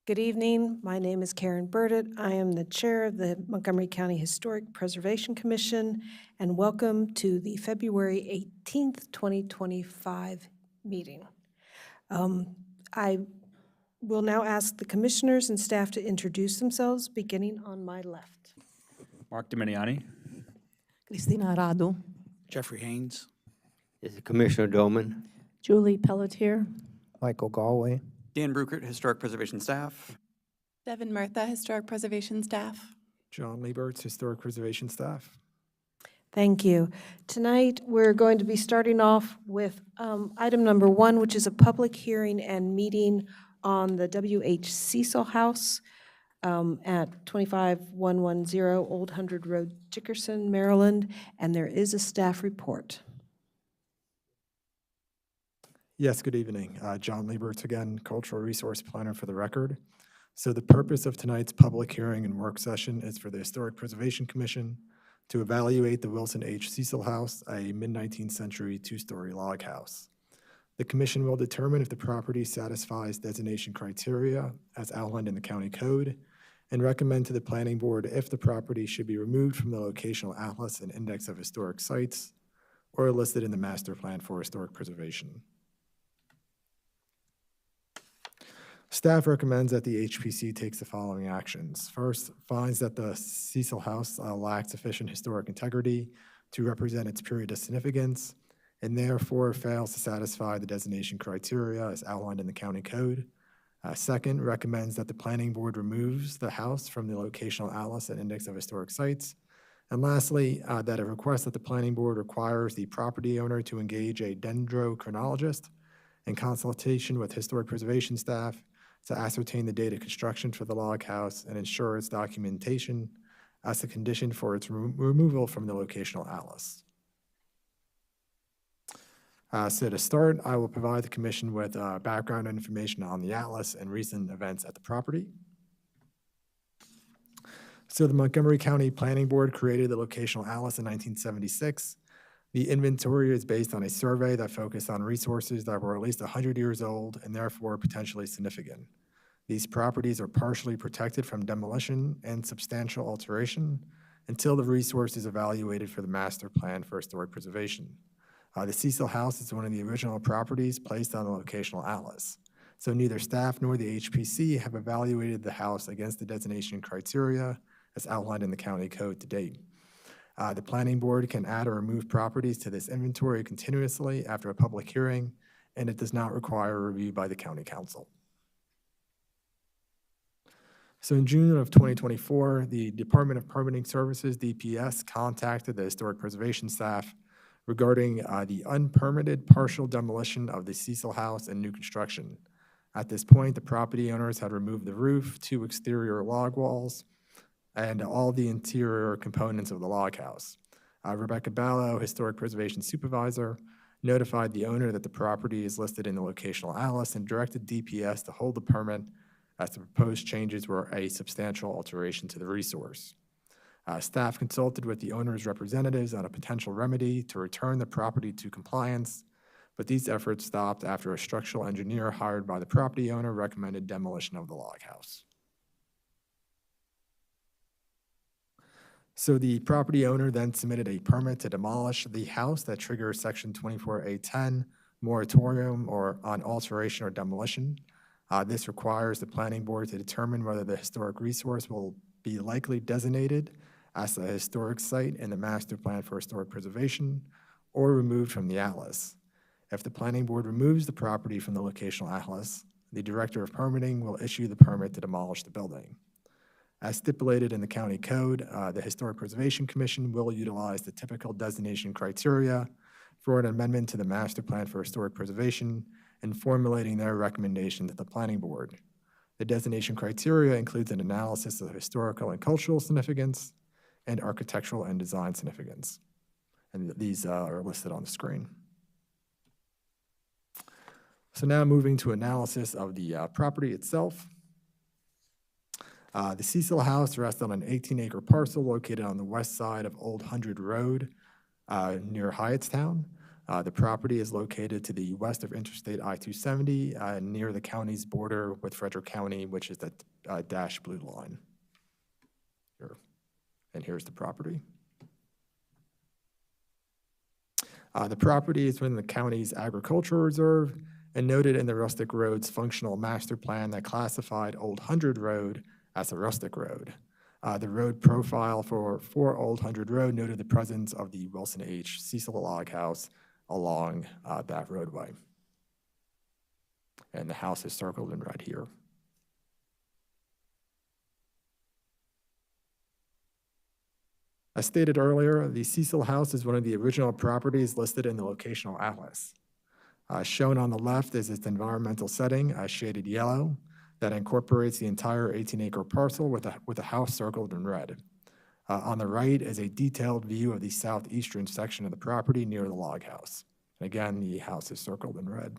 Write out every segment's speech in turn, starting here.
Good evening. My name is Karen Burdett. I am the chair of the Montgomery County Historic Preservation Commission, and welcome to the February 18th, 2025 meeting. I will now ask the commissioners and staff to introduce themselves, beginning on my left. Mark Dominiani. Cristina Radu. Jeffrey Haynes. This is Commissioner Doman. Julie Pelletier. Michael Galway. Dan Bruckert, Historic Preservation Staff. Devin Murtha, Historic Preservation Staff. John Lieberts, Historic Preservation Staff. Thank you. Tonight, we're going to be starting off with item number 1, which is a public hearing and meeting on the W.H. Cecil House at 25110 Old 100 Road, Dickerson, Maryland, and there is a staff report. Yes, good evening. John Lieberts again, Cultural Resource Planner for the record. So the purpose of tonight's public hearing and work session is for the Historic Preservation Commission to evaluate the Wilson H. Cecil House, a mid-19th century two-story log house. The commission will determine if the property satisfies designation criteria as outlined in the county code and recommend to the planning board if the property should be removed from the locational atlas and index of historic sites or listed in the master plan for historic preservation. Staff recommends that the HPC takes the following actions. First, finds that the Cecil House lacks sufficient historic integrity to represent its period of significance and therefore fails to satisfy the designation criteria as outlined in the county code. Second, recommends that the planning board removes the house from the locational atlas and index of historic sites. And lastly, that it requests that the planning board requires the property owner to engage a dendrochronologist in consultation with historic preservation staff to ascertain the date of construction for the log house and ensure its documentation as a condition for its removal from the locational atlas. So to start, I will provide the commission with background information on the atlas and recent events at the property. So the Montgomery County Planning Board created the locational atlas in 1976. The inventory is based on a survey that focused on resources that were at least 100 years old and therefore potentially significant. These properties are partially protected from demolition and substantial alteration until the resource is evaluated for the master plan for historic preservation. The Cecil House is one of the original properties placed on the locational atlas. So neither staff nor the HPC have evaluated the house against the designation criteria as outlined in the county code to date. The planning board can add or remove properties to this inventory continuously after a public hearing, and it does not require a review by the county council. So in June of 2024, the Department of Permitting Services, DPS, contacted the historic preservation staff regarding the unpermitted partial demolition of the Cecil House and new construction. At this point, the property owners had removed the roof, 2 exterior log walls, and all the interior components of the log house. Rebecca Ballo, Historic Preservation Supervisor, notified the owner that the property is listed in the locational atlas and directed DPS to hold the permit as the proposed changes were a substantial alteration to the resource. Staff consulted with the owner's representatives on a potential remedy to return the property to compliance, but these efforts stopped after a structural engineer hired by the property owner recommended demolition of the log house. So the property owner then submitted a permit to demolish the house that triggers Section 24A10 moratorium or on alteration or demolition. This requires the planning board to determine whether the historic resource will be likely designated as a historic site in the master plan for historic preservation or removed from the atlas. If the planning board removes the property from the locational atlas, the director of permitting will issue the permit to demolish the building. As stipulated in the county code, the Historic Preservation Commission will utilize the typical designation criteria for an amendment to the master plan for historic preservation and formulating their recommendation to the planning board. The designation criteria includes an analysis of historical and cultural significance and architectural and design significance. And these are listed on the screen. So now moving to analysis of the property itself. The Cecil House rests on an 18-acre parcel located on the west side of Old 100 Road near Hyattstown. The property is located to the west of Interstate I-270, near the county's border with Frederick County, which is the dashed blue line. Here. And here's the property. The property is within the county's agricultural reserve and noted in the Rustic Roads Functional Master Plan that classified Old Hundred Road as a rustic road. The road profile for Old Hundred Road noted the presence of the Wilson H. Cecil log house along that roadway. And the house is circled in red here. As stated earlier, the Cecil House is one of the original properties listed in the locational atlas. Shown on the left is its environmental setting, shaded yellow, that incorporates the entire 18-acre parcel with a house circled in red. On the right is a detailed view of the southeastern section of the property near the log house. Again, the house is circled in red.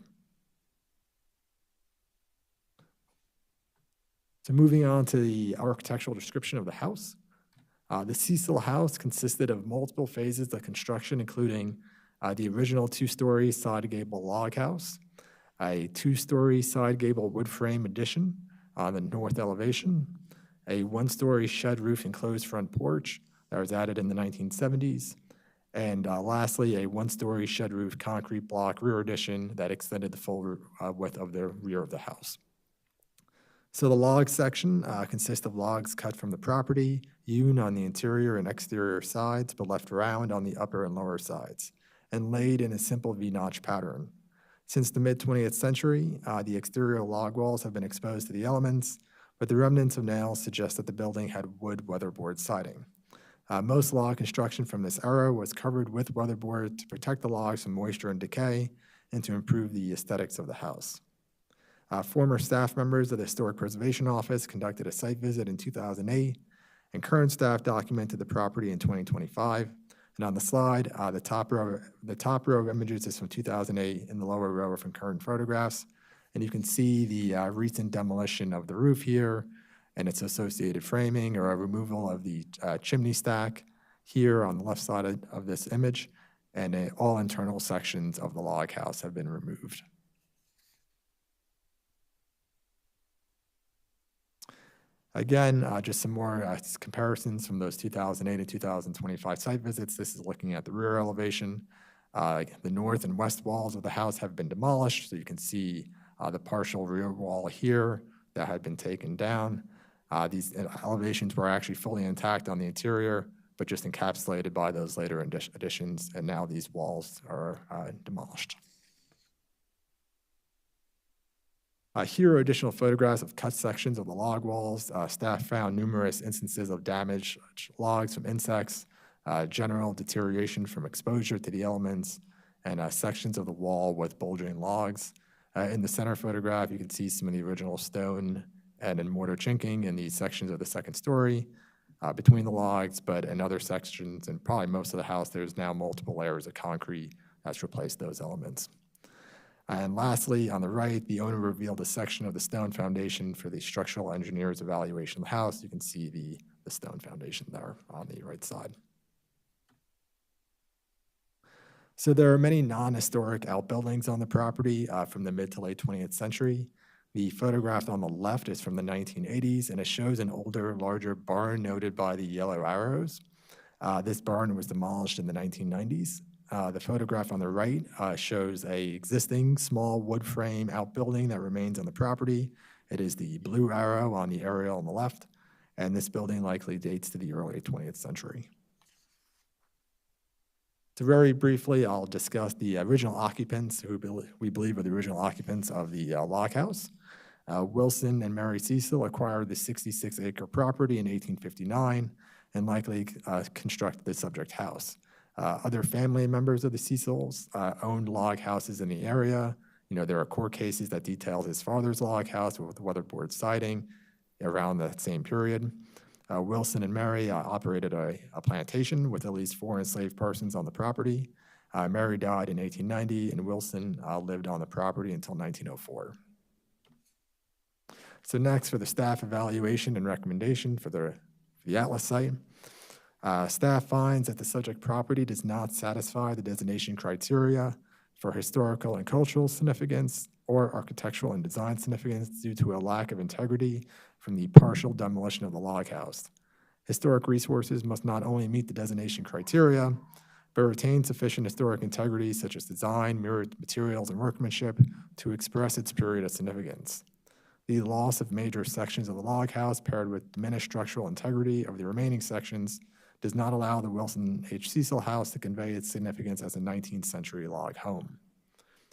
So moving on to the architectural description of the house. The Cecil House consisted of multiple phases of construction, including the original two-story side gable log house, a two-story side gable wood frame addition on the north elevation, a one-story shed roof enclosed front porch that was added in the 1970s, and lastly, a one-story shed roof concrete block rear addition that extended the full width of the rear of the house. So the log section consists of logs cut from the property, hewn on the interior and exterior sides, but left round on the upper and lower sides, and laid in a simple V-notch pattern. Since the mid-20th century, the exterior log walls have been exposed to the elements, but the remnants of nails suggest that the building had wood weatherboard siding. Most log construction from this era was covered with weatherboard to protect the logs from moisture and decay and to improve the aesthetics of the house. Former staff members of the Historic Preservation Office conducted a site visit in 2008, and current staff documented the property in 2025. And on the slide, the top row of images is from 2008, and the lower row are from current photographs. And you can see the recent demolition of the roof here and its associated framing or a removal of the chimney stack here on the left side of this image, and all internal sections of the log house have been removed. Again, just some more comparisons from those 2008 and 2025 site visits. This is looking at the rear elevation. The north and west walls of the house have been demolished, so you can see the partial rear wall here that had been taken down. These elevations were actually fully intact on the interior, but just encapsulated by those later additions, and now these walls are demolished. Here are additional photographs of cut sections of the log walls. Staff found numerous instances of damaged logs from insects, general deterioration from exposure to the elements, and sections of the wall with bulging logs. In the center photograph, you can see some of the original stone and mortar chinking in these sections of the second story between the logs, but in other sections, and probably most of the house, there's now multiple layers of concrete that's replaced those elements. And lastly, on the right, the owner revealed a section of the stone foundation for the structural engineer's evaluation of the house. You can see the stone foundation there on the right side. So there are many non-historic outbuildings on the property from the mid to late 20th century. The photograph on the left is from the 1980s, and it shows an older, larger barn noted by the yellow arrows. This barn was demolished in the 1990s. The photograph on the right shows an existing small wood frame outbuilding that remains on the property. It is the blue arrow on the aerial on the left, and this building likely dates to the early 20th century. So very briefly, I'll discuss the original occupants who we believe are the original occupants of the log house. Wilson and Mary Cecil acquired the 66-acre property in 1859 and likely constructed the subject house. Other family members of the Cecils owned log houses in the area. There are court cases that detail his father's log house with weatherboard siding around that same period. Wilson and Mary operated a plantation with at least 4 enslaved persons on the property. Mary died in 1890, and Wilson lived on the property until 1904. So next, for the staff evaluation and recommendation for the Atlas site. Staff finds that the subject property does not satisfy the designation criteria for historical and cultural significance or architectural and design significance due to a lack of integrity from the partial demolition of the log house. Historic resources must not only meet the designation criteria, but retain sufficient historic integrity such as design, mirrored materials, and workmanship to express its period of significance. The loss of major sections of the log house paired with diminished structural integrity of the remaining sections does not allow the Wilson H. Cecil House to convey its significance as a 19th century log home.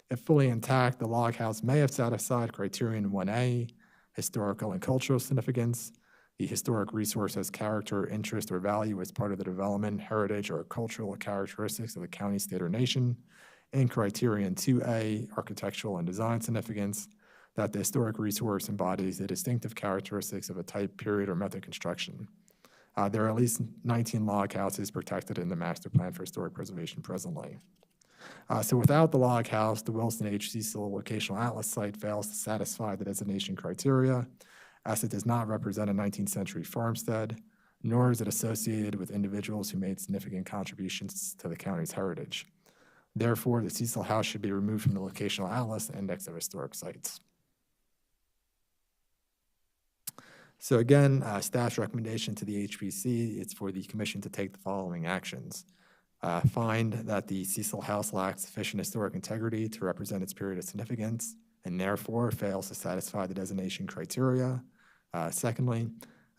If fully intact, the log house may have satisfied criterion 1A, historical and cultural significance. The historic resource has character, interest, or value as part of the development, heritage, or cultural characteristics of the county, state, or nation. And criterion 2A, architectural and design significance, that the historic resource embodies the distinctive characteristics of a type, period, or method of construction. There are at least 19 log houses protected in the Master Plan for Historic Preservation presently. So without the log house, the Wilson H. Cecil Locational Atlas site fails to satisfy the designation criteria, as it does not represent a 19th century farmstead, nor is it associated with individuals who made significant contributions to the county's heritage. Therefore, the Cecil House should be removed from the Locational Atlas Index of Historic Sites. So again, staff's recommendation to the HPC is for the commission to take the following actions. Find that the Cecil House lacks sufficient historic integrity to represent its period of significance and therefore fails to satisfy the designation criteria. Secondly,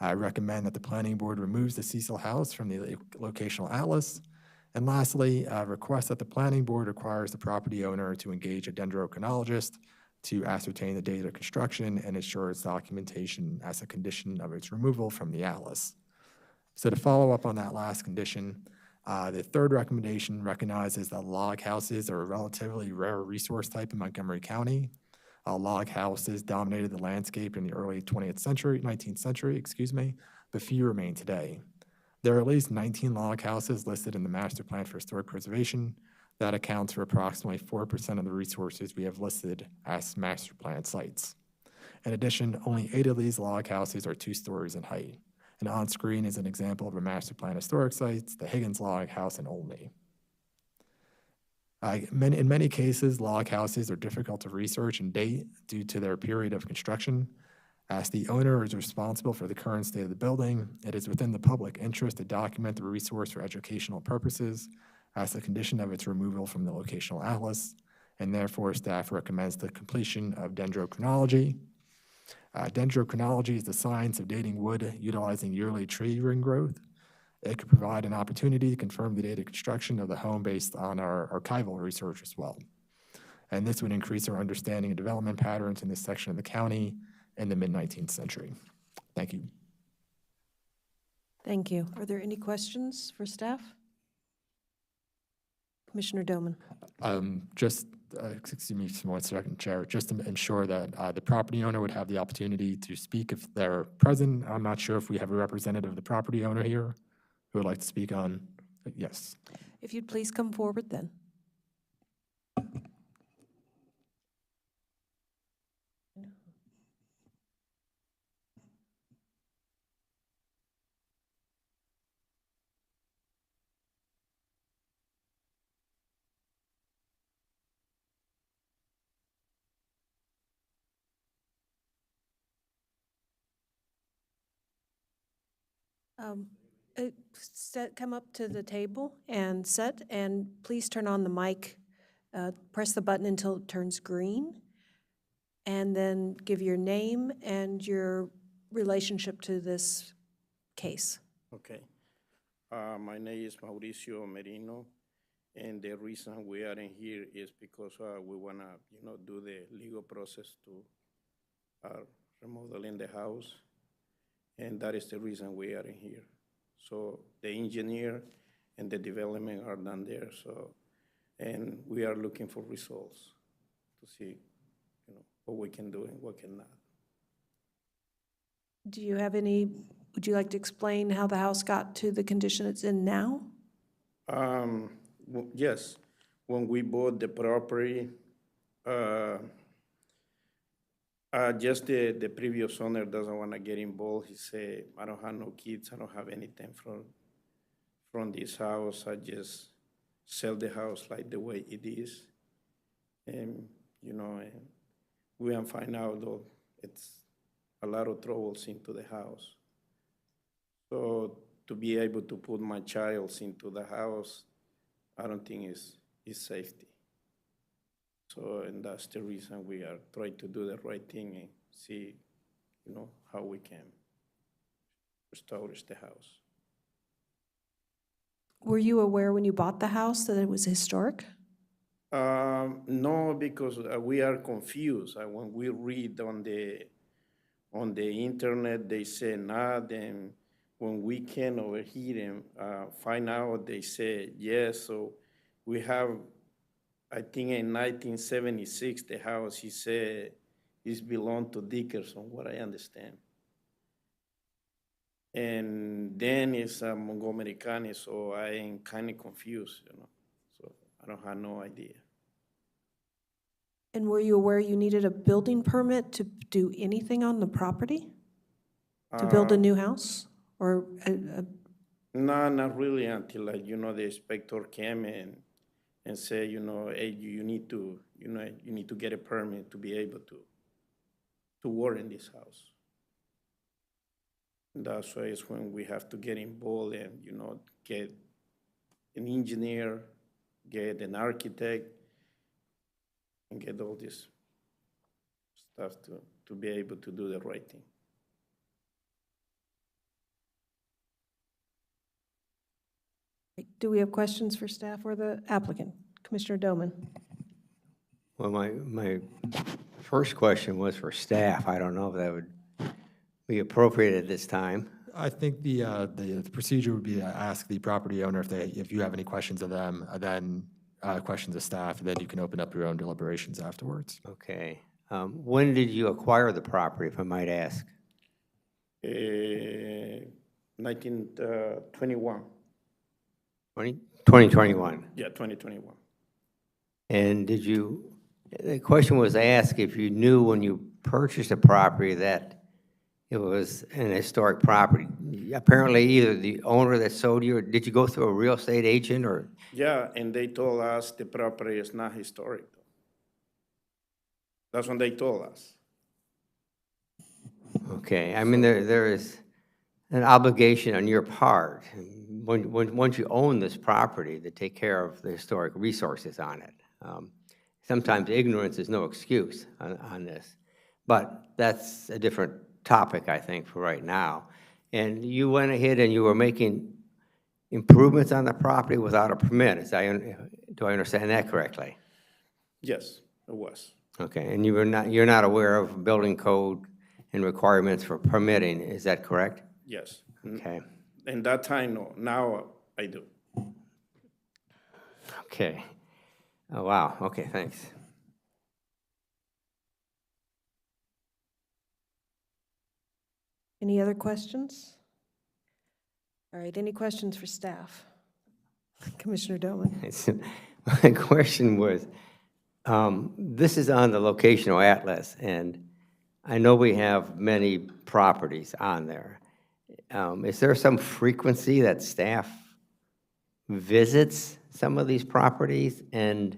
I recommend that the planning board removes the Cecil House from the locational atlas. And lastly, request that the planning board requires the property owner to engage a dendrochronologist to ascertain the date of construction and ensure its documentation as a condition of its removal from the atlas. So to follow up on that last condition, the third recommendation recognizes that log houses are a relatively rare resource type in Montgomery County. Log houses dominated the landscape in the early 19th century, but few remain today. There are at least 19 log houses listed in the Master Plan for Historic Preservation. That accounts for approximately 4% of the resources we have listed as master plan sites. In addition, only 8 of these log houses are 2 stories in height. And on screen is an example of a master plan historic sites, the Higgins Log House in Olney. In many cases, log houses are difficult to research and date due to their period of construction. As the owner is responsible for the current state of the building, it is within the public interest to document the resource for educational purposes as a condition of its removal from the locational atlas, and therefore staff recommends the completion of dendrochronology. Dendrochronology is the science of dating wood utilizing yearly tree ring growth. It could provide an opportunity to confirm the date of construction of the home based on our archival research as well. And this would increase our understanding of development patterns in this section of the county in the mid-19th century. Thank you. Thank you. Are there any questions for staff? Commissioner Doman. Excuse me for 1 second, Chair, just to ensure that the property owner would have the opportunity to speak if they're present. I'm not sure if we have a representative of the property owner here who would like to speak on, yes. If you'd please come forward then. Come up to the table and set, and please turn on the mic. Press the button until it turns green, and then give your name and your relationship to this case. Okay. My name is Mauricio Merino, and the reason we are in here is because we want to, do the legal process to remodeling the house, and that is the reason we are in here. So the engineer and the development are done there, and we are looking for results to see, what we can do and what cannot. Do you have any, would you like to explain how the house got to the condition it's in now? Yes, when we bought the property, just the previous owner doesn't want to get involved. He said, I don't have no kids, I don't have anything from from this house. I just sell the house like the way it is. And, and we can find out though it's a lot of troubles into the house. So to be able to put my child into the house, I don't think is safety. So, and that's the reason we are trying to do the right thing and see, how we can establish the house. Were you aware when you bought the house that it was historic? No, because we are confused. When we read on the internet, they say not, and when we came over here and find out, they say yes. So we have, I think in 1976, the house, he said, is belonged to Dickerson, what I understand. And then it's Montgomery County, so I am kind of confused, So I don't have no idea. And were you aware you needed a building permit to do anything on the property? To build a new house? Or No, not really until, the inspector came and said, hey, you need to, you need to get a permit to be able to work in this house. That's why it's when we have to get involved and, get an engineer, get an architect, and get all this stuff to be able to do the right thing. do we have questions for staff or the applicant? Commissioner Doman? Well, my first question was for staff. I don't know if that would be appropriate at this time. I think the procedure would be to ask the property owner if you have any questions of them, and then questions of staff, and then you can open up your own deliberations afterwards. Okay. When did you acquire the property, if I might ask? 1921. 2021. Yeah, 2021. And the question was asked if you knew when you purchased a property that it was an historic property. Apparently, either the owner that sold you, or did you go through a real estate agent, or? Yeah, and they told us the property is not historic. That's what they told us. Okay, I mean, there is an obligation on your part, once you own this property, to take care of the historic resources on it. Sometimes ignorance is no excuse on this, but that's a different topic, I think, for right now. And you went ahead and you were making improvements on the property without a permit. Do I understand that correctly? Yes, it was. Okay, and you're not aware of building code and requirements for permitting, is that correct? Yes. Okay. In that time, no. Now I do. Okay. Oh, wow. Okay, thanks. Any other questions? All right, any questions for staff? Commissioner Doman? My question was, this is on the locational atlas, and I know we have many properties on there. Is there some frequency that staff visits some of these properties and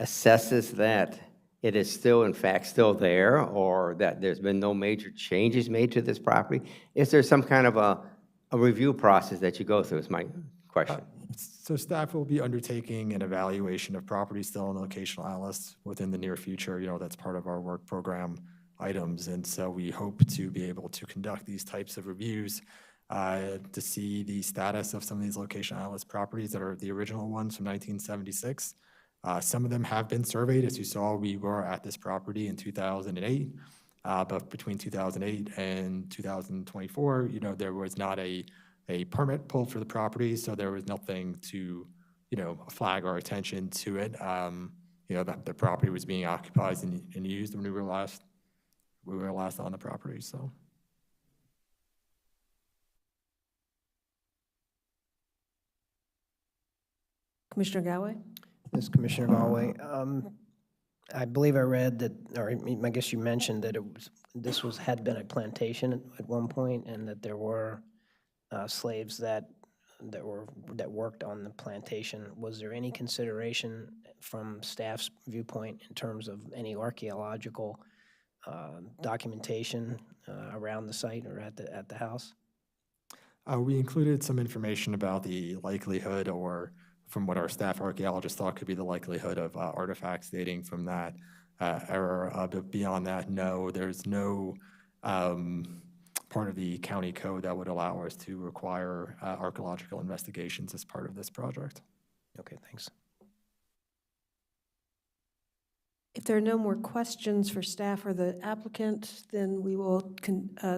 assesses that it is still, in fact, still there, or that there's been no major changes made to this property? Is there some kind of a review process that you go through, is my question. So staff will be undertaking an evaluation of properties still in the locational atlas within the near future. That's part of our work program items. And so we hope to be able to conduct these types of reviews to see the status of some of these locational atlas properties that are the original ones from 1976. Some of them have been surveyed. As you saw, we were at this property in 2008. But between 2008 and 2024, there was not a permit pulled for the property, so there was nothing to, flag our attention to it. That the property was being occupied and used when we were last on the property. So. Commissioner Galway? This is Commissioner Galway. I believe I read that, or I guess you mentioned that this had been a plantation at one point, and that there were slaves that that worked on the plantation. Was there any consideration from staff's viewpoint in terms of any archaeological documentation around the site or at the house? We included some information about the likelihood, or from what our staff archaeologists thought could be the likelihood of artifacts dating from that era. But beyond that, no, there's no part of the county code that would allow us to require archaeological investigations as part of this project. Okay, thanks. If there are no more questions for staff or the applicant, then we will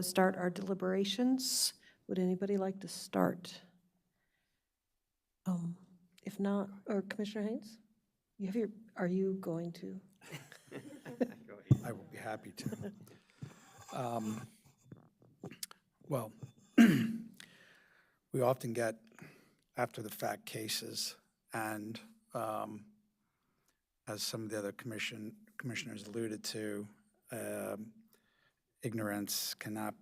start our deliberations. Would anybody like to start? If not, or Commissioner Haynes? You have are you going to? I will be happy to. Well, we often get after-the-fact cases, and as some of the other commissioners alluded to, ignorance cannot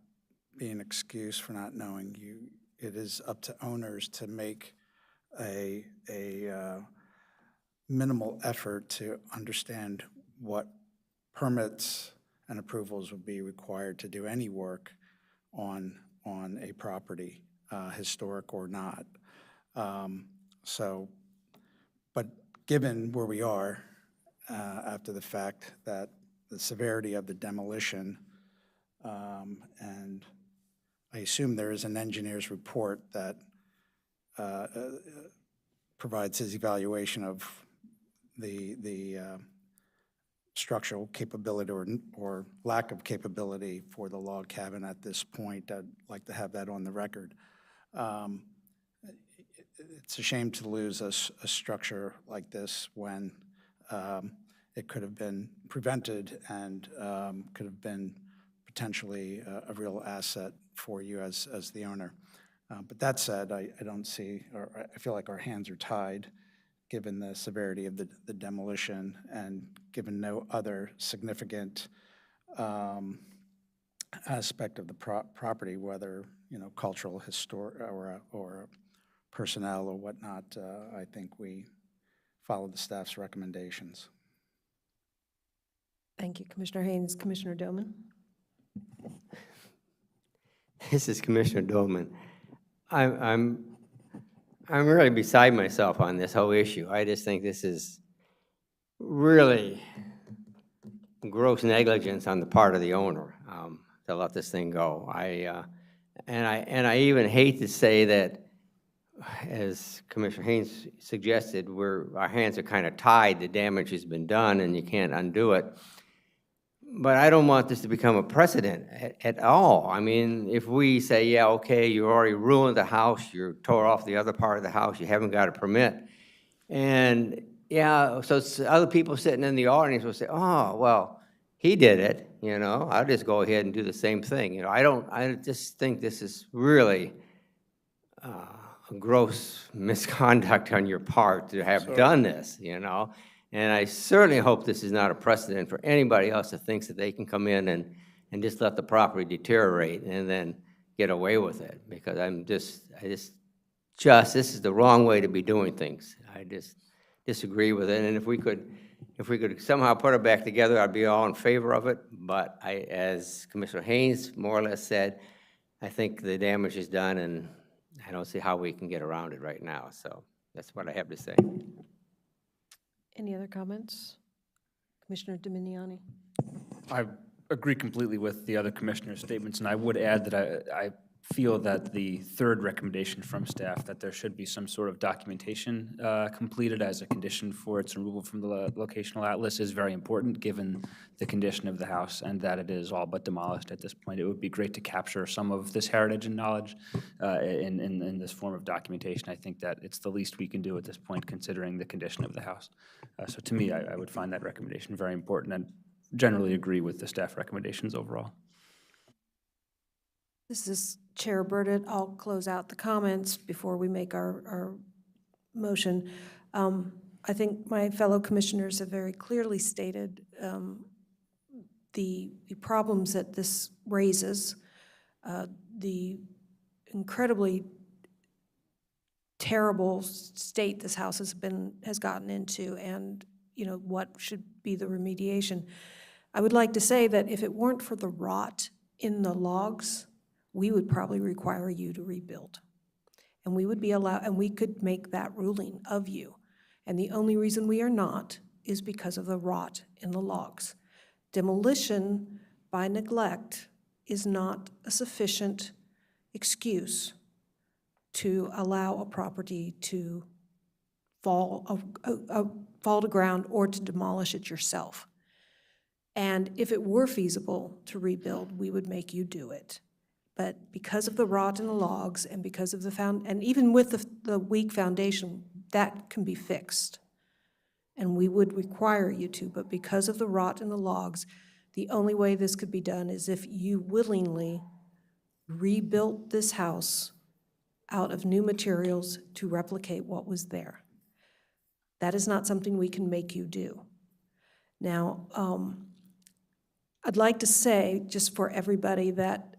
be an excuse for not knowing. It is up to owners to make a minimal effort to understand what permits and approvals would be required to do any work on a property, historic or not. But given where we are after the fact, that the severity of the demolition, and I assume there is an engineer's report that provides his evaluation of the structural capability or lack of capability for the log cabin at this point. I'd like to have that on the record. It's a shame to lose a structure like this when it could have been prevented and could have been potentially a real asset for you as the owner. But that said, I don't see, or I feel like our hands are tied given the severity of the demolition and given no other significant aspect of the property, whether, cultural, historic, or personnel or whatnot. I think we follow the staff's recommendations. Thank you, Commissioner Haynes. Commissioner Doman? This is Commissioner Dolman. I'm really beside myself on this whole issue. I just think this is really gross negligence on the part of the owner to let this thing go. And I even hate to say that, as Commissioner Haynes suggested, our hands are kind of tied. The damage has been done, and you can't undo it. But I don't want this to become a precedent at all. I mean, if we say, yeah, okay, you already ruined the house, you tore off the other part of the house, you haven't got a permit. And yeah, so other people sitting in the audience will say, oh, well, he did it, I'll just go ahead and do the same thing. I just think this is really a gross misconduct on your part to have done this, And I certainly hope this is not a precedent for anybody else that thinks that they can come in and just let the property deteriorate and then get away with it, because this is the wrong way to be doing things. I just disagree with it. And if we could somehow put it back together, I'd be all in favor of it. But as Commissioner Haynes more or less said, I think the damage is done, and I don't see how we can get around it right now. So that's what I have to say. Any other comments? Commissioner Dominiani? I agree completely with the other commissioner's statements, and I would add that I feel that the third recommendation from staff, that there should be some sort of documentation completed as a condition for its removal from the locational atlas, is very important given the condition of the house and that it is all but demolished at this point. It would be great to capture some of this heritage and knowledge in this form of documentation. I think that it's the least we can do at this point considering the condition of the house. So to me, I would find that recommendation very important and generally agree with the staff recommendations overall. This is Chair Burdett. I'll close out the comments before we make our motion. I think my fellow commissioners have very clearly stated the problems that this raises, the incredibly terrible state this house has gotten into, and, you know, what should be the remediation. I would like to say that if it weren't for the rot in the logs, we would probably require you to rebuild. And we would be allowed, and we could make that ruling of you. And the only reason we are not is because of the rot in the logs. Demolition by neglect is not a sufficient excuse to allow a property to fall to ground or to demolish it yourself. And if it were feasible to rebuild, we would make you do it. But because of the rot in the logs and because of and even with the weak foundation, that can be fixed. And we would require you to, but because of the rot in the logs, the only way this could be done is if you willingly rebuilt this house out of new materials to replicate what was there. That is not something we can make you do. Now, I'd like to say, just for everybody, that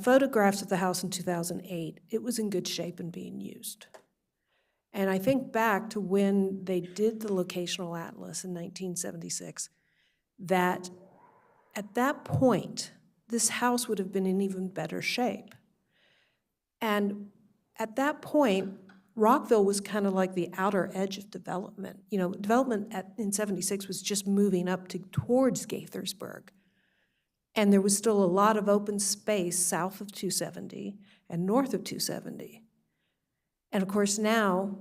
photographs of the house in 2008, it was in good shape and being used. And I think back to when they did the locational atlas in 1976, that at that point, this house would have been in even better shape. And at that point, Rockville was kind of like the outer edge of development. You know, development in 76 was just moving up towards Gaithersburg. And there was still a lot of open space south of 270 and north of 270. And of course now,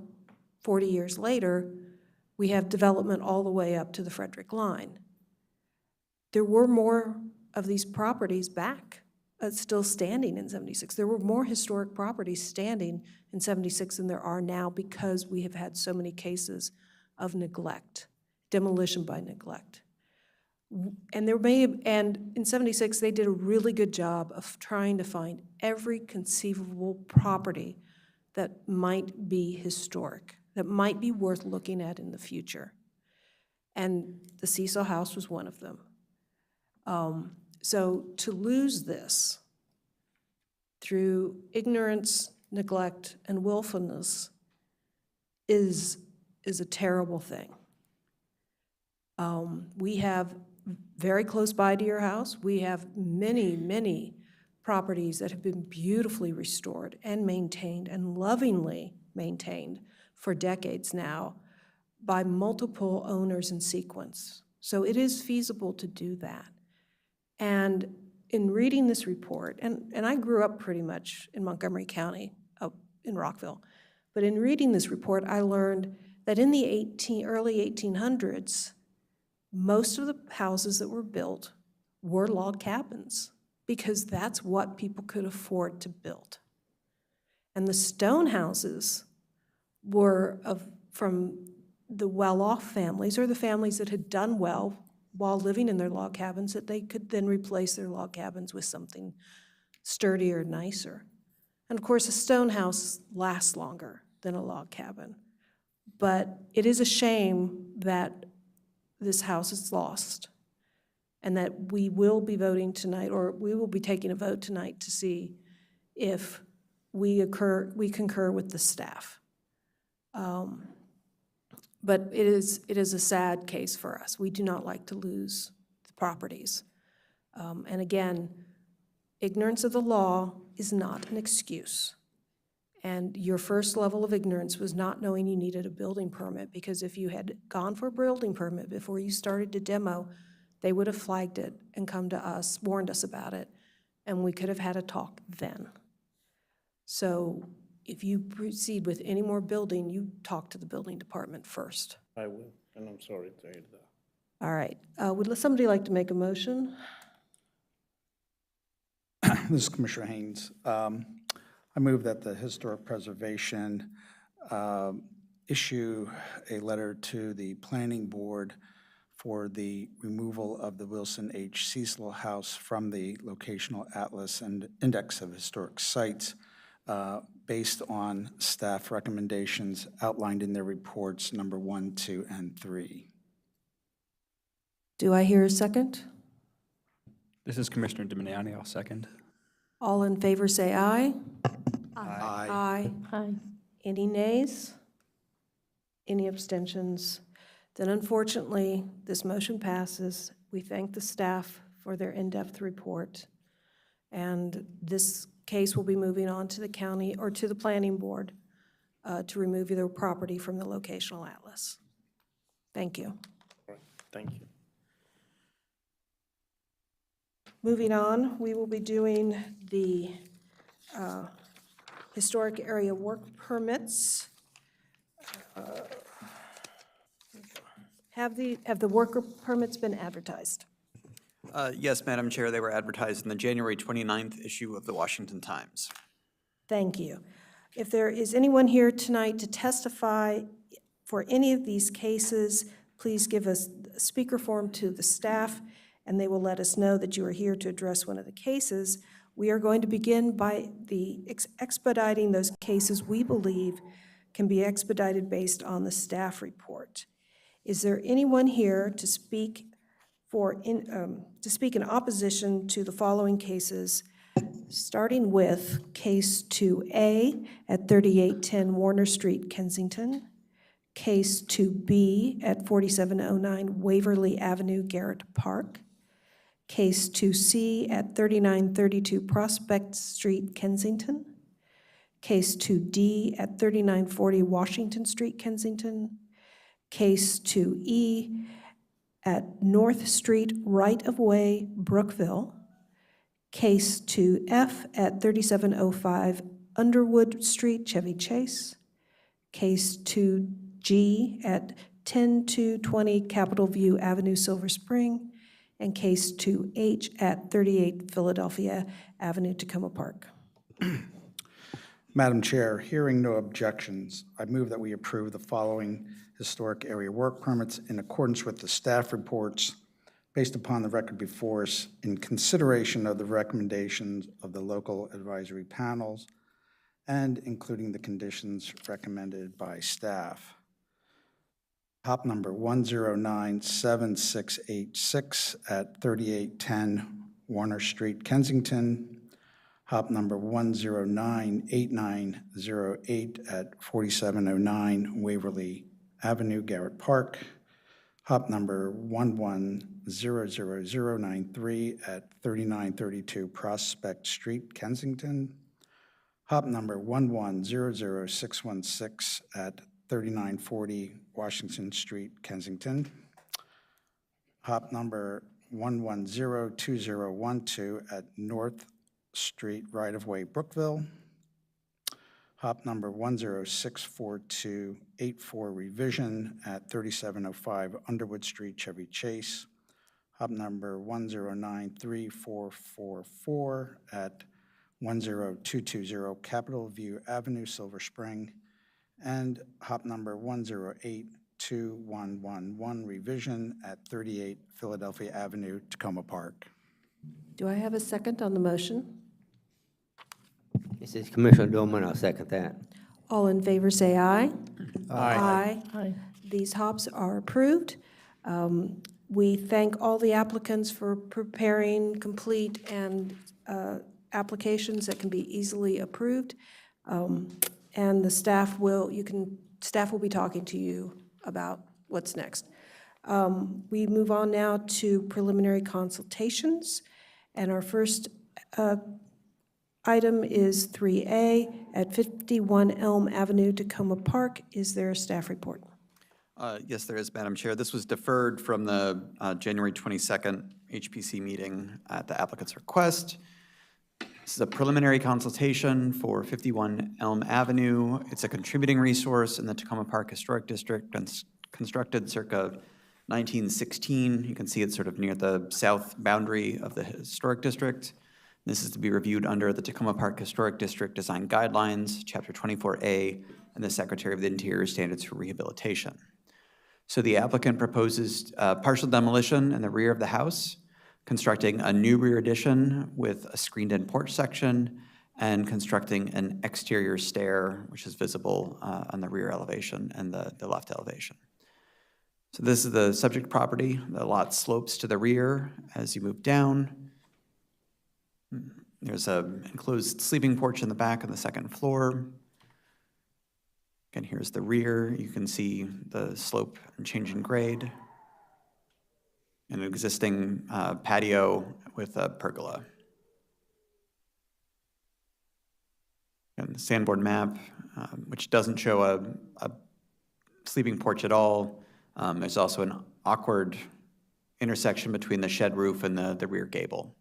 40 years later, we have development all the way up to the Frederick Line. There were more of these properties back, still standing in 76. There were more historic properties standing in 76 than there are now because we have had so many cases of neglect, demolition by neglect. And and in 76, they did a really good job of trying to find every conceivable property that might be historic, that might be worth looking at in the future. And the Cecil House was one of them. So to lose this through ignorance, neglect, and willfulness is a terrible thing. We have very close by to your house, we have many, many properties that have been beautifully restored and maintained and lovingly maintained for decades now by multiple owners in sequence. So it is feasible to do that. And in reading this report, and I grew up pretty much in Montgomery County, up in Rockville, but in reading this report, I learned that in the early 1800s, most of the houses that were built were log cabins because that's what people could afford to build. And the stone houses were from the well-off families or the families that had done well while living in their log cabins, that they could then replace their log cabins with something sturdier, nicer. And of course, a stone house lasts longer than a log cabin. But it is a shame that this house is lost and that we will be voting tonight, or we will be taking a vote tonight to see if we concur with the staff. But it is a sad case for us. We do not like to lose the properties. And again, ignorance of the law is not an excuse. And your first level of ignorance was not knowing you needed a building permit, because if you had gone for a building permit before you started to demo, they would have flagged it and come to us, warned us about it, and we could have had a talk then. So if you proceed with any more building, you talk to the building department first. I will, and I'm sorry to hear that. All right. Would somebody like to make a motion? This is Commissioner Haynes. I move that the Historic Preservation issue a letter to the Planning Board for the removal of the Wilson H. Cecil House from the Locational Atlas and Index of Historic Sites based on staff recommendations outlined in their reports number 1, 2, and 3. Do I hear a second? This is Commissioner Dominiani, I'll second. All in favor say aye. Aye. Aye. Aye. Any nays? Any abstentions? Then unfortunately, this motion passes. We thank the staff for their in-depth report. And this case will be moving on to the county or to the planning board to remove their property from the locational atlas. Thank you. All right, thank you. Moving on, we will be doing the historic area work permits. Have the worker permits been advertised? Yes, Madam Chair, they were advertised in the January 29th issue of the Washington Times. Thank you. If there is anyone here tonight to testify for any of these cases, please give us a speaker form to the staff, and they will let us know that you are here to address one of the cases. We are going to begin by expediting those cases we believe can be expedited based on the staff report. Is there anyone here to speak in opposition to the following cases, starting with Case 2A at 3810 Warner Street, Kensington, Case 2B at 4709 Waverly Avenue, Garrett Park, Case 2C at 3932 Prospect Street, Kensington, Case 2D at 3940 Washington Street, Kensington, Case 2E at North Street right-of-way, Brookville, Case 2F at 3705 Underwood Street, Chevy Chase, Case 2G at 10220 Capitol View Avenue, Silver Spring, and Case 2H at 38 Philadelphia Avenue, Tacoma Park. Madam Chair, hearing no objections, I move that we approve the following historic area work permits in accordance with the staff reports based upon the record before us in consideration of the recommendations of the local advisory panels and including the conditions recommended by staff. Hop number 1097686 at 3810 Warner Street, Kensington. Hop number 1098908 at 4709 Waverly Avenue, Garrett Park. Hop number 1100093 at 3932 Prospect Street, Kensington. Hop number 1100616 at 3940 Washington Street, Kensington. Hop number 1102012 at North Street right-of-way, Brookville. Hop number 1064284 revision at 3705 Underwood Street, Chevy Chase. Hop number 1093444 at 10220 Capitol View Avenue, Silver Spring. And hop number 1082111 revision at 38 Philadelphia Avenue, Tacoma Park. Do I have a second on the motion? This is Commissioner Doman, I'll second that. All in favor say aye. Aye. These hops are approved. We thank all the applicants for preparing complete and applications that can be easily approved. And the staff will be talking to you about what's next. We move on now to preliminary consultations. And our first item is 3A at 51 Elm Avenue, Tacoma Park. Is there a staff report? Yes, there is, Madam Chair. This was deferred from the January 22nd HPC meeting at the applicant's request. This is a preliminary consultation for 51 Elm Avenue. It's a contributing resource in the Tacoma Park Historic District and constructed circa 1916. You can see it's sort of near the south boundary of the historic district. This is to be reviewed under the Tacoma Park Historic District Design Guidelines, Chapter 24A, and the Secretary of the Interior Standards for Rehabilitation. So the applicant proposes partial demolition in the rear of the house, constructing a new rear addition with a screened-in porch section, and constructing an exterior stair, which is visible on the rear elevation and the left elevation. So this is the subject property. The lot slopes to the rear as you move down. There's an enclosed sleeping porch in the back on the second floor. Again, here's the rear. You can see the slope and change in grade. An existing patio with a pergola. And the sandboard map, which doesn't show a sleeping porch at all. There's also an awkward intersection between the shed roof and the rear gable.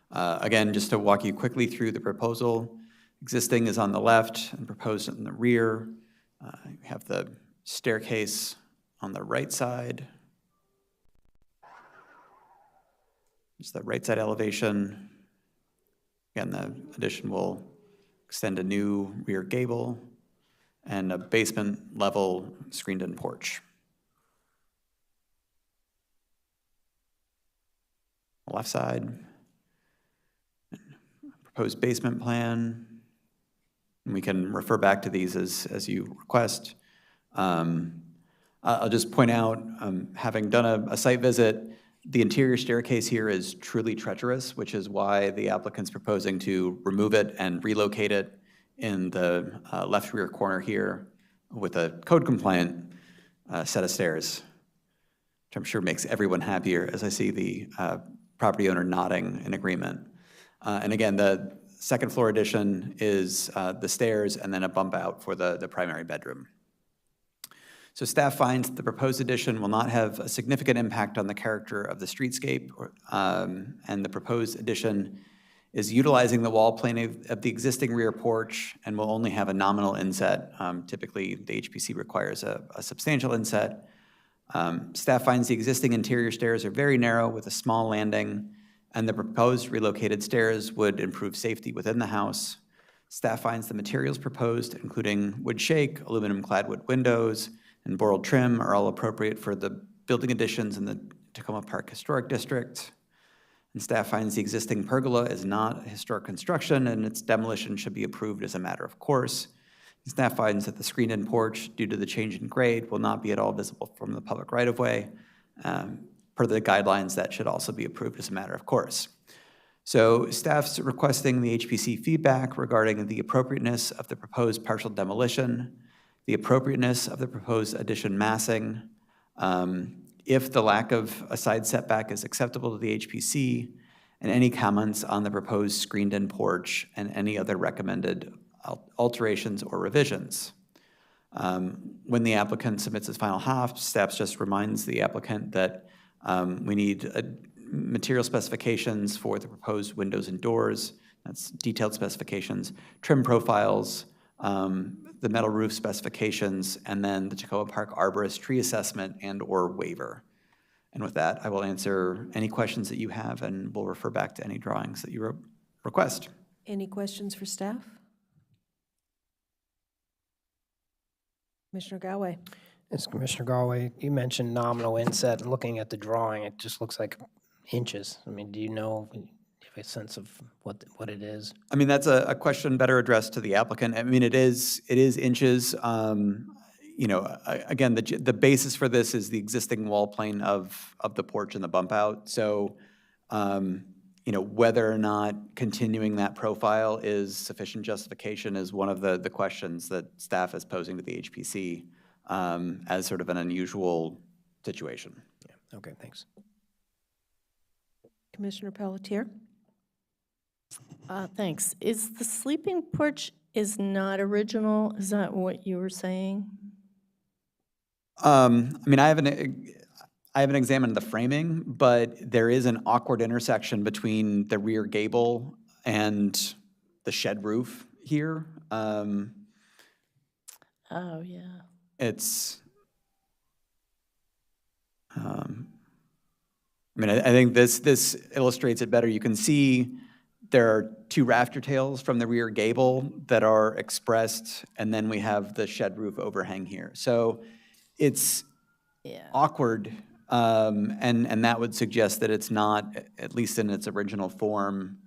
Again, just to walk you quickly through the proposal, existing is on the left and proposed in the rear. You have the staircase on the right side. It's the right side elevation. Again, the addition will extend a new rear gable and a basement level screened-in porch. Left side, proposed basement plan. And we can refer back to these as you request. I'll just point out, having done a site visit, the interior staircase here is truly treacherous, which is why the applicant's proposing to remove it and relocate it in the left rear corner here with a code-compliant set of stairs, which I'm sure makes everyone happier as I see the property owner nodding in agreement. And again, the second floor addition is the stairs and then a bump out for the primary bedroom. So staff finds the proposed addition will not have a significant impact on the character of the streetscape, and the proposed addition is utilizing the wall plane of the existing rear porch and will only have a nominal inset. Typically, the HPC requires a substantial inset. Staff finds the existing interior stairs are very narrow with a small landing, and the proposed relocated stairs would improve safety within the house. Staff finds the materials proposed, including wood shake, aluminum clad wood windows, and boral trim are all appropriate for the building additions in the Tacoma Park Historic District. And staff finds the existing pergola is not a historic construction and its demolition should be approved as a matter of course. And staff finds that the screened-in porch, due to the change in grade, will not be at all visible from the public right-of-way. Per the guidelines, that should also be approved as a matter of course. So staff's requesting the HPC feedback regarding the appropriateness of the proposed partial demolition, the appropriateness of the proposed addition massing, if the lack of a side setback is acceptable to the HPC, and any comments on the proposed screened-in porch and any other recommended alterations or revisions. When the applicant submits his final HOF, staff just reminds the applicant that we need material specifications for the proposed windows and doors. That's detailed specifications, trim profiles, the metal roof specifications, and then the Tacoma Park Arborist tree assessment and or waiver. And with that, I will answer any questions that you have and we'll refer back to any drawings that you request. Any questions for staff? Commissioner Galway. Yes, Commissioner Galway, you mentioned nominal inset. Looking at the drawing, it just looks like inches. I mean, do you know, do you have a sense of what it is? I mean, that's a question better addressed to the applicant. I mean, it is inches. You know, again, the basis for this is the existing wall plane of the porch and the bump out. So, you know, whether or not continuing that profile is sufficient justification is one of the questions that staff is posing to the HPC as sort of an unusual situation. Yeah. Okay, thanks. Commissioner Pelletier. Thanks. Is the sleeping porch is not original? Is that what you were saying? I mean, I haven't examined the framing, but there is an awkward intersection between the rear gable and the shed roof here. Oh, yeah. It's, I mean, I think this illustrates it better. You can see there are two rafter tails from the rear gable that are expressed, and then we have the shed roof overhang here. So it's awkward, and that would suggest that it's not, at least in its original form.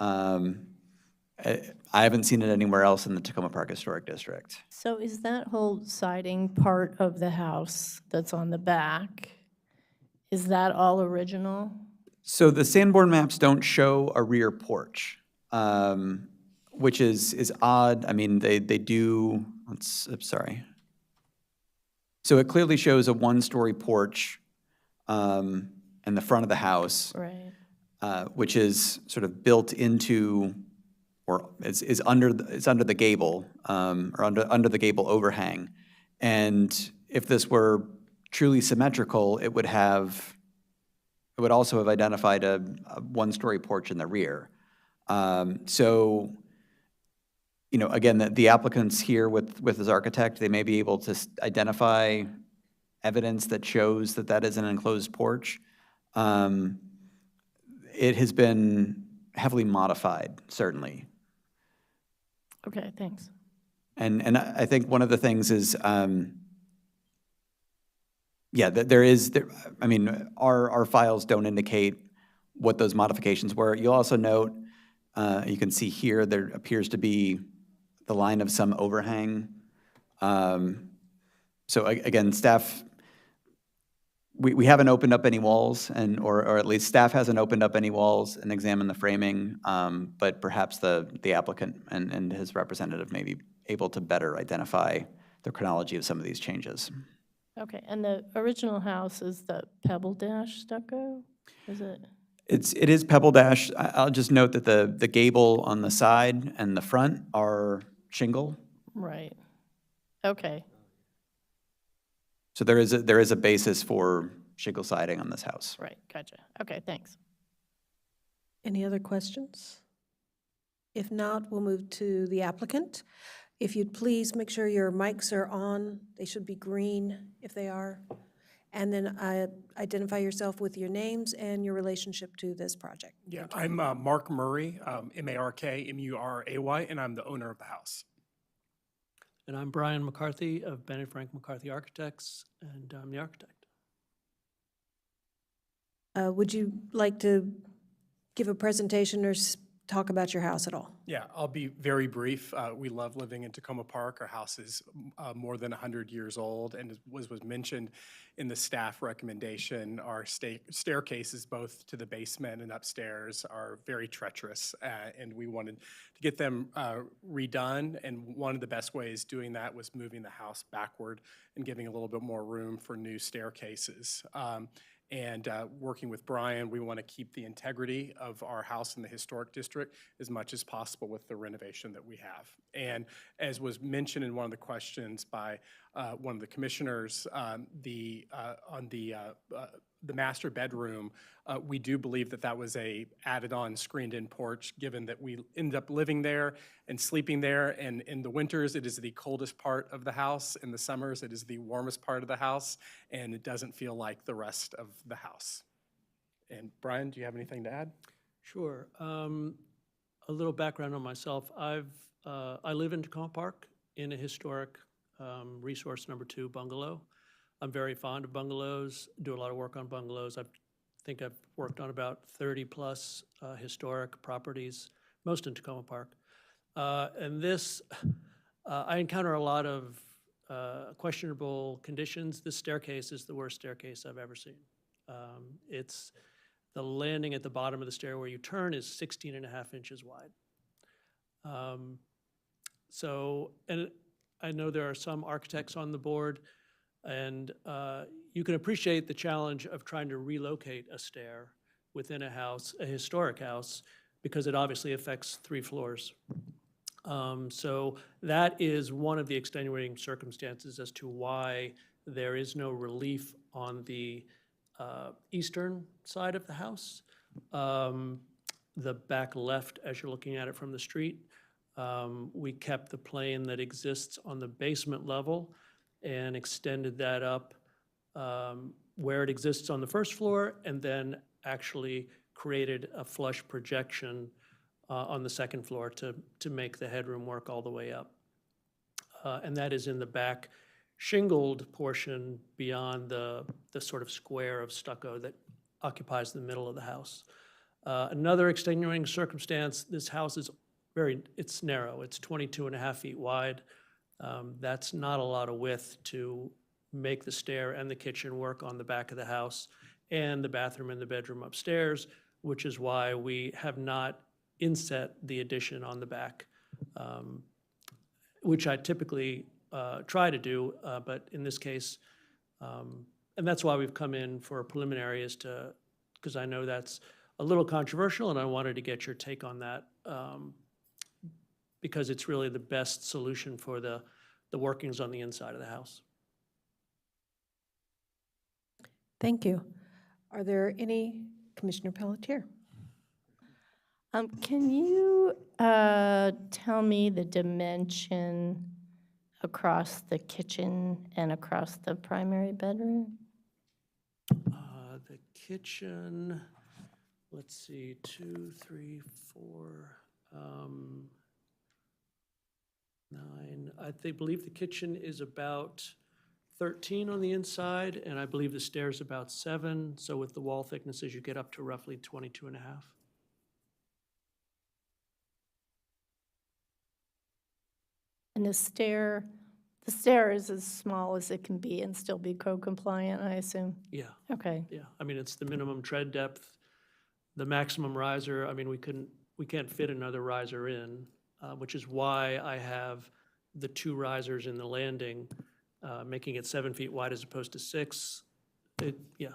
I haven't seen it anywhere else in the Tacoma Park Historic District. So is that whole siding part of the house that's on the back, is that all original? So the Sanborn maps don't show a rear porch. which is odd. I mean, they do, I'm sorry. So it clearly shows a one-story porch in the front of the house, Right. which is sort of built into, or is under, it's under the gable, or under the gable overhang. And if this were truly symmetrical, it would also have identified a one-story porch in the rear. So, you know, again, the applicant's here with his architect, they may be able to identify evidence that shows that that is an enclosed porch. It has been heavily modified, certainly. Okay, thanks. And I think one of the things is, yeah, there is, I mean, our files don't indicate what those modifications were. You'll also note, you can see here, there appears to be the line of some overhang. So again, staff, we haven't opened up any walls, or at least staff hasn't opened up any walls and examined the framing, but perhaps the applicant and his representative may be able to better identify the chronology of some of these changes. Okay, and the original house is the pebble dash stucco? Is it? It is pebble dash. I'll just note that the gable on the side and the front are shingle. Right. Okay. So there is a basis for shingle siding on this house. Right, gotcha. Okay, thanks. Any other questions? If not, we'll move to the applicant. If you'd please make sure your mics are on. They should be green if they are. And then identify yourself with your names and your relationship to this project. Yeah, I'm Mark Murray, M-A-R-K-M-U-R-A-Y, and I'm the owner of the house. And I'm Brian McCarthy of Bennett Frank McCarthy Architects, and I'm the architect. Would you like to give a presentation or talk about your house at all? Yeah, I'll be very brief. We love living in Tacoma Park. Our house is more than 100 years old, and as was mentioned in the staff recommendation, our staircases both to the basement and upstairs are very treacherous, and we wanted to get them redone, and one of the best ways doing that was moving the house backward and giving a little bit more room for new staircases. And working with Brian, we want to keep the integrity of our house in the historic district as much as possible with the renovation that we have. And as was mentioned in one of the questions by one of the commissioners, on the master bedroom, we do believe that that was a added-on screened-in porch, given that we ended up living there and sleeping there. And in the winters, it is the coldest part of the house. In the summers, it is the warmest part of the house, and it doesn't feel like the rest of the house. And Brian, do you have anything to add? Sure. A little background on myself. I live in Tacoma Park in a historic resource number 2 bungalow. I'm very fond of bungalows, do a lot of work on bungalows. I think I've worked on about 30 plus historic properties, most in Tacoma Park. And this, I encounter a lot of questionable conditions. This staircase is the worst staircase I've ever seen. It's the landing at the bottom of the stair where you turn is 16.5 inches wide. So, and I know there are some architects on the board, and you can appreciate the challenge of trying to relocate a stair within a house, a historic house, because it obviously affects 3 floors. So that is one of the extenuating circumstances as to why there is no relief on the eastern side of the house. The back left, as you're looking at it from the street, we kept the plane that exists on the basement level and extended that up where it exists on the first floor, and then actually created a flush projection on the second floor to make the headroom work all the way up. And that is in the back shingled portion beyond the sort of square of stucco that occupies the middle of the house. Another extenuating circumstance, this house is it's narrow. It's 22.5 feet wide. That's not a lot of width to make the stair and the kitchen work on the back of the house, and the bathroom and the bedroom upstairs, which is why we have not inset the addition on the back. which I typically try to do, but in this case, and that's why we've come in for a preliminary, is to, because I know that's a little controversial, and I wanted to get your take on that, because it's really the best solution for the workings on the inside of the house. Thank you. Are there any, Commissioner Pelletier? Can you tell me the dimension across the kitchen and across the primary bedroom? The kitchen, let's see, 2, 3, 4, 9. Believe the kitchen is about 13 on the inside, and I believe the stairs about 7. So with the wall thicknesses, you get up to roughly 22 and a half. And the stair is as small as it can be and still be code compliant, I assume? Yeah, Okay. yeah. I mean, it's the minimum tread depth, the maximum riser. I mean, we can't fit another riser in, which is why I have the 2 risers in the landing, making it 7 feet wide as opposed to 6. Right, yeah.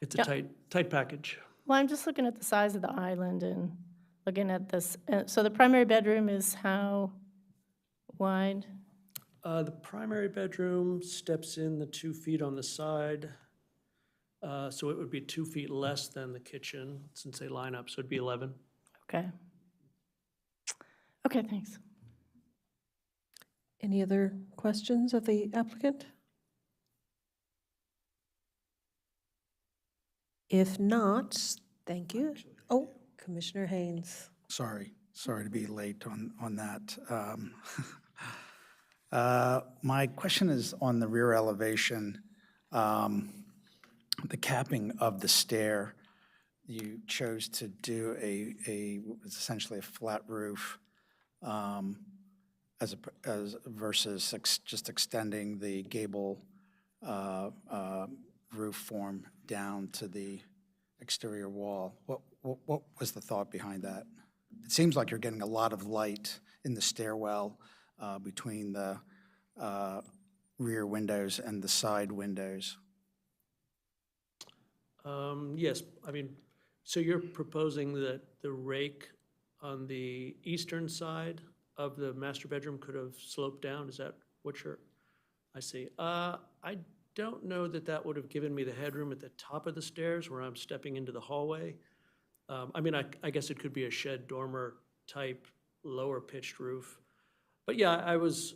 It's Yeah. a tight package. Well, I'm just looking at the size of the island and looking at this. So the primary bedroom is how wide? The primary bedroom steps in the 2 feet on the side. So it would be 2 feet less than the kitchen since they line up, so it'd be 11. Okay. Okay, thanks. Any other questions of the applicant? If not, thank you. Oh, Commissioner Haynes. Sorry to be late on that. My question is on the rear elevation, the capping of the stair. You chose to do it's essentially a flat roof, as versus just extending the gable roof form down to the exterior wall. What was the thought behind that? It seems like you're getting a lot of light in the stairwell between the rear windows and the side windows. Yes, I mean, so you're proposing that the rake on the eastern side of the master bedroom could have sloped down? Is that what I see. I don't know that that would have given me the headroom at the top of the stairs where I'm stepping into the hallway. I mean, I guess it could be a shed dormer type lower pitched roof. But yeah, I was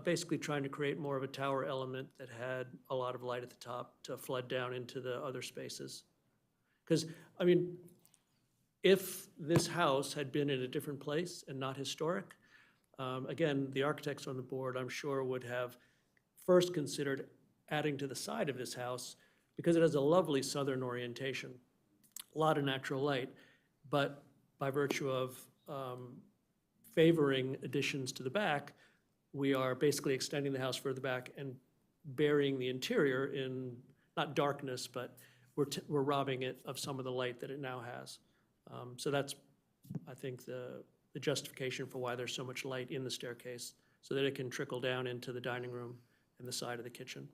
basically trying to create more of a tower element that had a lot of light at the top to flood down into the other spaces. Because, I mean, if this house had been in a different place and not historic, again, the architects on the board, I'm sure, would have first considered adding to the side of this house because it has a lovely southern orientation, a lot of natural light, but by virtue of favoring additions to the back, we are basically extending the house further back and burying the interior in, not darkness, but we're robbing it of some of the light that it now has. So that's, I think, the justification for why there's so much light in the staircase, so that it can trickle down into the dining room and the side of the kitchen.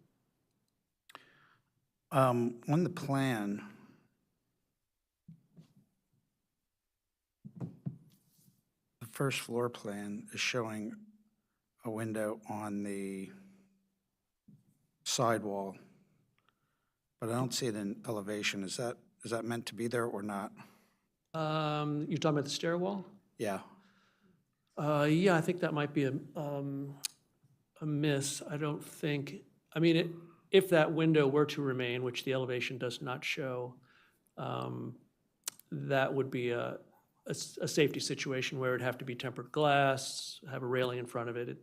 On the plan, the first floor plan is showing a window on the sidewall, but I don't see it in elevation. Is that meant to be there or not? You're talking about the stairwell? Yeah. Yeah, I think that might be a miss. I don't think, I mean, if that window were to remain, which the elevation does not show, that would be a safety situation where it'd have to be tempered glass, have a railing in front of it. It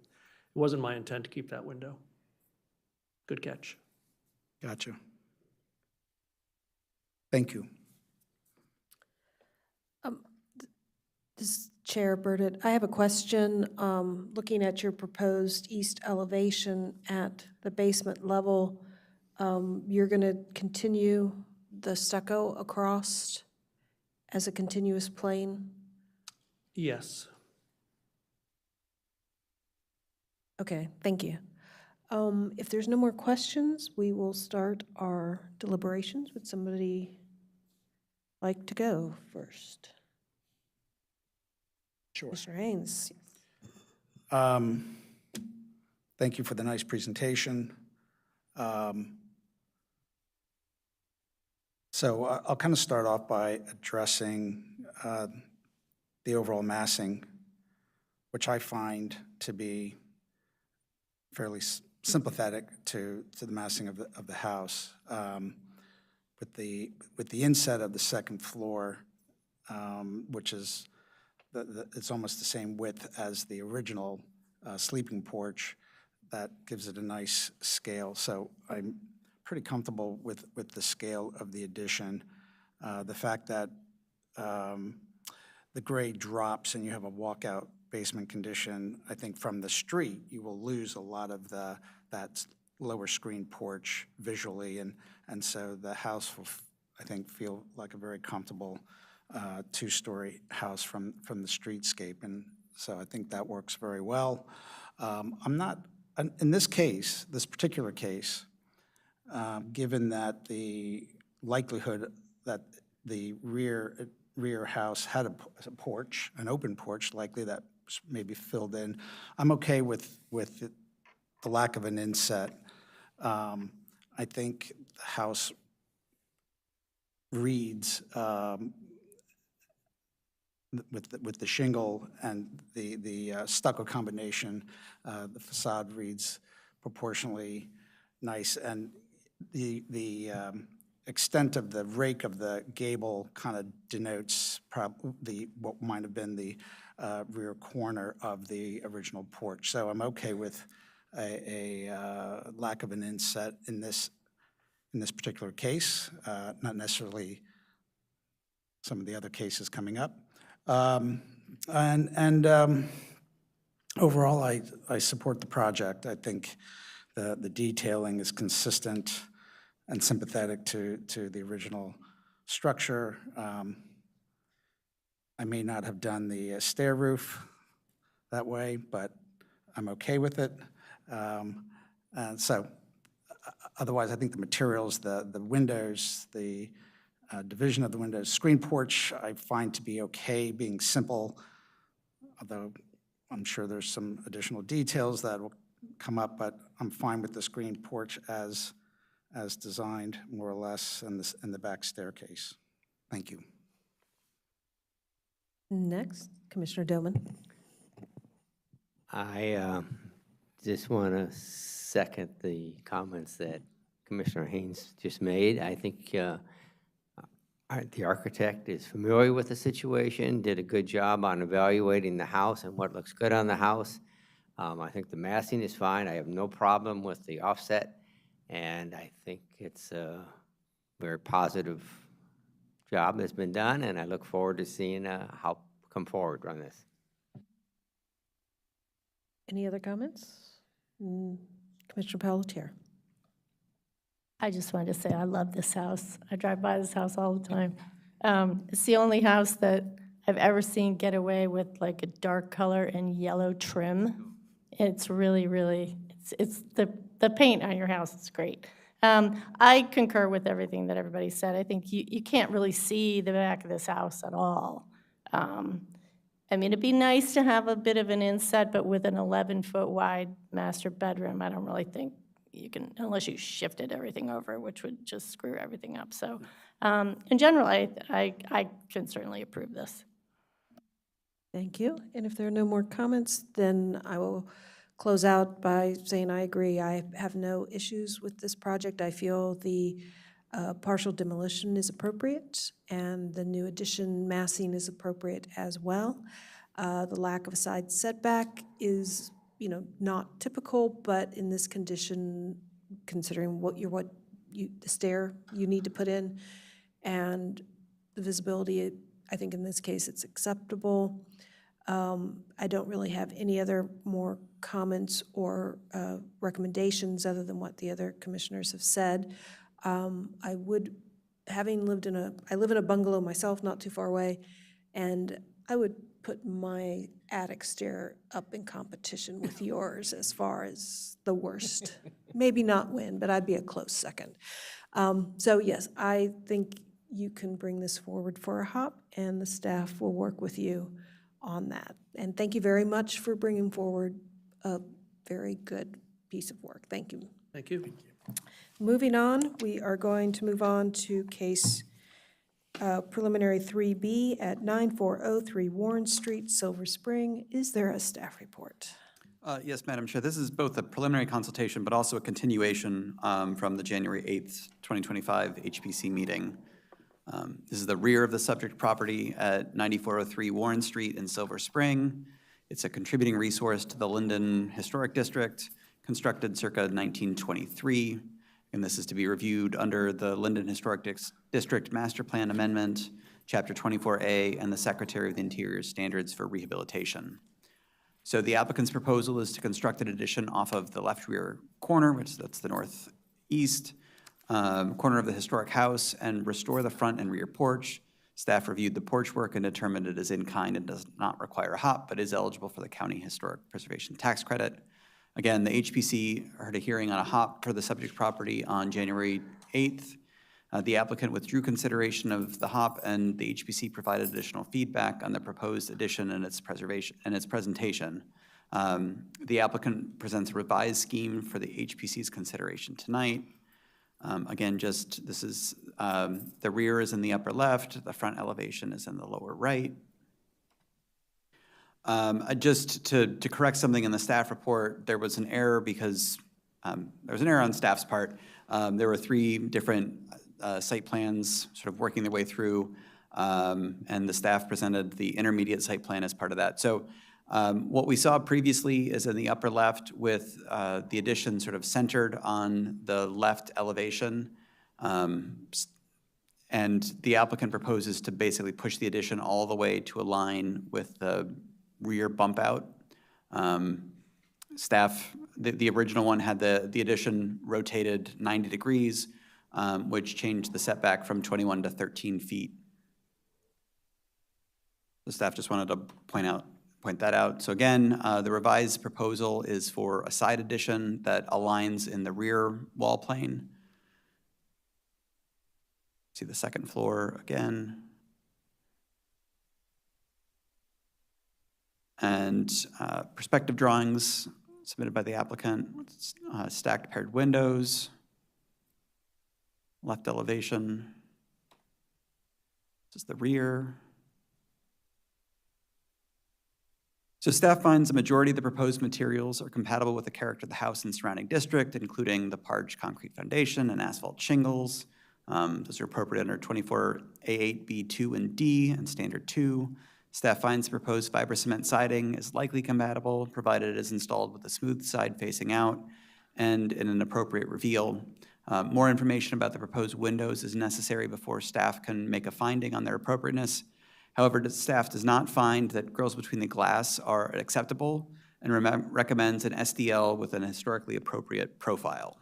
wasn't my intent to keep that window. Good catch. Gotcha. Thank you. This Chair Burdett, I have a question. Looking at your proposed east elevation at the basement level, you're going to continue the stucco across as a continuous plane? Yes. Okay, thank you. If there's no more questions, we will start our deliberations. Would somebody like to go first? Sure. Mr. Haynes. Thank you for the nice presentation. So I'll kind of start off by addressing the overall massing, which I find to be fairly sympathetic to the massing of the house. With the inset of the second floor, which is it's almost the same width as the original sleeping porch, that gives it a nice scale. So I'm pretty comfortable with the scale of the addition. The fact that the grade drops and you have a walkout basement condition, I think from the street, you will lose a lot of that lower screen porch visually, and so the house will, I think, feel like a very comfortable two-story house from the streetscape, and so I think that works very well. I'm not, in this case, this particular case, given that the likelihood that the rear house had a porch, an open porch, likely that maybe filled in, I'm okay with the lack of an inset. I think the house reads with the shingle and the stucco combination, the facade reads proportionally nice, and the extent of the rake of the gable kind of denotes what might have been the rear corner of the original porch. So I'm okay with a lack of an inset in this particular case, not necessarily some of the other cases coming up. Overall, I support the project. I think the detailing is consistent and sympathetic to the original structure. I may not have done the stair roof that way, but I'm okay with it. And so otherwise, I think the materials, the windows, the division of the windows, screen porch, I find to be okay, being simple, although I'm sure there's some additional details that will come up, but I'm fine with the screen porch as designed, more or less, and the back staircase. Thank you. Next, Commissioner Doman. I just want to second the comments that Commissioner Haynes just made. I think the architect is familiar with the situation, did a good job on evaluating the house and what looks good on the house. I think the massing is fine. I have no problem with the offset, and I think it's a very positive job that's been done, and I look forward to seeing how come forward on this. Any other comments? Commissioner Pelletier. I just wanted to say I love this house. I drive by this house all the time. It's the only house that I've ever seen get away with like a dark color and yellow trim. It's really, really, it's the paint on your house is great. I concur with everything that everybody said. I think you can't really see the back of this house at all. I mean, it'd be nice to have a bit of an inset, but with an 11-foot wide master bedroom, I don't really think you can, unless you shifted everything over, which would just screw everything up. So in general, I can certainly approve this. Thank you. And if there are no more comments, then I will close out by saying I agree. I have no issues with this project. I feel the partial demolition is appropriate, and the new addition massing is appropriate as well. The lack of a side setback is, not typical, but in this condition, considering the stair you need to put in and the visibility, I think in this case it's acceptable. I don't really have any other more comments or recommendations other than what the other commissioners have said. I live in a bungalow myself, not too far away, and I would put my attic stair up in competition with yours as far as the worst. Maybe not win, but I'd be a close second. So yes, I think you can bring this forward for a hop, and the staff will work with you on that. And thank you very much for bringing forward a very good piece of work. Thank you. Thank you. Moving on, we are going to move on to case preliminary 3B at 9403 Warren Street, Silver Spring. Is there a staff report? Yes, Madam Chair. This is both a preliminary consultation, but also a continuation from the January 8th, 2025 HPC meeting. This is the rear of the subject property at 9403 Warren Street in Silver Spring. It's a contributing resource to the Linden Historic District, constructed circa 1923. And this is to be reviewed under the Linden Historic District Master Plan Amendment, Chapter 24A, and the Secretary of the Interior's Standards for Rehabilitation. So the applicant's proposal is to construct an addition off of the left rear corner, that's the northeast corner of the historic house, and restore the front and rear porch. Staff reviewed the porch work and determined it is in kind and does not require a HOP, but is eligible for the County Historic Preservation Tax Credit. Again, the HPC heard a hearing on a HOP for the subject property on January 8th. The applicant withdrew consideration of the HOP, and the HPC provided additional feedback on the proposed addition and its presentation. The applicant presents a revised scheme for the HPC's consideration tonight. Again, this is, the rear is in the upper left, the front elevation is in the lower right. Just to correct something in the staff report, there was an error because there was an error on staff's part. There were 3 different site plans sort of working their way through, and the staff presented the intermediate site plan as part of that. So what we saw previously is in the upper left with the addition sort of centered on the left elevation. And the applicant proposes to basically push the addition all the way to align with the rear bump out. Staff, the original one had the addition rotated 90 degrees, which changed the setback from 21 to 13 feet. The staff just wanted to point that out. So again, the revised proposal is for a side addition that aligns in the rear wall plane. See the second floor again. And perspective drawings submitted by the applicant, stacked paired windows, left elevation. This is the rear. So staff finds a majority of the proposed materials are compatible with the character of the house and surrounding district, including the parged concrete foundation and asphalt shingles. Those are appropriate under 24A8B2 and D and Standard 2. Staff finds the proposed fiber cement siding is likely compatible, provided it is installed with a smooth side facing out and in an appropriate reveal. More information about the proposed windows is necessary before staff can make a finding on their appropriateness. However, the staff does not find that grills between the glass are acceptable and recommends an SDL with an historically appropriate profile.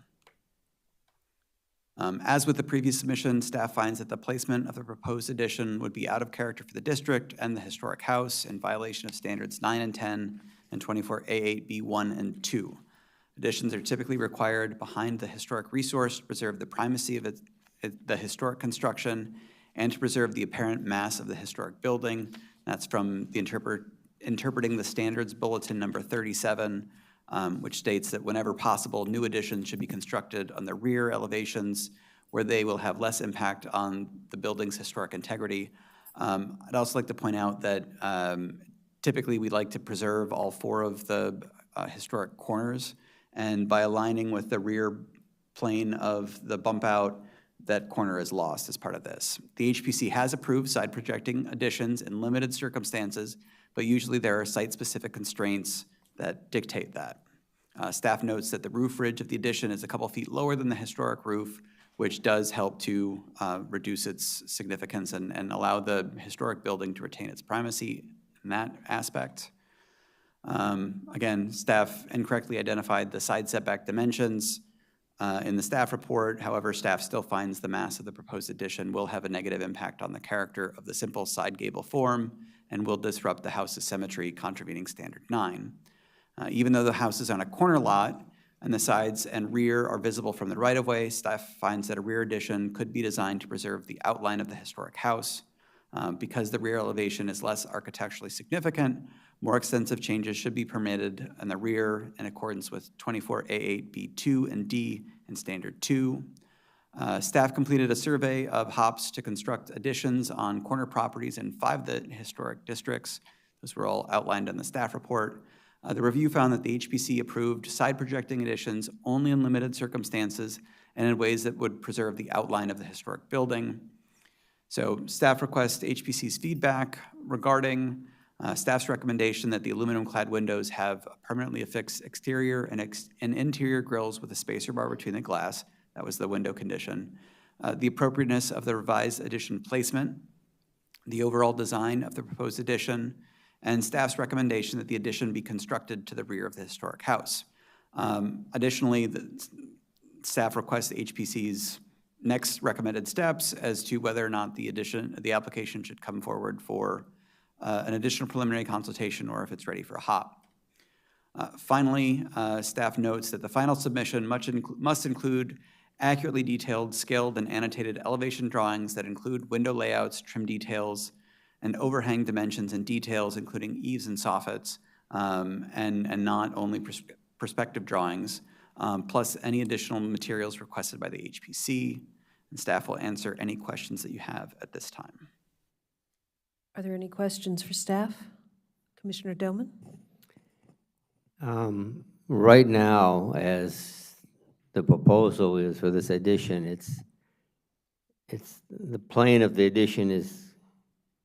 As with the previous submission, staff finds that the placement of the proposed addition would be out of character for the district and the historic house in violation of standards 9 and 10 and 24A8B1 and 2. Additions are typically required behind the historic resource to preserve the primacy of the historic construction and to preserve the apparent mass of the historic building. That's from the Interpreting the Standards Bulletin number 37, which states that whenever possible, new additions should be constructed on the rear elevations where they will have less impact on the building's historic integrity. I'd also like to point out that typically we like to preserve all 4 of the historic corners, and by aligning with the rear plane of the bump out, that corner is lost as part of this. The HPC has approved side projecting additions in limited circumstances, but usually there are site-specific constraints that dictate that. Staff notes that the roof ridge of the addition is a couple feet lower than the historic roof, which does help to reduce its significance and allow the historic building to retain its primacy in that aspect. Again, staff incorrectly identified the side setback dimensions in the staff report. However, staff still finds the mass of the proposed addition will have a negative impact on the character of the simple side gable form and will disrupt the house's symmetry, contravening Standard 9. Even though the house is on a corner lot and the sides and rear are visible from the right-of-way, staff finds that a rear addition could be designed to preserve the outline of the historic house. Because the rear elevation is less architecturally significant, more extensive changes should be permitted in the rear in accordance with 24A8B2 and D and Standard 2. Staff completed a survey of HOPs to construct additions on corner properties in 5 of the historic districts. Those were all outlined in the staff report. The review found that the HPC approved side projecting additions only in limited circumstances and in ways that would preserve the outline of the historic building. So staff requests HPC's feedback regarding staff's recommendation that the aluminum-clad windows have permanently affixed exterior and interior grills with a spacer bar between the glass. That was the window condition. The appropriateness of the revised addition placement, the overall design of the proposed addition, and staff's recommendation that the addition be constructed to the rear of the historic house. Additionally, the staff requests HPC's next recommended steps as to whether or not the application should come forward for an additional preliminary consultation or if it's ready for a HOP. Finally, staff notes that the final submission must include accurately detailed, scaled, and annotated elevation drawings that include window layouts, trim details, and overhang dimensions and details, including eaves and soffits, and not only perspective drawings, plus any additional materials requested by the HPC. And staff will answer any questions that you have at this time. Are there any questions for staff? Commissioner Doman? Right now, as the proposal is for this addition, it's the plane of the addition is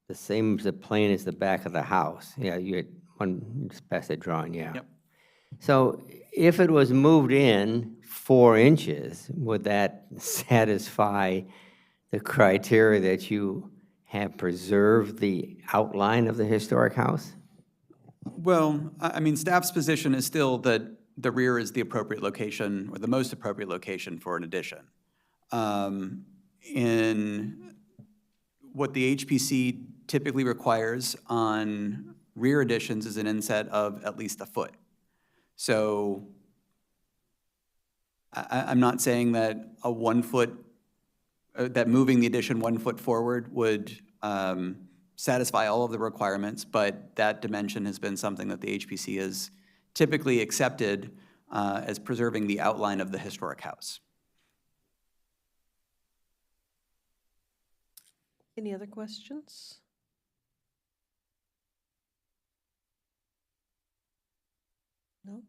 the same as the plane as the back of the house. Yeah, you had one, just pass that drawing, yeah. Yep. So if it was moved in 4 inches, would that satisfy the criteria that you have preserved the outline of the historic house? Well, I mean, staff's position is still that the rear is the appropriate location or the most appropriate location for an addition. In what the HPC typically requires on rear additions is an inset of at least a foot. So I'm not saying that a 1 foot, that moving the addition 1 foot forward would satisfy all of the requirements, but that dimension has been something that the HPC has typically accepted as preserving the outline of the historic house. Any other questions? No?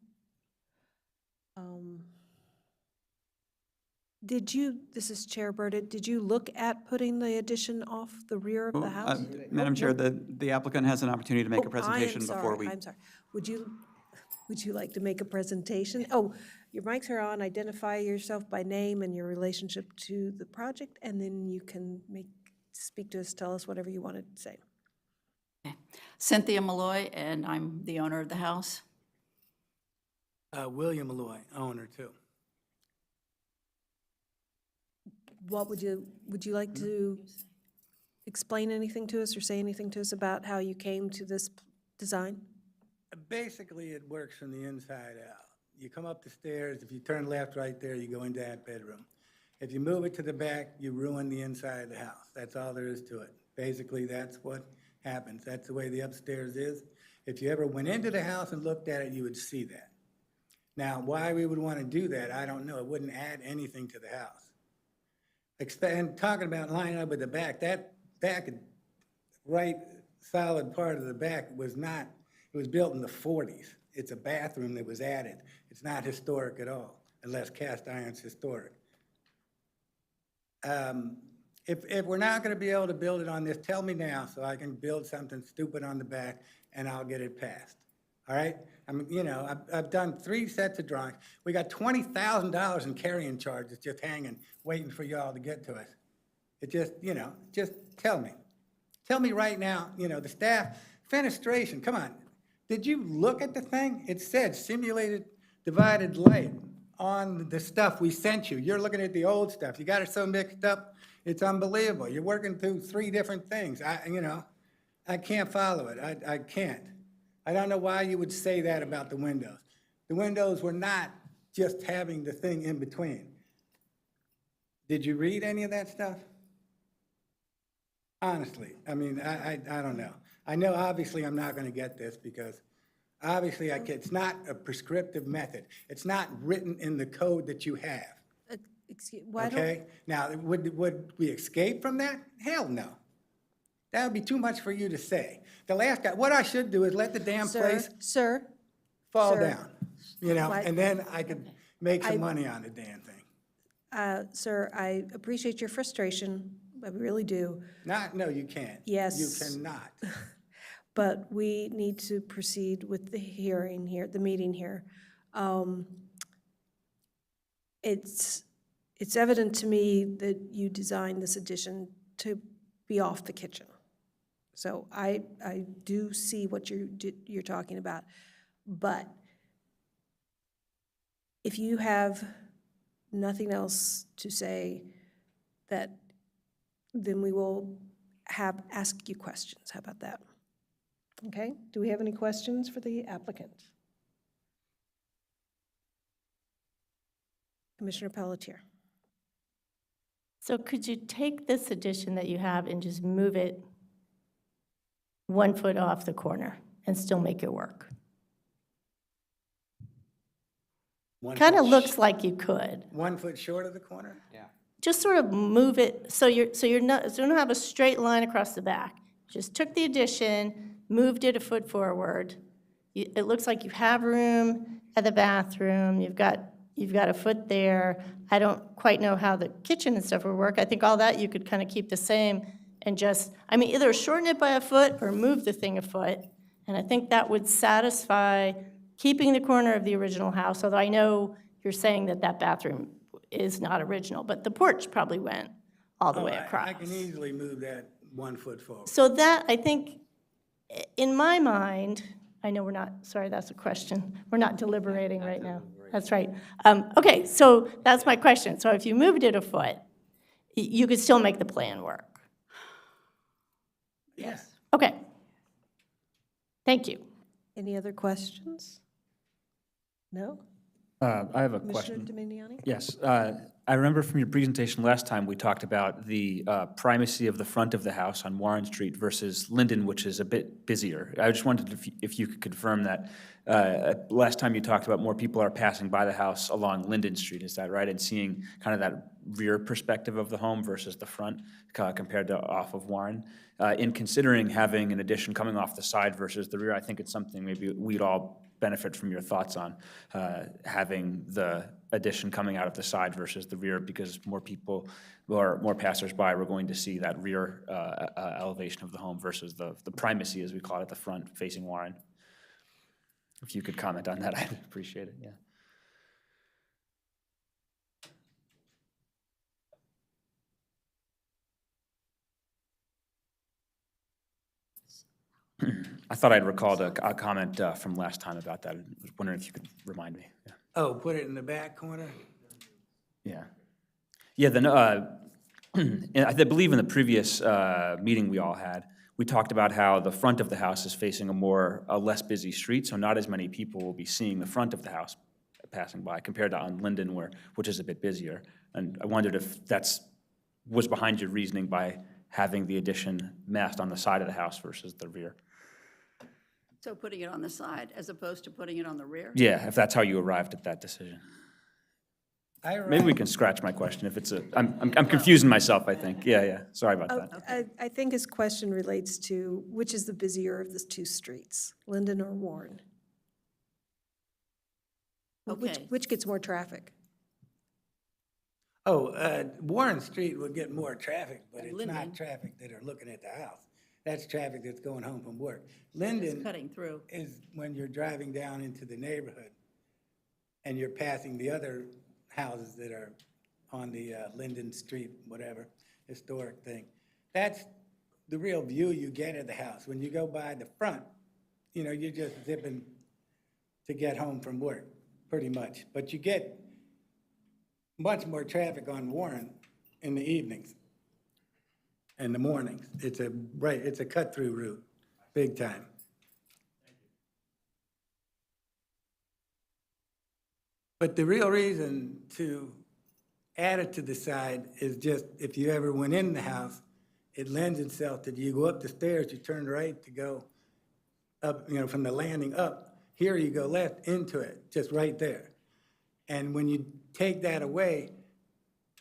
This is Chair Burdett, did you look at putting the addition off the rear of the house? Madam Chair, the applicant has an opportunity to make a Oh, presentation before we. I'm sorry. Would you like to make a presentation? Oh, your mics are on. Identify yourself by name and your relationship to the project, and then you can speak to us, tell us whatever you want to say. Okay. Cynthia Malloy, and I'm the owner of the house. William Malloy, owner too. What would you like to explain anything to us or say anything to us about how you came to this design? Basically, it works from the inside out. You come up the stairs, if you turn left right there, you go into that bedroom. If you move it to the back, you ruin the inside of the house. That's all there is to it. Basically, that's what happens. That's the way the upstairs is. If you ever went into the house and looked at it, you would see that. Now, why we would want to do that, I don't know. It wouldn't add anything to the house. And talking about lining up with the back, that back right solid part of the back was not, it was built in the 40s. It's a bathroom that was added. It's not historic at all, unless cast iron's historic. If we're not going to be able to build it on this, tell me now so I can build something stupid on the back and I'll get it passed. All right? I mean, you know, I've done 3 sets of drawings. We got $20,000 in carrying charges just hanging, waiting for y'all to get to us. It just, you know, just tell me. Tell me right now, you know, the staff, fenestration, come on. Did you look at the thing? It said simulated divided light on the stuff we sent you. You're looking at the old stuff. You got it so mixed up, it's unbelievable. You're working through 3 different things. You know, I can't follow it. I can't. I don't know why you would say that about the windows. The windows were not just having the thing in between. Did you read any of that stuff? Honestly, I mean, I don't know. I know obviously I'm not going to get this because obviously it's not a prescriptive method. It's not written in the code that you have. Why don't, Okay? Now, would we escape from that? Hell no. That would be too much for you to say. The last guy, what I should do is let the damn place fall sir, down, you know, why- and then I could make some money on the damn thing. Sir, I appreciate your frustration, I really do, No, you can't. Yes. You cannot. but we need to proceed with the hearing here, the meeting here. It's evident to me that you designed this addition to be off the kitchen. So I do see what you're talking about. But if you have nothing else to say, then we will ask you questions. How about that? Okay, do we have any questions for the applicant? Commissioner Pelletier. So could you take this addition that you have and just move it 1 foot off the corner and still make it work? Kind of looks like you could. 1 foot short of the corner? Just sort of move it so you don't have a straight line across the back. Just took the addition, moved it 1 foot forward. It looks like you have room at the bathroom. You've got 1 foot there. I don't quite know how the kitchen and stuff would work. I think all that you could kind of keep the same and just, I mean, either shorten it by 1 foot or move the thing 1 foot. And I think that would satisfy keeping the corner of the original house, although I know you're saying that that bathroom is not original, but the porch probably went all the way across. I can easily move that 1 foot forward. So that, I think, in my mind, I know we're not, sorry, that's a question. We're not deliberating right now. That's right. Okay, so that's my question. So if you moved it 1 foot, you could still make the plan work? Yes. Okay. Thank you. Any other questions? No? I have a Commissioner question. Dominiani? Yes, I remember from your presentation last time, we talked about the primacy of the front of the house on Warren Street versus Linden, which is a bit busier. I just wondered if you could confirm that. Last time you talked about more people are passing by the house along Linden Street, is that right? And seeing kind of that rear perspective of the home versus the front compared to off of Warren. In considering having an addition coming off the side versus the rear, I think it's something maybe we'd all benefit from your thoughts on, having the addition coming out of the side versus the rear, because more people or more passersby were going to see that rear elevation of the home versus the primacy, as we call it, at the front facing Warren. If you could comment on that, I'd appreciate it, yeah. I thought I'd recalled a comment from last time about that. I was wondering if you could remind me. Yeah. Oh, put it in the back corner? Yeah. Yeah, then, I believe in the previous meeting we all had, we talked about how the front of the house is facing a less busy street, so not as many people will be seeing the front of the house passing by compared to on Linden, which is a bit busier. And I wondered if was behind your reasoning by having the addition massed on the side of the house versus the rear. So putting it on the side as opposed to putting it on the rear? Yeah, if that's how you arrived at that decision. Maybe we can scratch my question if it's I'm confusing myself, I think. Yeah, sorry about that. I think his question relates to which is the busier of the two streets, Linden or Warren? Okay. Which gets more traffic? Warren Street would get more traffic, but And it's Linden. not traffic that are looking at the house. That's traffic that's going home from work. It's Linden cutting through. is when you're driving down into the neighborhood and you're passing the other houses that are on the Linden Street, whatever, historic thing. That's the real view you get of the house. When you go by the front, you're just zipping to get home from work, pretty much. But you get much more traffic on Warren in the evenings and the mornings. It's a cut-through route. big time. But the real reason to add it to the side is just if you ever went in the house, it lends itself to you go up the stairs, you turn right to go up, from the landing up. Here you go left into it, just right there. And when you take that away,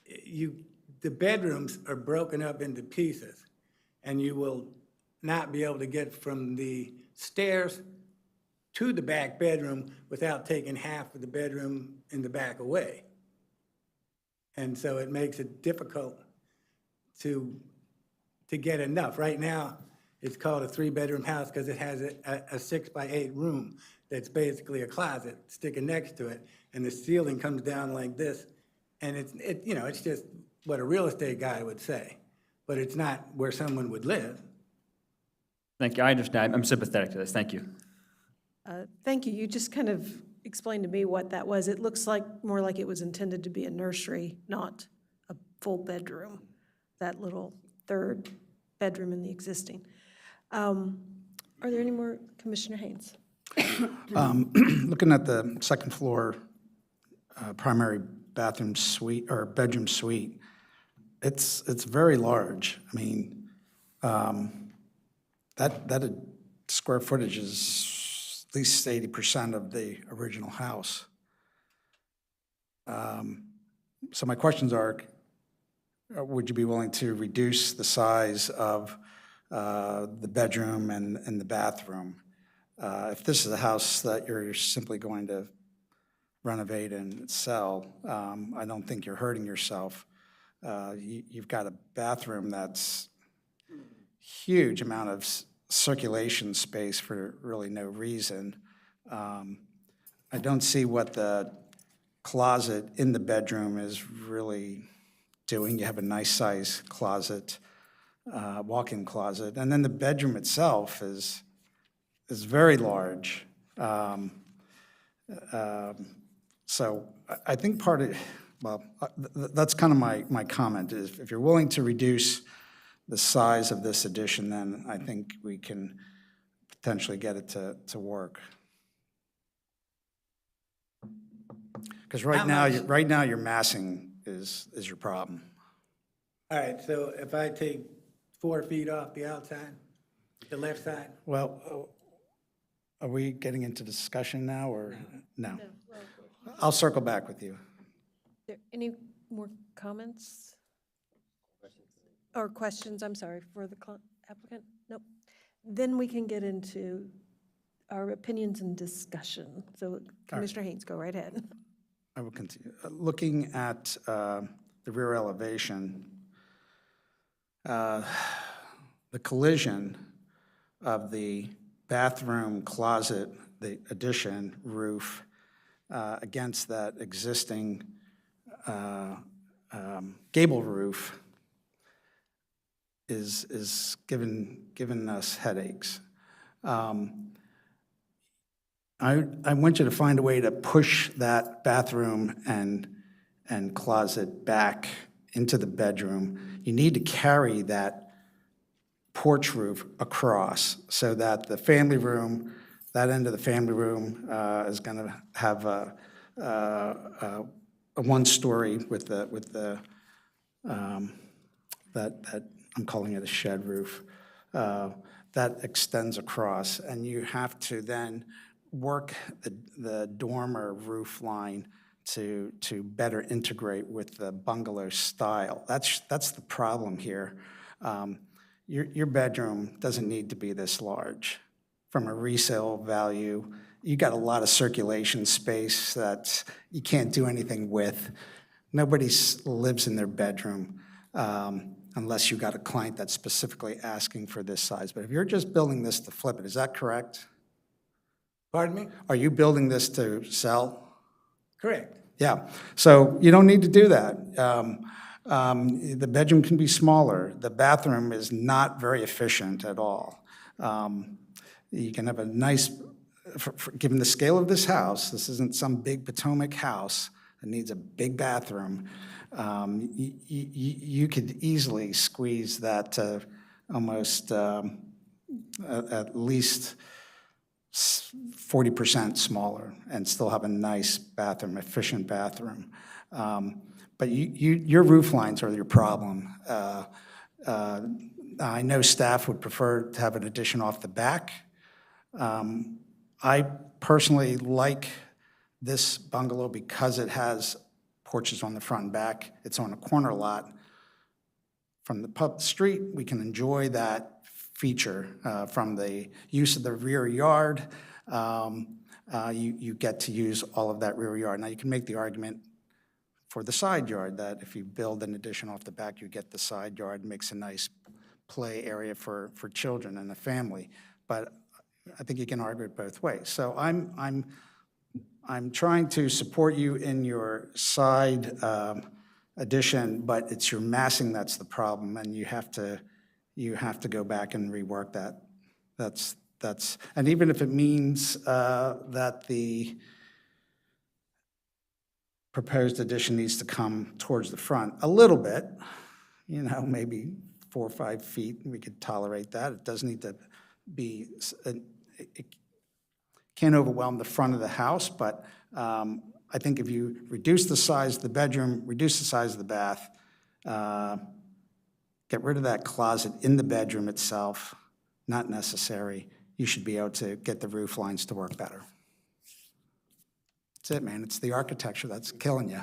the bedrooms are broken up into pieces, and you will not be able to get from the stairs to the back bedroom without taking half of the bedroom in the back away. And so it makes it difficult to get enough. Right now, it's called a 3-bedroom house because it has a 6-by-8 room that's basically a closet sticking next to it, and the ceiling comes down like this, and it's just what a real estate guy would say, but it's not where someone would live. Thank you. I understand. I'm sympathetic to this. Thank you. Thank you. You just kind of explained to me what that was. It looks more like it was intended to be a nursery, not a full bedroom, that little 3rd bedroom in the existing. Are there any more? Commissioner Haynes? Looking at the 2nd floor primary bathroom suite or bedroom suite, it's very large. I mean, that square footage is at least 80% of the original house. So my questions are, would you be willing to reduce the size of the bedroom and the bathroom? If this is a house that you're simply going to renovate and sell, I don't think you're hurting yourself. You've got a bathroom that's huge amount of circulation space for really no reason. I don't see what the closet in the bedroom is really doing. You have a nice size closet, walk-in closet, and then the bedroom itself is very large. So I think part of, that's kind of my comment is if you're willing to reduce the size of this addition, then I think we can potentially get it to work. Because right now your massing is your problem. All right, so if I take 4 feet off the outside, the left side? Well, are we getting into discussion now or no? I'll circle back with you. Are there any more comments? Or questions, I'm sorry, for the applicant? Nope. Then we can get into our opinions and discussion. So Commissioner Haynes, go right ahead. I will continue. Looking at the rear elevation, the collision of the bathroom closet, the addition roof, against that existing gable roof is giving us headaches. I want you to find a way to push that bathroom and closet back into the bedroom. You need to carry that porch roof across so that the family room, that end of the family room is going to have a 1-story with the that I'm calling it a shed roof that extends across, and you have to then work the dormer roof line to better integrate with the bungalow style. That's the problem here. Your bedroom doesn't need to be this large. From a resale value, you got a lot of circulation space that you can't do anything with. Nobody lives in their bedroom unless you got a client that's specifically asking for this size. But if you're just building this to flip it, is that correct? Pardon me? Are you building this to sell? Correct. Yeah, so you don't need to do that. The bedroom can be smaller. The bathroom is not very efficient at all. You can have a nice, given the scale of this house, this isn't some big Potomac house that needs a big bathroom. You could easily squeeze that to almost at least 40% smaller and still have a nice bathroom, efficient bathroom. But your roof lines are your problem. I know staff would prefer to have an addition off the back. I personally like this bungalow because it has porches on the front and back. It's on a corner lot. From the street, we can enjoy that feature from the use of the rear yard. You get to use all of that rear yard. Now, you can make the argument for the side yard that if you build an addition off the back, you get the side yard, makes a nice play area for children and a family. But I think you can argue it both ways. So I'm trying to support you in your side addition, but it's your massing that's the problem, and you have to go back and rework that. That's and even if it means that the proposed addition needs to come towards the front a little bit, maybe 4 or 5 feet, we could tolerate that. It does need to be, it can't overwhelm the front of the house, but I think if you reduce the size of the bedroom, reduce the size of the bath, get rid of that closet in the bedroom itself, not necessary, you should be able to get the roof lines to work better. That's it, man. It's the architecture that's killing you.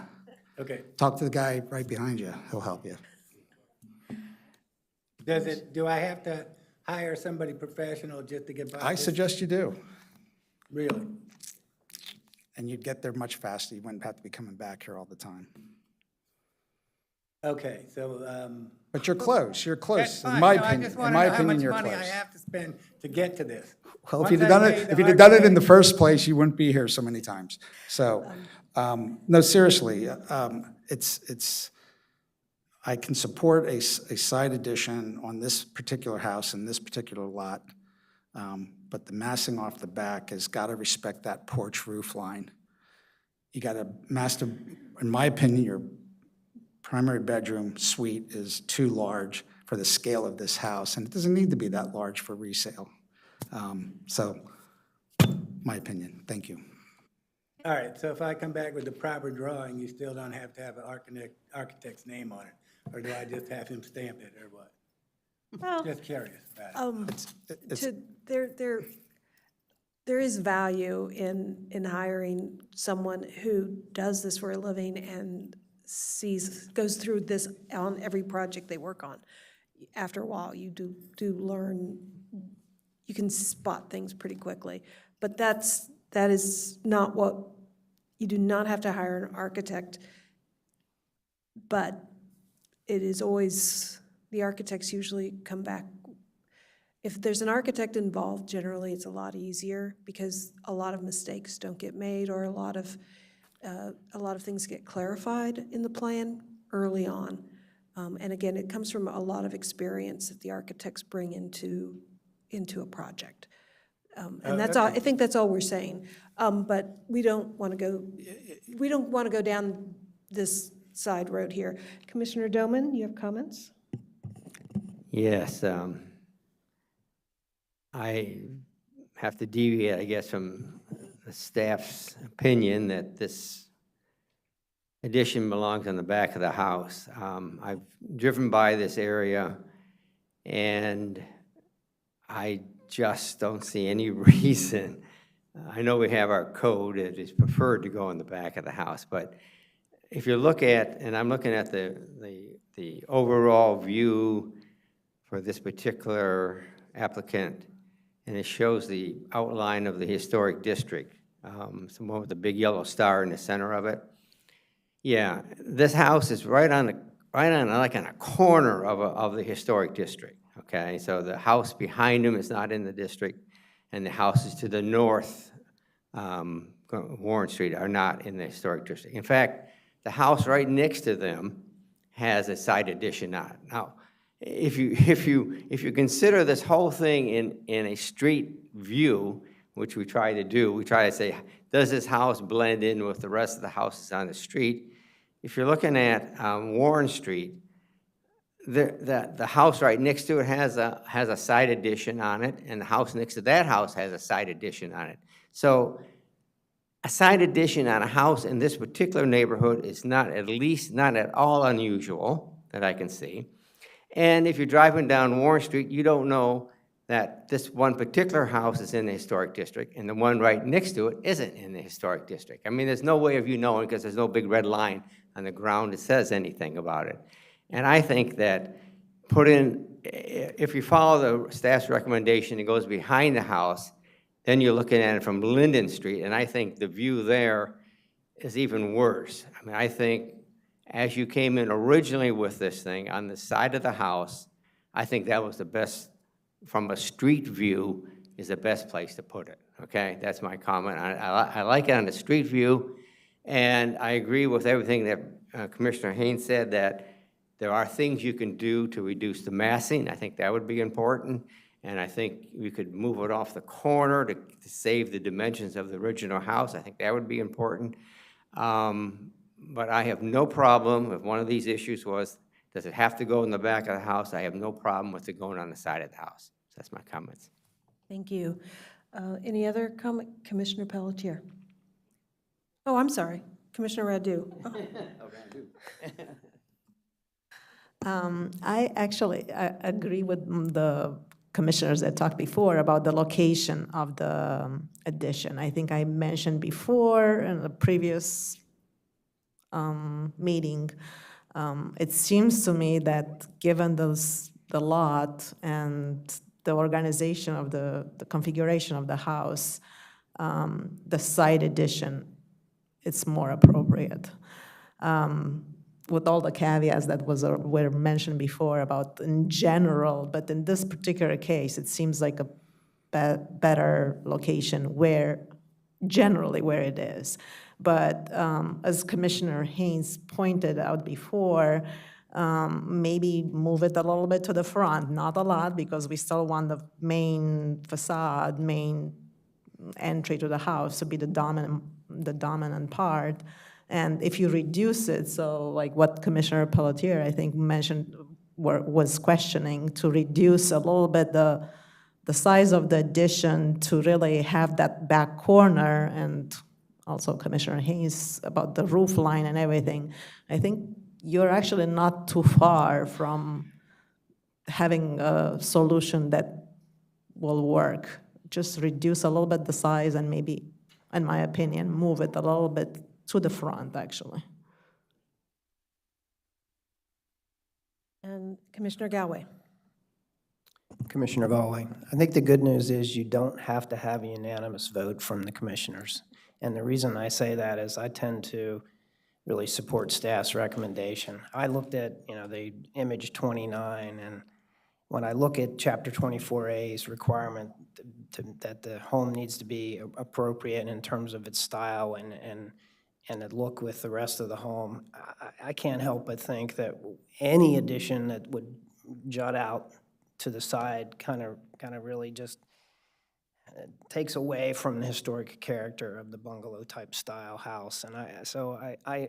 Okay. Talk to the guy right behind you. He'll help you. Do I have to hire somebody professional just to get by? I this? suggest you do. Really? And you'd get there much faster. You wouldn't have to be coming back here all the time. Okay, so, But you're close. You're that's close. fine. In my No, I opinion, just in want to my know how opinion, much you're money I close. have to spend to get to this. Well, if Once you'd have I done pay it, the if you'd have done it in architect- the first place, you wouldn't be here so many times. So, no, seriously, I can support a side addition on this particular house in this particular lot, but the massing off the back has got to respect that porch roof line. You got to in my opinion, your primary bedroom suite is too large for the scale of this house, and it doesn't need to be that large for resale. So, my opinion. Thank you. All right, so if I come back with the proper drawing, you still don't have to have an architect's name on it? Or do I just have him stamp it, or what? Well, Just curious about it. There is value in hiring someone who does this for a living and goes through this on every project they work on. After a while, you do learn, you can spot things pretty quickly. But that is not what, you do not have to hire an architect, but it is always, the architects usually come back. If there's an architect involved, generally it's a lot easier because a lot of mistakes don't get made, or a lot of things get clarified in the plan early on. And again, it comes from a lot of experience that the architects bring into a project. And that's all, I think that's all we're saying. But we don't want to go down this side road here. Commissioner Doman, you have comments? Yes, I have to deviate, I guess, from the staff's opinion that this addition belongs on the back of the house. I've driven by this area, and I just don't see any reason. I know we have our code that is preferred to go in the back of the house, but if you look at, and I'm looking at the overall view for this particular applicant, and it shows the outline of the historic district, someone with a big yellow star in the center of it. Yeah, this house is right on a corner of the historic district. Okay, so the house behind him is not in the district, and the houses to the north, Warren Street, are not in the historic district. In fact, the house right next to them has a side addition on it. Now, if you consider this whole thing in a street view, which we try to do, we try to say, does this house blend in with the rest of the houses on the street? If you're looking at Warren Street, the house right next to it has a side addition on it, and the house next to that house has a side addition on it. So a side addition on a house in this particular neighborhood is not at all unusual that I can see. And if you're driving down Warren Street, you don't know that this one particular house is in the historic district and the one right next to it isn't in the historic district. I mean, there's no way of you knowing because there's no big red line on the ground that says anything about it. And I think that if you follow the staff's recommendation, it goes behind the house, then you're looking at it from Linden Street, and I think the view there is even worse. I mean, I think as you came in originally with this thing on the side of the house, I think that was the best, from a street view, is the best place to put it, okay? That's my comment. I like it on the street view, and I agree with everything that Commissioner Haynes said, that there are things you can do to reduce the massing. I think that would be important, and I think we could move it off the corner to save the dimensions of the original house. I think that would be important. But I have no problem if one of these issues was, does it have to go in the back of the house? I have no problem with it going on the side of the house. So that's my comments. Thank you. Any other comment? Commissioner Pelletier? Oh, I'm sorry, Commissioner Radu. I agree with the commissioners that talked before about the location of the addition. I think I mentioned before in the previous meeting, it seems to me that given the lot and the organization of the configuration of the house, the side addition, it's more appropriate. With all the caveats that were mentioned before about in general, but in this particular case, it seems like a better location generally where it is. But as Commissioner Haynes pointed out before, maybe move it a little bit to the front, not a lot, because we still want the main facade, main entry to the house to be the dominant part. And if you reduce it, so like what Commissioner Pelletier, I think, mentioned, was questioning, to reduce a little bit the size of the addition to really have that back corner, and also Commissioner Haynes about the roof line and everything, I think you're actually not too far from having a solution that will work. Just reduce a little bit the size and maybe, in my opinion, move it a little bit to the front, actually. And Commissioner Galway. Commissioner Galway, I think the good news is you don't have to have a unanimous vote from the commissioners. And the reason I say that is I tend to really support staff's recommendation. I looked at, the image 29, and when I look at Chapter 24A's requirement that the home needs to be appropriate in terms of its style and it look with the rest of the home, I can't help but think that any addition that would jut out to the side kind of really just takes away from the historic character of the bungalow type style house. And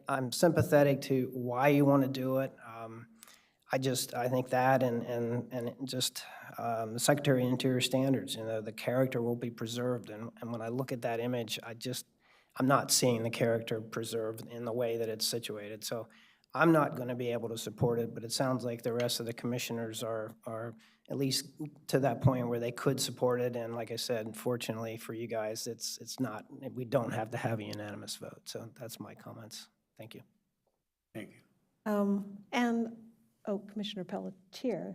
I'm sympathetic to why you want to do it. I think that and just the Secretary of Interior standards, the character will be preserved. And when I look at that image, I'm not seeing the character preserved in the way that it's situated. So I'm not going to be able to support it, but it sounds like the rest of the commissioners are at least to that point where they could support it. And like I said, unfortunately for you guys, it's not, we don't have to have a unanimous vote. So that's my comments. Thank you. Thank you. Commissioner Pelletier.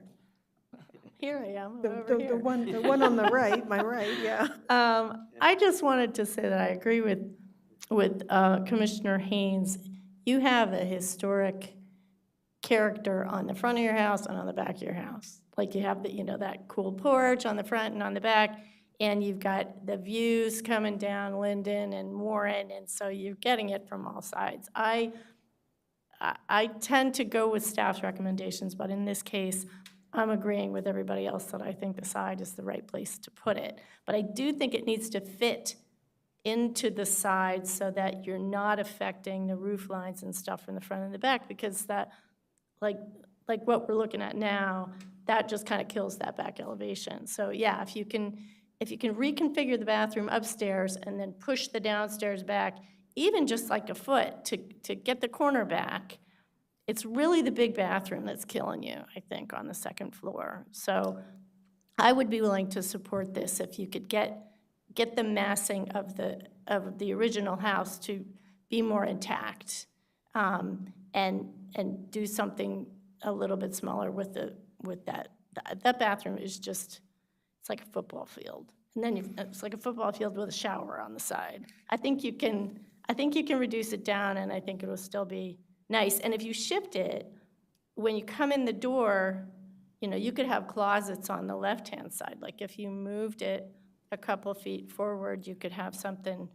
Here I am, The over here. one on the right, my right, yeah. I just wanted to say that I agree with Commissioner Haynes. You have a historic character on the front of your house and on the back of your house. Like you have that cool porch on the front and on the back, and you've got the views coming down Linden and Warren, and so you're getting it from all sides. I tend to go with staff's recommendations, but in this case, I'm agreeing with everybody else that I think the side is the right place to put it. But I do think it needs to fit into the side so that you're not affecting the roof lines and stuff from the front and the back, because that, like like what we're looking at now, that just kind of kills that back elevation. So yeah, if you can reconfigure the bathroom upstairs and then push the downstairs back, even just like a foot to get the corner back, it's really the big bathroom that's killing you, I think, on the second floor. So I would be willing to support this if you could get the massing of the original house to be more intact, and do something a little bit smaller with that. That bathroom is just, it's like a football field. And then it's like a football field with a shower on the side. I think you can reduce it down, and I think it will still be nice. And if you shift it, when you come in the door, you could have closets on the left-hand side. Like if you moved it a couple feet forward, you could have something,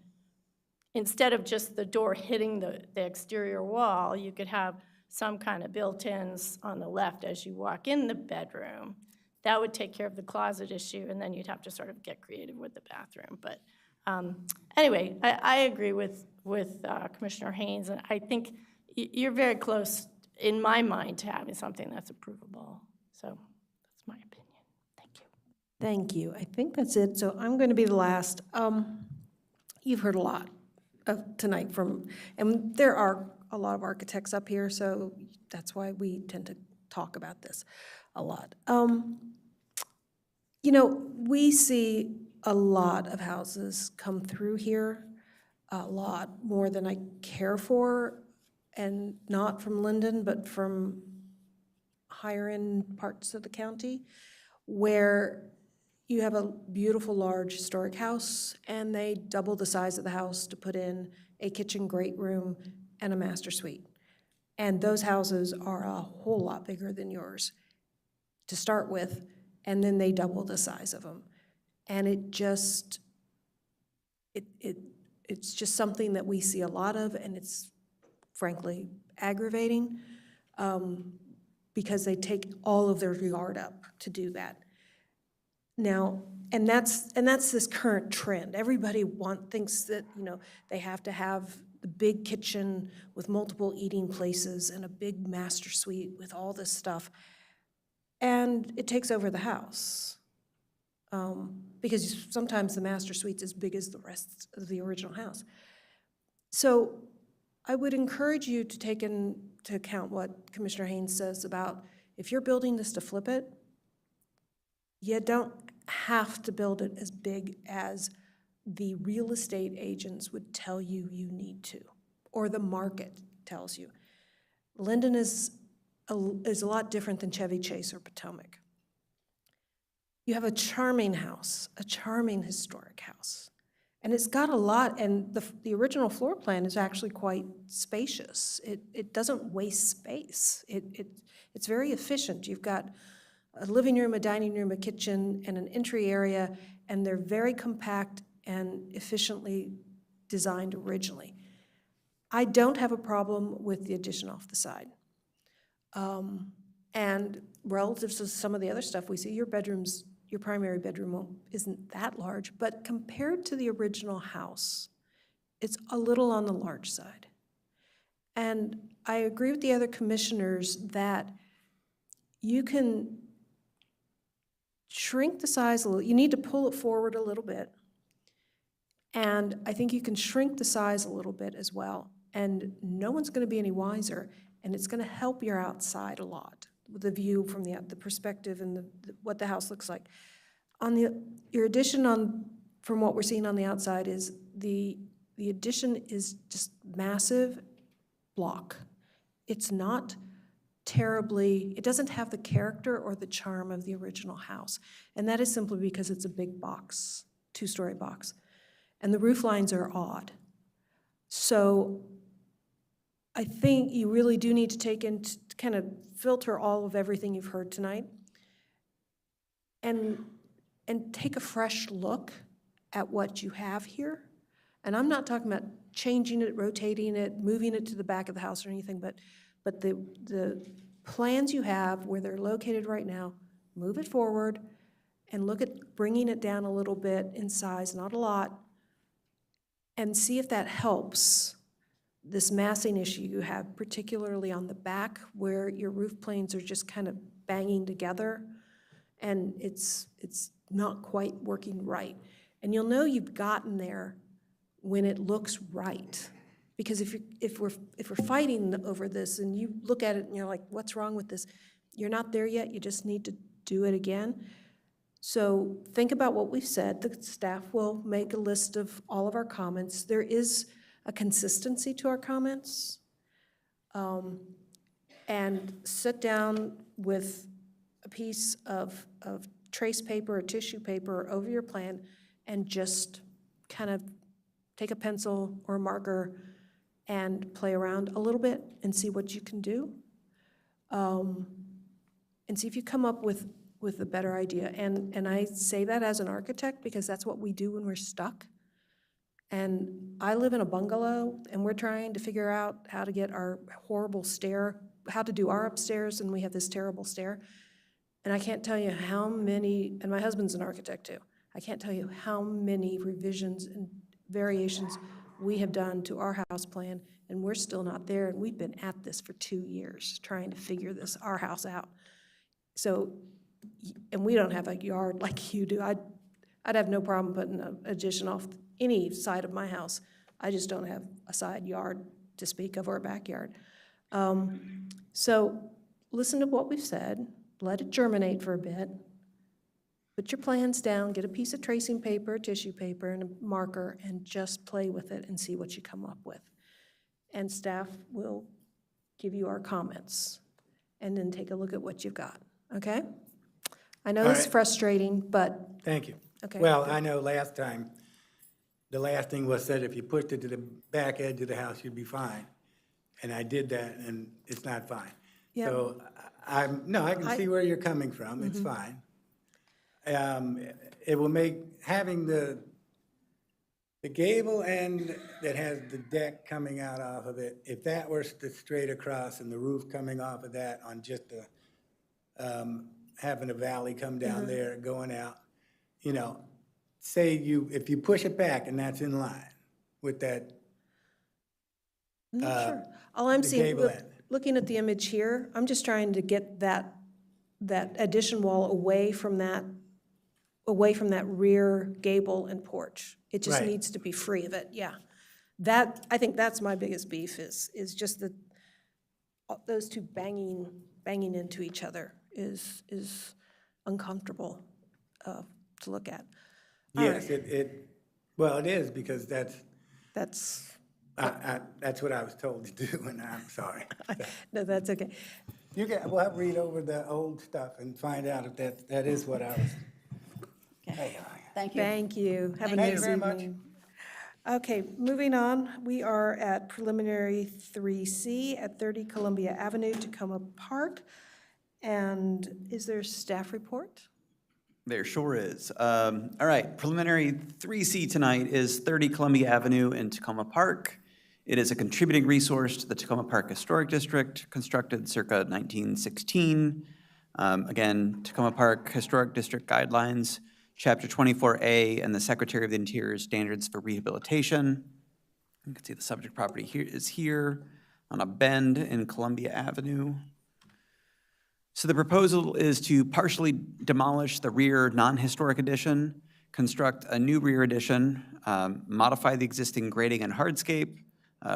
instead of just the door hitting the exterior wall, you could have some kind of built-ins on the left as you walk in the bedroom. That would take care of the closet issue, and then you'd have to sort of get creative with the bathroom. But anyway, I agree with Commissioner Haynes, and I think you're very close, in my mind, to having something that's approvable. So that's my opinion. Thank you. Thank you. I think that's it. So I'm going to be the last. You've heard a lot tonight and there are a lot of architects up here, so that's why we tend to talk about this a lot. We see a lot of houses come through here, a lot more than I care for, and not from Linden, but from higher end parts of the county, where you have a beautiful large historic house and they double the size of the house to put in a kitchen, great room, and a master suite. And those houses are a whole lot bigger than yours to start with, and then they double the size of them. And it's just something that we see a lot of, and it's frankly aggravating, because they take all of their yard up to do that. Now, and that's this current trend. Everybody thinks that, they have to have the big kitchen with multiple eating places and a big master suite with all this stuff. And it takes over the house. Because sometimes the master suite's as big as the rest of the original house. So I would encourage you to take into account what Commissioner Haynes says about, if you're building this to flip it, you don't have to build it as big as the real estate agents would tell you you need to, or the market tells you. Linden is a lot different than Chevy Chase or Potomac. You have a charming house, a charming historic house. And it's got a lot, and the original floor plan is actually quite spacious. It doesn't waste space. It's very efficient. You've got a living room, a dining room, a kitchen, and an entry area, and they're very compact and efficiently designed originally. I don't have a problem with the addition off the side. And relative to some of the other stuff we see, your primary bedroom isn't that large, but compared to the original house, it's a little on the large side. And I agree with the other commissioners that you can shrink the size a little. You need to pull it forward a little bit. And I think you can shrink the size a little bit as well. And no one's going to be any wiser, and it's going to help your outside a lot with the view from the perspective and what the house looks like. Your addition from what we're seeing on the outside is the addition is just massive block. It's not terribly, it doesn't have the character or the charm of the original house. And that is simply because it's a big box, two-story box. And the roof lines are odd. So I think you really do need to kind of filter all of everything you've heard tonight and take a fresh look at what you have here. And I'm not talking about changing it, rotating it, moving it to the back of the house or anything, but the plans you have where they're located right now, move it forward and look at bringing it down a little bit in size, not a lot, and see if that helps this massing issue you have, particularly on the back where your roof planes are just kind of banging together and it's not quite working right. And you'll know you've gotten there when it looks right. Because if we're fighting over this and you look at it and you're like, what's wrong with this? You're not there yet, you just need to do it again. So think about what we've said. The staff will make a list of all of our comments. There is a consistency to our comments. And sit down with a piece of trace paper or tissue paper over your plan and just kind of take a pencil or a marker and play around a little bit and see what you can do. And see if you come up with a better idea. And I say that as an architect because that's what we do when we're stuck. And I live in a bungalow and we're trying to figure out how to get our horrible stair, how to do our upstairs, and we have this terrible stair. And I can't tell you how many, and my husband's an architect too, I can't tell you how many revisions and variations we have done to our house plan, and we're still not there, and we've been at this for 2 years, trying to figure our house out. So, and we don't have a yard like you do. I'd have no problem putting an addition off any side of my house. I just don't have a side yard to speak of or a backyard. So listen to what we've said, let it germinate for a bit, put your plans down, get a piece of tracing paper, tissue paper, and a marker, and just play with it and see what you come up with. And staff will give you our comments, and then take a look at what you've got, okay? I know this is frustrating, but. Thank you. Okay. Well, I know last time, the last thing was said, if you pushed it to the back edge of the house, you'd be fine. And I did that, and it's not fine. Yeah. So I can see where you're coming from. It's fine. It will make, having the gable end that has the deck coming out off of it, if that were straight across and the roof coming off of that on just having a valley come down there, going out, you know, say if you push it back and that's in line with that. Sure. All I'm the seeing, gable end. looking at the image here, I'm just trying to get that addition wall away from that rear gable and porch. It just Right. needs to be free of it, yeah. I think that's my biggest beef is just those two banging into each other is uncomfortable to look at. All Yes, right. well, it is, because that's That's, what I was told to do, and I'm sorry. no, that's okay. We'll have to read over the old stuff and find out if that is what I was. Hey, Thank you. Thank you. Have a Thank you nice very much. evening. Okay, moving on. We are at preliminary 3C at 30 Columbia Avenue, Tacoma Park. And is there a staff report? There sure is. All right, preliminary 3C tonight is 30 Columbia Avenue in Tacoma Park. It is a contributing resource to the Tacoma Park Historic District, constructed circa 1916. Again, Tacoma Park Historic District Guidelines, Chapter 24A, and the Secretary of the Interior Standards for Rehabilitation. You can see the subject property here on a bend in Columbia Avenue. So the proposal is to partially demolish the rear non-historic addition, construct a new rear addition, modify the existing grading and hardscape,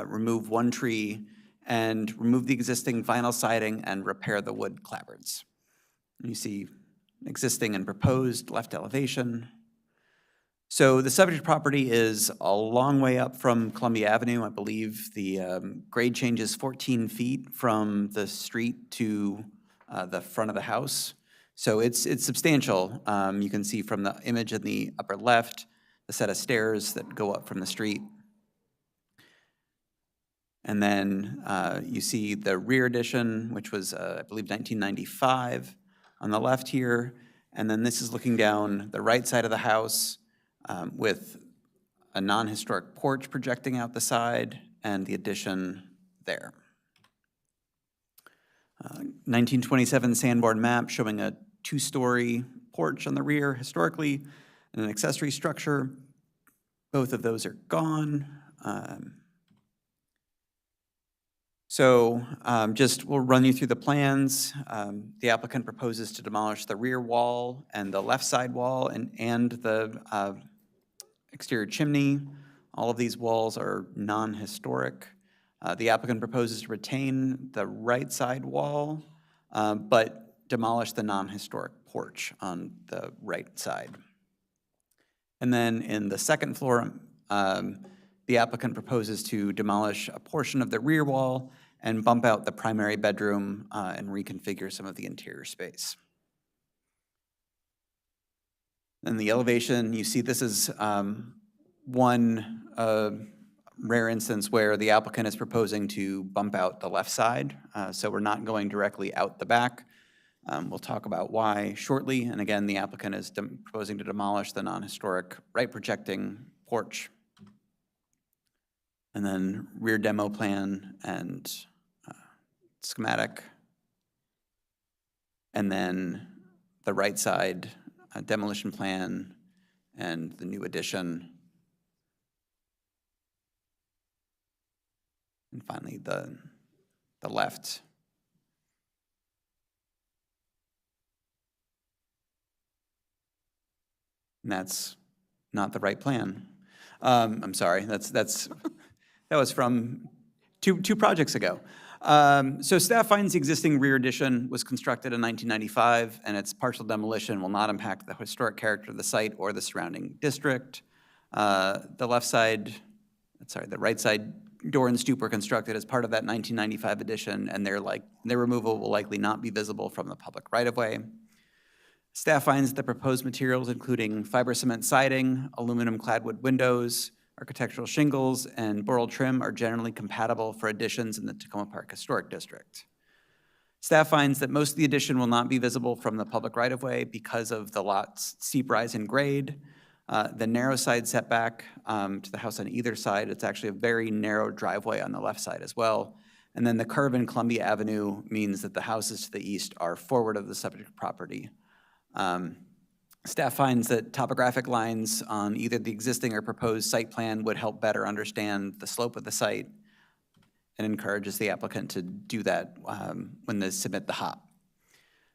remove one tree, and remove the existing vinyl siding and repair the wood clapboards. You see existing and proposed left elevation. So the subject property is a long way up from Columbia Avenue. I believe the grade change is 14 feet from the street to the front of the house. So it's substantial. You can see from the image in the upper left, the set of stairs that go up from the street. And then you see the rear addition, which was, I believe, 1995 on the left here. And then this is looking down the right side of the house with a non-historic porch projecting out the side and the addition there. 1927 Sanborn map showing a 2-story porch on the rear historically and an accessory structure. Both of those are gone. So we'll run you through the plans. The applicant proposes to demolish the rear wall and the left side wall and the exterior chimney. All of these walls are non-historic. The applicant proposes to retain the right side wall, but demolish the non-historic porch on the right side. And then in the second floor, the applicant proposes to demolish a portion of the rear wall and bump out the primary bedroom and reconfigure some of the interior space. In the elevation, you see this is one rare instance where the applicant is proposing to bump out the left side. So we're not going directly out the back. We'll talk about why shortly. And again, the applicant is proposing to demolish the non-historic right projecting porch. And then rear demo plan and schematic. And then the right side demolition plan and the new addition. And finally, the left. And that's not the right plan. I'm sorry, that was from two projects ago. So staff finds the existing rear addition was constructed in 1995, and its partial demolition will not impact the historic character of the site or the surrounding district. The right side door and stoop were constructed as part of that 1995 addition, and their removal will likely not be visible from the public right-of-way. Staff finds the proposed materials, including fiber cement siding, aluminum clad wood windows, architectural shingles, and boral trim, are generally compatible for additions in the Tacoma Park Historic District. Staff finds that most of the addition will not be visible from the public right-of-way because of the lot's steep rise in grade, the narrow side setback to the house on either side. It's actually a very narrow driveway on the left side as well. And then the curve in Columbia Avenue means that the houses to the east are forward of the subject property. Staff finds that topographic lines on either the existing or proposed site plan would help better understand the slope of the site and encourages the applicant to do that when they submit the HOP.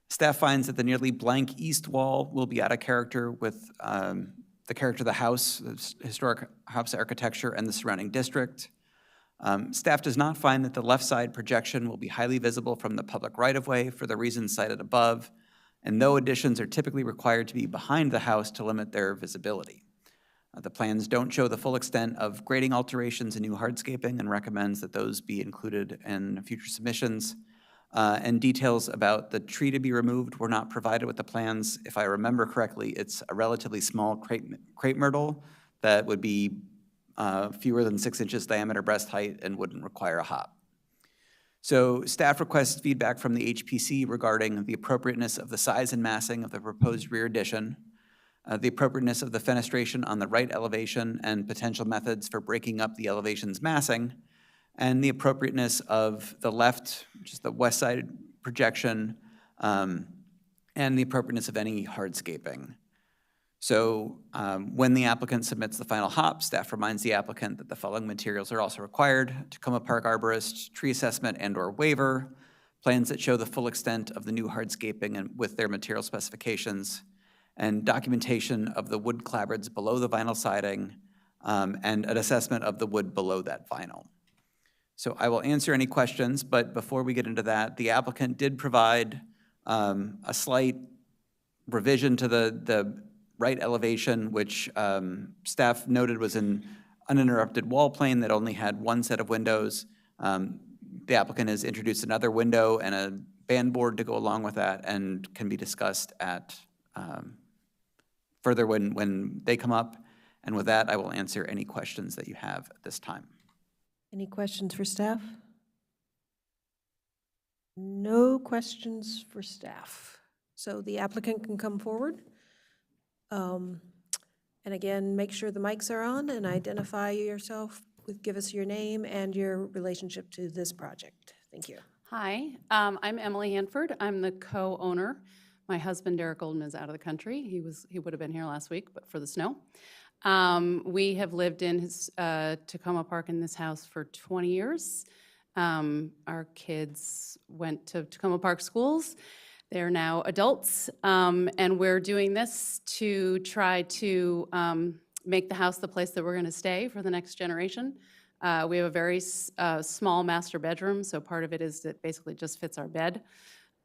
Staff finds that the nearly blank east wall will be out of character with the character of the house, the historic house architecture, and the surrounding district. Staff does not find that the left side projection will be highly visible from the public right-of-way for the reasons cited above, and though additions are typically required to be behind the house to limit their visibility. The plans don't show the full extent of grading alterations and new hardscaping and recommends that those be included in future submissions. And details about the tree to be removed were not provided with the plans. If I remember correctly, it's a relatively small crepe myrtle that would be fewer than 6 inches diameter breast height and wouldn't require a HOP. So staff requests feedback from the HPC regarding the appropriateness of the size and massing of the proposed rear addition, the appropriateness of the fenestration on the right elevation and potential methods for breaking up the elevation's massing, and the appropriateness of the left, which is the west side projection, and the appropriateness of any hardscaping. So when the applicant submits the final HOP, staff reminds the applicant that the following materials are also required: Tacoma Park arborist, tree assessment and/or waiver, plans that show the full extent of the new hardscaping and with their material specifications, and documentation of the wood clapboards below the vinyl siding, and an assessment of the wood below that vinyl. So I will answer any questions, but before we get into that, the applicant did provide a slight revision to the right elevation, which staff noted was an uninterrupted wall plane that only had one set of windows. The applicant has introduced another window and a band board to go along with that and can be discussed at further when they come up. And with that, I will answer any questions that you have at this time. Any questions for staff? No questions for staff. So the applicant can come forward. And again, make sure the mics are on and identify yourself. Give us your name and your relationship to this project. Thank you. Hi, I'm Emily Hanford. I'm the co-owner. My husband, Derek Goldman, is out of the country. He would have been here last week, but for the snow. We have lived in Tacoma Park in this house for 20 years. Our kids went to Tacoma Park schools. They're now adults, and we're doing this to try to make the house the place that we're going to stay for the next generation. We have a very small master bedroom, so part of it is that basically just fits our bed.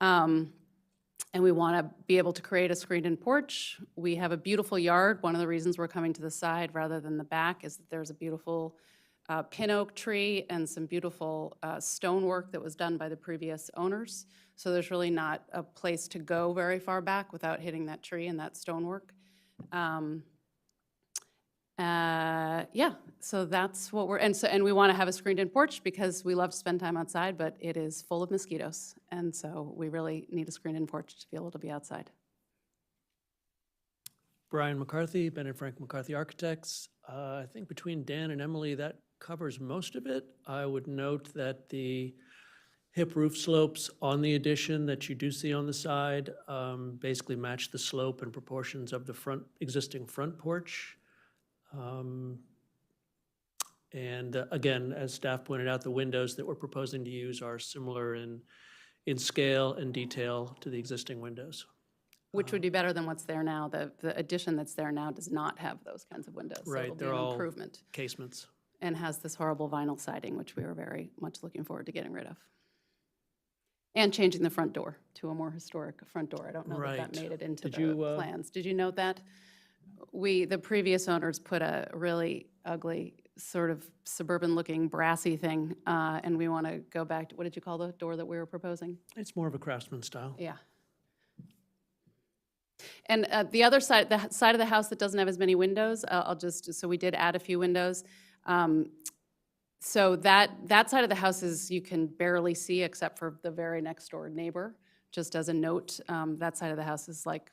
And we want to be able to create a screened-in porch. We have a beautiful yard. One of the reasons we're coming to the side rather than the back is that there's a beautiful pin oak tree and some beautiful stonework that was done by the previous owners. So there's really not a place to go very far back without hitting that tree and that stonework. Yeah, so that's what and we want to have a screened-in porch because we love to spend time outside, but it is full of mosquitoes, and so we really need a screened-in porch to be able to be outside. Brian McCarthy, Ben and Frank McCarthy Architects. I think between Dan and Emily, that covers most of it. I would note that the hip roof slopes on the addition that you do see on the side basically match the slope and proportions of the existing front porch. Again, as staff pointed out, the windows that we're proposing to use are similar in scale and detail to the existing windows. Which would be better than what's there now. The addition that's there now does not have those kinds of windows. So Right, it'll be they're an all improvement. casements. And has this horrible vinyl siding, which we were very much looking forward to getting rid of. And changing the front door to a more historic front door. I don't know that Right. made it into Did the you, plans. Did you note that? The previous owners put a really ugly, sort of suburban-looking brassy thing, and we want to go back to, what did you call the door that we were proposing? It's more of a craftsman style. Yeah. And the other side, the side of the house that doesn't have as many windows, so we did add a few windows. So that side of the house you can barely see except for the very next door neighbor. Just as a note, that side of the house is like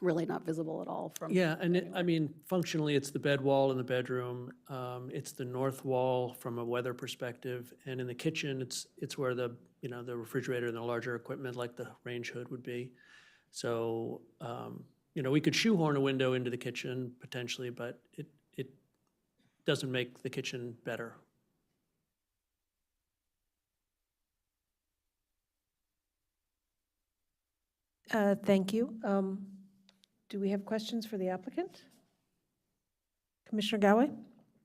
really not visible at all from. Yeah, and I mean, functionally, it's the bed wall in the bedroom. It's the north wall from a weather perspective, and in the kitchen, it's where the refrigerator and the larger equipment like the range hood would be. So we could shoehorn a window into the kitchen potentially, but it doesn't make the kitchen better. Thank you. Do we have questions for the applicant? Commissioner Galway?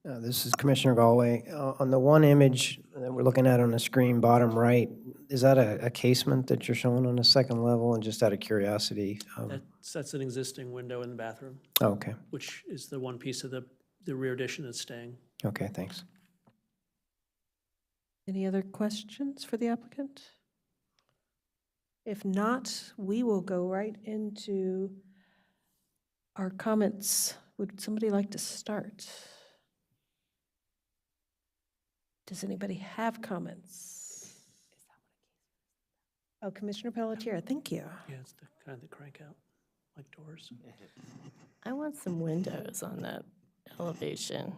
This is Commissioner Galway. On the one image that we're looking at on the screen, bottom right, is that a casement that you're showing on the second level? And just out of curiosity. That's an existing window in the bathroom. Oh, okay. Which is the one piece of the rear addition that's staying. Okay, thanks. Any other questions for the applicant? If not, we will go right into our comments. Would somebody like to start? Does anybody have comments? Oh, Commissioner Pelletier, thank you. Yeah, it's the kind that crank out like doors. I want some windows on that elevation.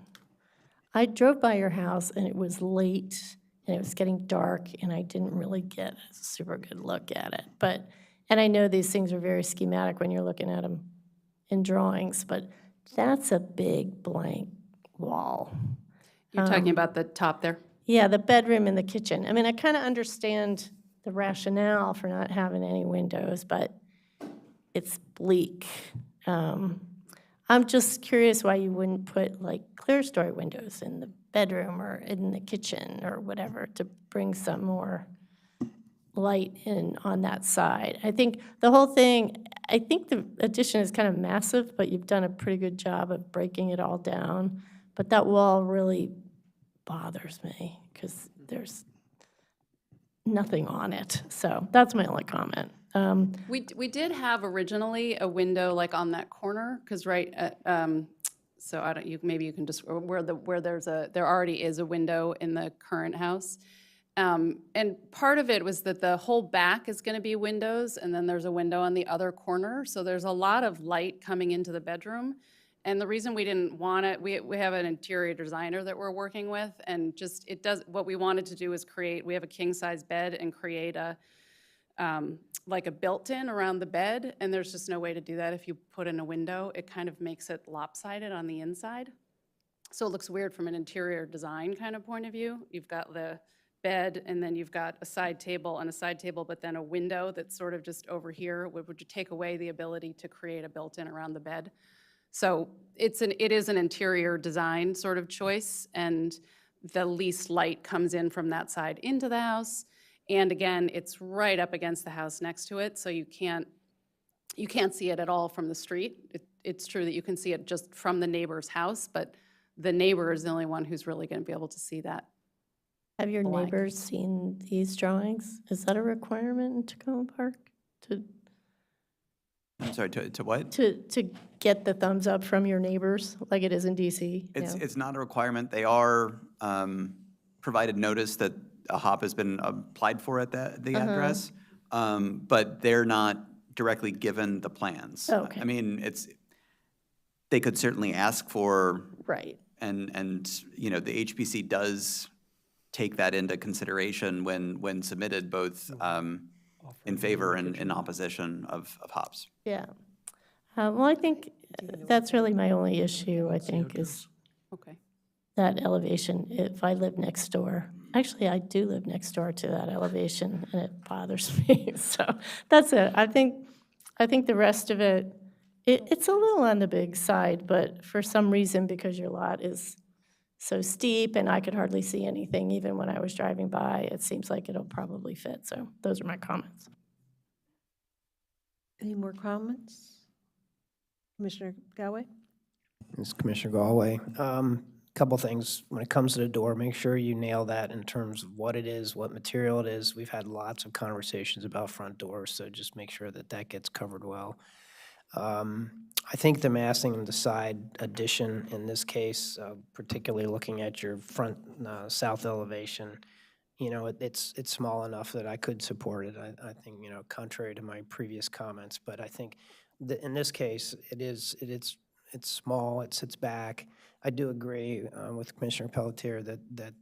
I drove by your house and it was late and it was getting dark and I didn't really get a super good look at it. And I know these things are very schematic when you're looking at them in drawings, but that's a big blank wall. You're talking about the top there? Yeah, the bedroom and the kitchen. I mean, I kind of understand the rationale for not having any windows, but it's bleak. I'm just curious why you wouldn't put like clear story windows in the bedroom or in the kitchen or whatever to bring some more light in on that side. I think the whole thing, I think the addition is kind of massive, but you've done a pretty good job of breaking it all down. But that wall really bothers me because there's nothing on it. So that's my only comment. We did have originally a window like on that corner, because so maybe you can just, where there already is a window in the current house. And part of it was that the whole back is going to be windows, and then there's a window on the other corner. So there's a lot of light coming into the bedroom. And the reason we didn't want it, we have an interior designer that we're working with, and just what we wanted to do is we have a king-size bed and create like a built-in around the bed, and there's just no way to do that if you put in a window. It kind of makes it lopsided on the inside. So it looks weird from an interior design kind of point of view. You've got the bed, and then you've got a side table and a side table, but then a window that's sort of just over here, would you take away the ability to create a built-in around the bed? So it is an interior design sort of choice, and the least light comes in from that side into the house. And again, it's right up against the house next to it, so you can't see it at all from the street. It's true that you can see it just from the neighbor's house, but the neighbor is the only one who's really going to be able to see that. Have your blank. neighbors seen these drawings? Is that a requirement in Tacoma Park to I'm sorry, to what? to get the thumbs up from your neighbors, like it is in DC? It's not a requirement. They are provided notice that a hop has been applied for at the address, but they're not directly given the plans. Okay. I mean, they could certainly ask for, Right. and you know, the HPC does take that into consideration when submitted, both in favor and in opposition of hops. Yeah. Well, I think that's really my only issue, I think, is Okay. that elevation. If I live next door, actually, I do live next door to that elevation, and it bothers me. So that's it. I think the rest of it, it's a little on the big side, but for some reason, because your lot is so steep and I could hardly see anything even when I was driving by, it seems like it'll probably fit. So those are my comments. Any more comments? Commissioner Galway? This is Commissioner Galway. Couple things. When it comes to the door, make sure you nail that in terms of what it is, what material it is. We've had lots of conversations about front doors, so just make sure that that gets covered well. I think the massing and the side addition in this case, particularly looking at your front south elevation, you know, it's small enough that I could support it. I think, you know, contrary to my previous comments, but I think in this case, it's small, it sits back. I do agree with Commissioner Pelletier that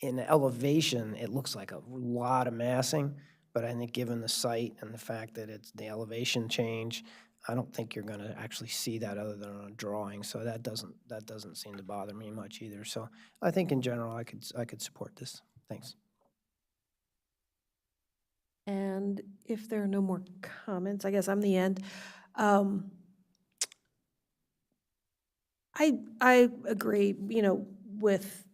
in the elevation, it looks like a lot of massing, but I think given the site and the fact that it's the elevation change, I don't think you're going to actually see that other than on a drawing. So that doesn't seem to bother me much either. So I think in general, I could support this. Thanks. And if there are no more comments, I guess I'm the end. I agree, you know, with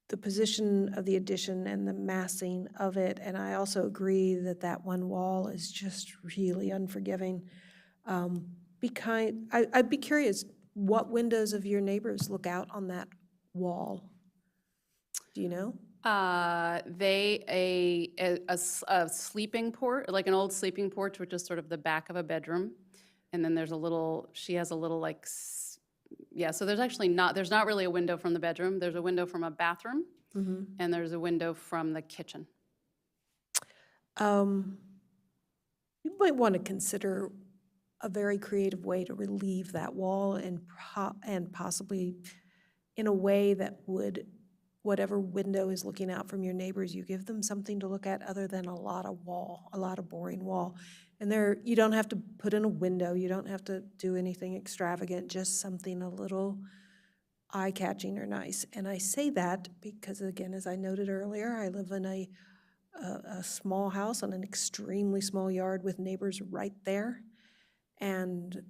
the position of the addition and the massing of it, and I also agree that that one wall is just really unforgiving. I'd be curious, what windows of your neighbors look out on that wall? Do you know? A sleeping porch, like an old sleeping porch, which is sort of the back of a bedroom. And then she has a little like, yeah, so there's not really a window from the bedroom. There's a window from a bathroom, and there's a window from the kitchen. You might want to consider a very creative way to relieve that wall and possibly in a way that would, whatever window is looking out from your neighbors, you give them something to look at other than a lot of boring wall. And you don't have to put in a window, you don't have to do anything extravagant, just something a little eye-catching or nice. And I say that because, again, as I noted earlier, I live in a small house on an extremely small yard with neighbors right there. And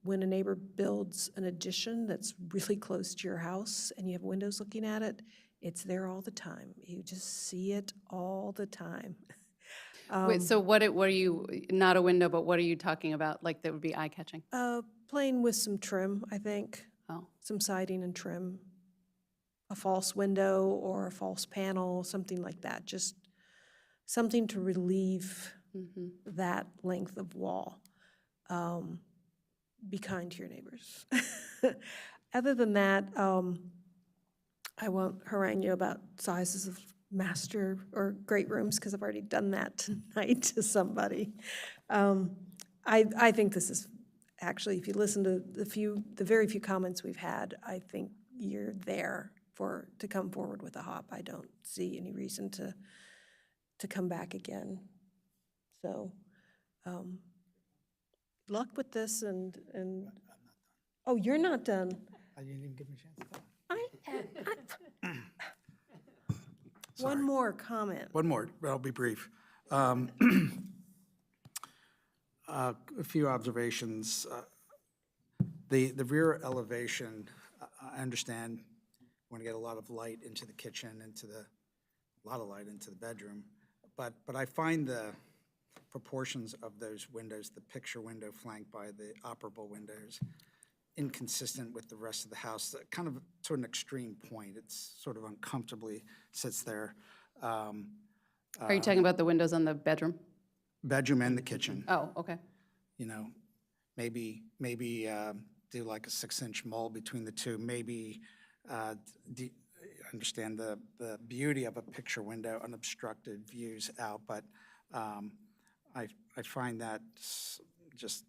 when a neighbor builds an addition that's really close to your house and you have windows looking at it, it's there all the time. You just see it all the time. Wait, so what are you, not a window, but what are you talking about, like that would be eye-catching? Plain with some trim, I think. Oh. Some siding and trim. A false window or a false panel, something like that. Just something to relieve that length of wall. Be kind to your neighbors. Other than that, I won't harangue you about sizes of master or great rooms because I've already done that tonight to somebody. I think this is actually, if you listen to the very few comments we've had, I think you're there to come forward with a hop. I don't see any reason to come back again. So. Luck with this and oh, you're not done. You didn't even give me a chance to talk. One more comment. One more, but I'll be brief. A few observations. The rear elevation, I understand you want to get a lot of light into the kitchen, a lot of light into the bedroom, but I find the proportions of those windows, the picture window flanked by the operable windows, inconsistent with the rest of the house, kind of to an extreme point. It's sort of uncomfortably sits there. Are you talking about the windows on the bedroom? Bedroom and the kitchen. Oh, okay. You know, maybe do like a 6-inch mold between the two. Maybe understand the beauty of a picture window, unobstructed views out, but I find that just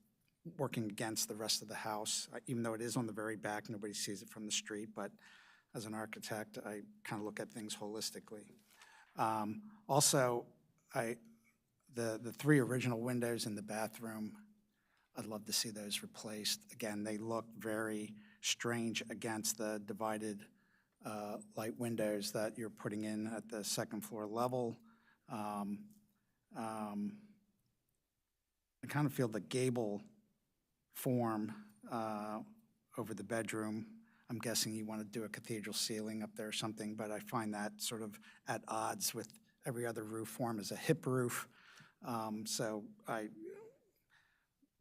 working against the rest of the house, even though it is on the very back, nobody sees it from the street, but as an architect, I kind of look at things holistically. Also, the 3 original windows in the bathroom, I'd love to see those replaced. Again, they look very strange against the divided light windows that you're putting in at the second floor level. I kind of feel the gable form over the bedroom. I'm guessing you want to do a cathedral ceiling up there or something, but I find that sort of at odds with every other roof form as a hip roof. So I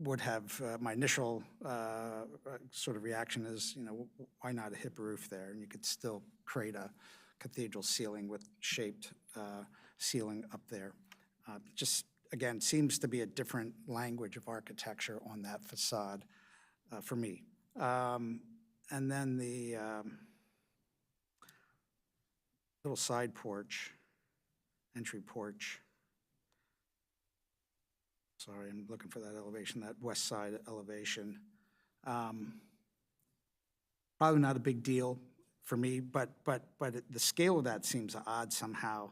would have, my initial sort of reaction is, you know, why not a hip roof there? And you could still create a cathedral ceiling with shaped ceiling up there. Just, again, seems to be a different language of architecture on that facade for me. And then the little side porch, entry porch. Sorry, I'm looking for that elevation, that west side elevation. Probably not a big deal for me, but the scale of that seems odd somehow.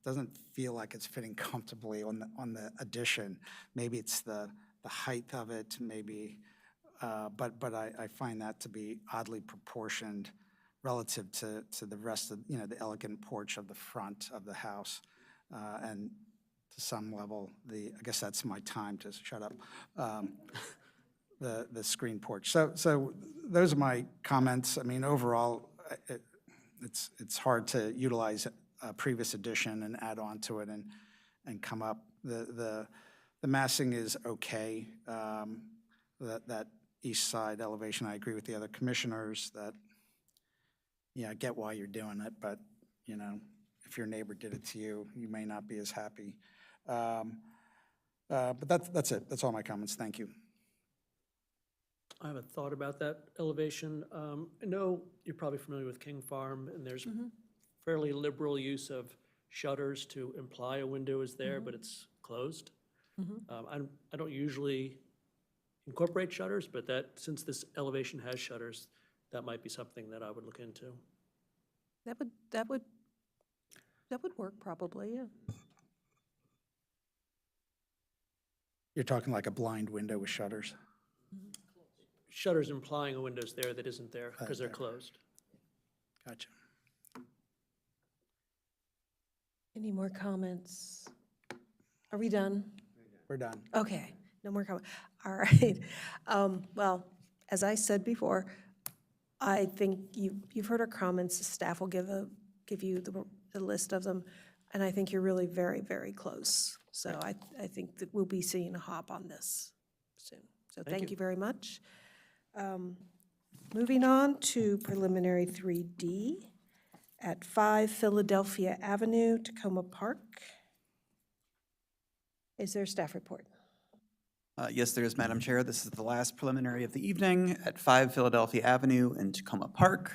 Doesn't feel like it's fitting comfortably on the addition. Maybe it's the height of it, maybe, but I find that to be oddly proportioned relative to the rest of, you know, the elegant porch of the front of the house, and to some level, I guess that's my time to shut up, the screen porch. So those are my comments. I mean, overall, it's hard to utilize a previous addition and add on to it and come up. The massing is okay. That east side elevation, I agree with the other commissioners that, yeah, I get why you're doing it, but, you know, if your neighbor did it to you, you may not be as happy. But that's it. That's all my comments. Thank you. I have a thought about that elevation. I know you're probably familiar with King Farm, and there's fairly liberal use of shutters to imply a window is there, but it's closed. I don't usually incorporate shutters, but since this elevation has shutters, that might be something that I would look into. That would work probably, yeah. You're talking like a blind window with shutters? Shutters implying a window's there that isn't there because they're closed. Gotcha. Any more comments? Are we done? We're done. Okay, no more comment. All right. Well, as I said before, I think you've heard our comments. The staff will give you the list of them, and I think you're really very, very close. So I think that we'll be seeing a hop on this soon. So thank you very much. Moving on to preliminary 3D at 5 Philadelphia Avenue, Tacoma Park. Is there a staff report? Yes, there is, Madam Chair. This is the last preliminary of the evening at 5 Philadelphia Avenue in Tacoma Park.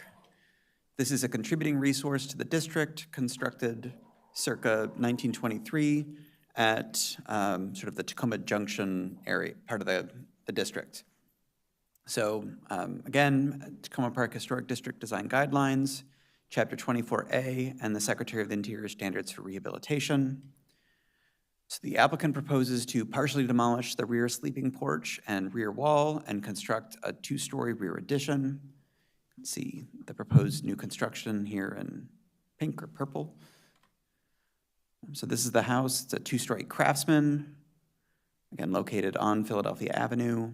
This is a contributing resource to the district, constructed circa 1923 at sort of the Tacoma Junction area, part of the district. So again, Tacoma Park Historic District Design Guidelines, Chapter 24A, and the Secretary of the Interior Standards for Rehabilitation. So the applicant proposes to partially demolish the rear sleeping porch and rear wall and construct a 2-story rear addition. You can see the proposed new construction here in pink or purple. So this is the house. It's a two-story Craftsman, again, located on Philadelphia Avenue.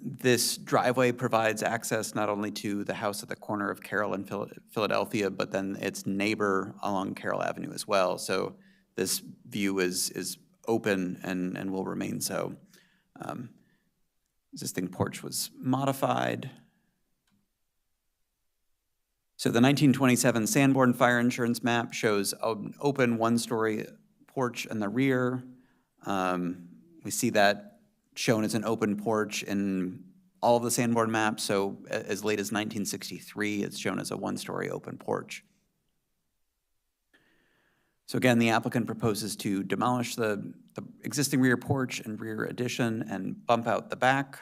This driveway provides access not only to the house at the corner of Carroll and Philadelphia, but then its neighbor along Carroll Avenue as well. So this view is open and will remain so. Existing porch was modified. So the 1927 Sanborn fire insurance map shows an open one-story porch in the rear. We see that shown as an open porch in all of the Sanborn maps. So as late as 1963, it's shown as a one-story open porch. So again, the applicant proposes to demolish the existing rear porch and rear addition and bump out the back.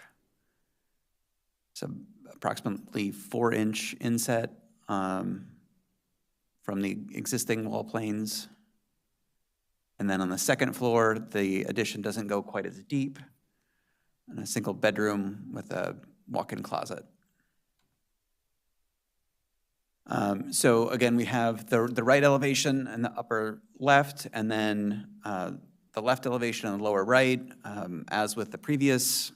So approximately 4-inch inset from the existing wall planes. And then on the second floor, the addition doesn't go quite as deep, and a single bedroom with a walk-in closet. So again, we have the right elevation in the upper left, and then the left elevation in the lower right. As with the previous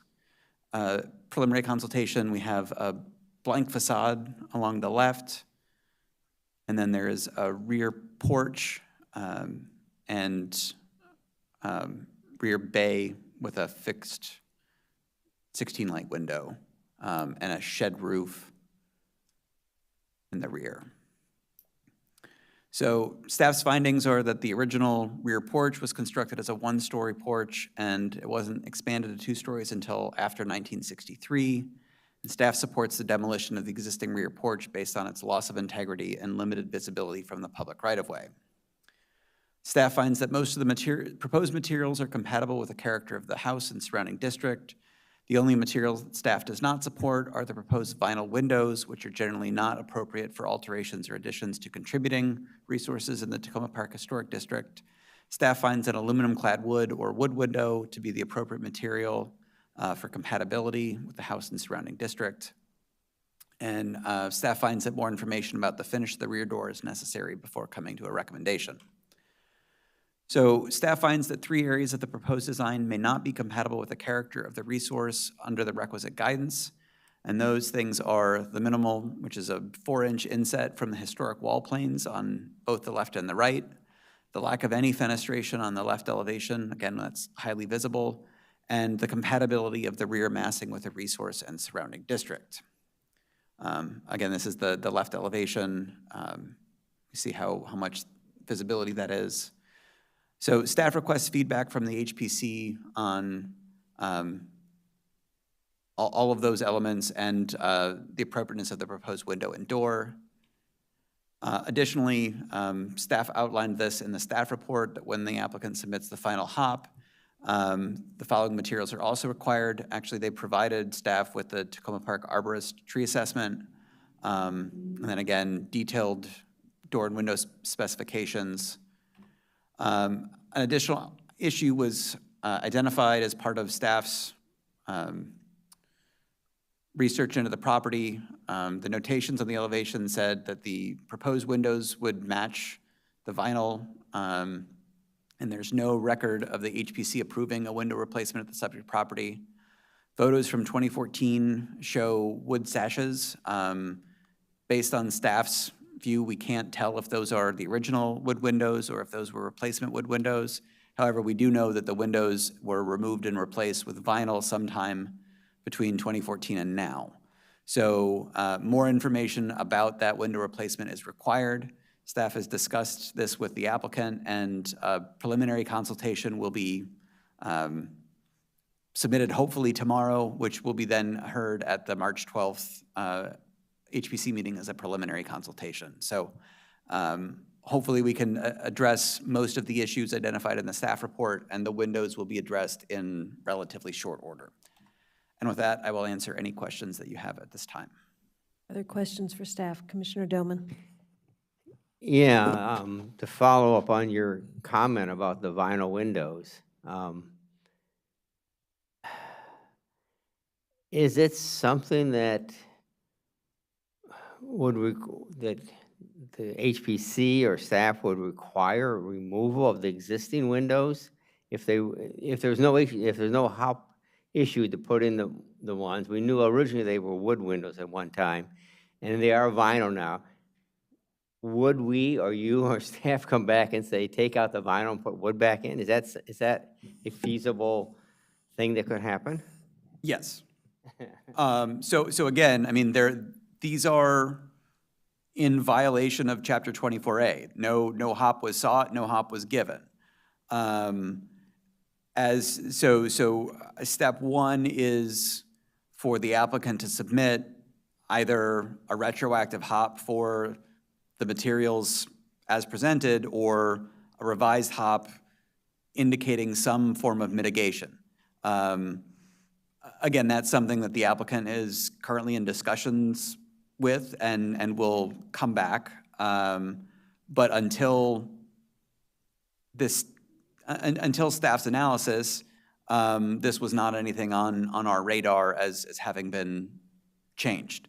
preliminary consultation, we have a blank facade along the left, and then there is a rear porch and rear bay with a fixed 16-light window and a shed roof in the rear. So staff's findings are that the original rear porch was constructed as a one-story porch, and it wasn't expanded to 2 stories until after 1963. And staff supports the demolition of the existing rear porch based on its loss of integrity and limited visibility from the public right-of-way. Staff finds that most of the proposed materials are compatible with the character of the house and surrounding district. The only materials that staff does not support are the proposed vinyl windows, which are generally not appropriate for alterations or additions to contributing resources in the Tacoma Park Historic District. Staff finds an aluminum-clad wood or wood window to be the appropriate material for compatibility with the house and surrounding district. And staff finds that more information about the finish of the rear door is necessary before coming to a recommendation. So staff finds that 3 areas of the proposed design may not be compatible with the character of the resource under the requisite guidance. And those things are the minimal, which is a 4-inch inset from the historic wall planes on both the left and the right, the lack of any fenestration on the left elevation, again, that's highly visible, and the compatibility of the rear massing with the resource and surrounding district. Again, this is the left elevation. You see how much visibility that is. So staff requests feedback from the HPC on all of those elements and the appropriateness of the proposed window and door. Additionally, staff outlined this in the staff report that when the applicant submits the final HOP, the following materials are also required. Actually, they provided staff with the Tacoma Park Arborist tree assessment, and then again, detailed door and window specifications. An additional issue was identified as part of staff's research into the property. The notations on the elevation said that the proposed windows would match the vinyl, and there's no record of the HPC approving a window replacement at the subject property. Photos from 2014 show wood sashes. Based on staff's view, we can't tell if those are the original wood windows or if those were replacement wood windows. However, we do know that the windows were removed and replaced with vinyl sometime between 2014 and now. So more information about that window replacement is required. Staff has discussed this with the applicant, and a preliminary consultation will be submitted hopefully tomorrow, which will be then heard at the March 12th HPC meeting as a preliminary consultation. So hopefully we can address most of the issues identified in the staff report, and the windows will be addressed in relatively short order. And with that, I will answer any questions that you have at this time. Other questions for staff? Commissioner Doman? Yeah, to follow up on your comment about the vinyl windows, is it something that that the HPC or staff would require removal of the existing windows if there's no hop issue to put in the ones. We knew originally they were wood windows at one time, and they are vinyl now. Would we or you or staff come back and say, take out the vinyl and put wood back in? Is that a feasible thing that could happen? Yes. So again, I mean, these are in violation of Chapter 24A. No hop was sought, no hop was given. Step one is for the applicant to submit either a retroactive hop for the materials as presented or a revised hop indicating some form of mitigation. Again, that's something that the applicant is currently in discussions with and will come back. But until staff's analysis, this was not anything on our radar as having been changed.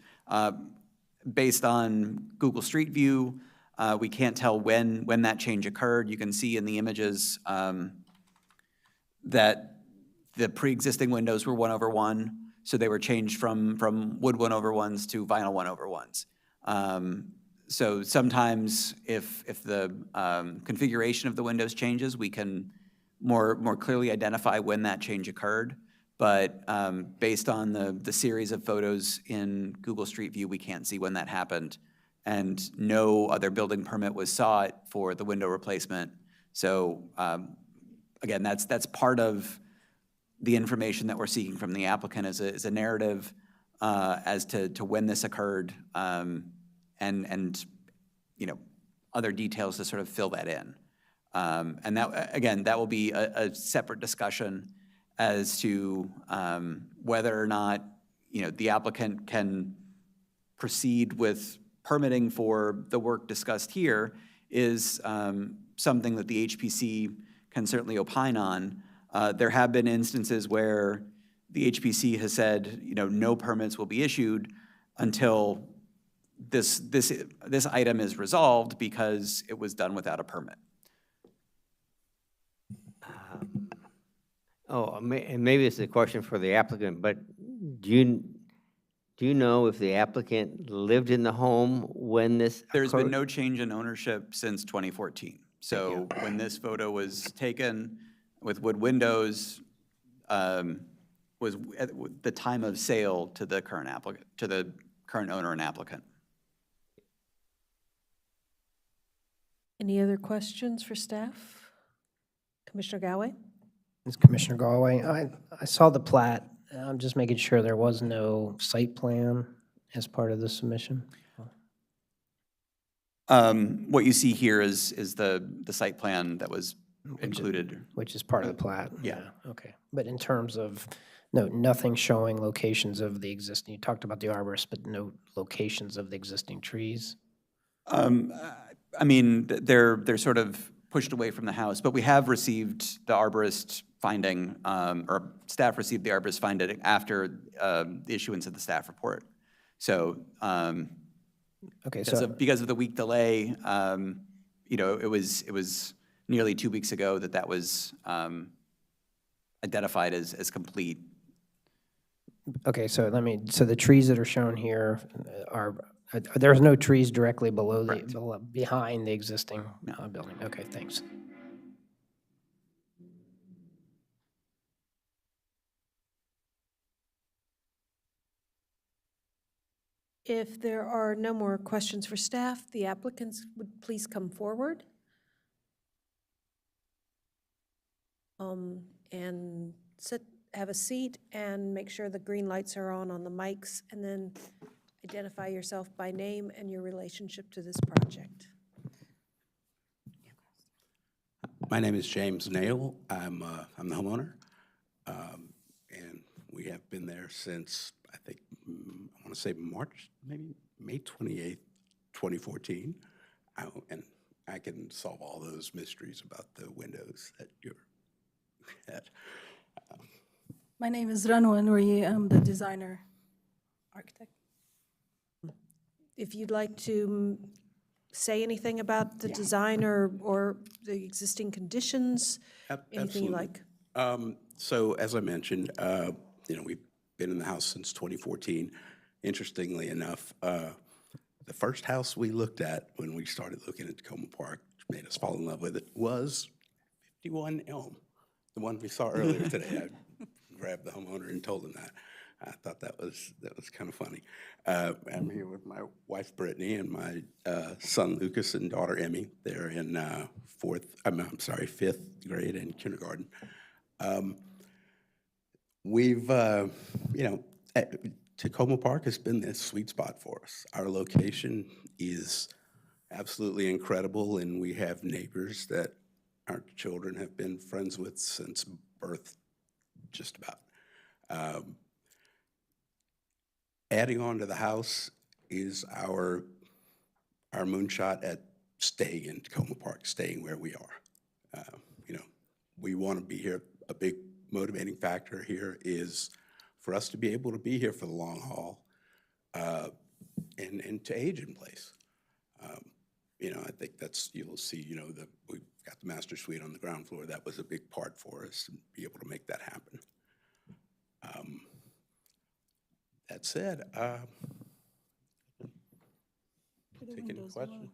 Based on Google Street View, we can't tell when that change occurred. You can see in the images that the pre-existing windows were 1/1, so they were changed from wood 1/1s to vinyl 1/1s. So sometimes if the configuration of the windows changes, we can more clearly identify when that change occurred. But based on the series of photos in Google Street View, we can't see when that happened. And no other building permit was sought for the window replacement. So again, that's part of the information that we're seeking from the applicant is a narrative as to when this occurred and other details to sort of fill that in. And that, again, that will be a separate discussion as to whether or not the applicant can proceed with permitting for the work discussed here is something that the HPC can certainly opine on. There have been instances where the HPC has said, no permits will be issued until this item is resolved because it was done without a permit. And maybe it's a question for the applicant, but do you know if the applicant lived in the home when this occurred? There's been no change in ownership since 2014. So when this photo was taken with wood windows, was at the time of sale to the current applicant, to the current owner and applicant. Any other questions for staff? Commissioner Galway? This is Commissioner Galway. I saw the plat. I'm just making sure there was no site plan as part of the submission. What you see here is the site plan that was included. Which is part of the plat? Yeah. Okay. But in terms of, nothing showing locations of the existing, you talked about the arborist, but no locations of the existing trees? I mean, they're sort of pushed away from the house, but we have received the arborist finding, or staff received the arborist finding after the issuance of the staff report. So, okay, because of the week delay, it was nearly 2 weeks ago that was identified as complete. Okay, so the trees that are shown here there's no trees directly behind the existing building? Okay, thanks. If there are no more questions for staff, the applicants would please come forward. And have a seat and make sure the green lights are on the mics, and then identify yourself by name and your relationship to this project. My name is James Nail. I'm the homeowner, and we have been there since, I think, I want to say March, maybe May 28th, 2014. And I can solve all those mysteries about the windows that you're at. My name is Ranu Anwari. I'm the designer, architect. if you'd like to say anything about the design or the existing conditions, anything you Absolutely. like. So as I mentioned, we've been in the house since 2014. Interestingly enough, the first house we looked at when we started looking at Tacoma Park, which made us fall in love with it, was 51 Elm, the one we saw earlier today. I grabbed the homeowner and told him that. I thought that was kind of funny. I'm here with my wife Brittany and my son Lucas and daughter Emmy. They're in fifth grade and kindergarten. Tacoma Park has been this sweet spot for us. Our location is absolutely incredible, and we have neighbors that our children have been friends with since birth, just about. Adding on to the house is our moonshot at staying in Tacoma Park, staying where we are. We want to be here. A big motivating factor here is for us to be able to be here for the long haul and to age in place. I think you'll see, we've got the master suite on the ground floor. That was a big part for us to be able to make that happen. That said, take any questions?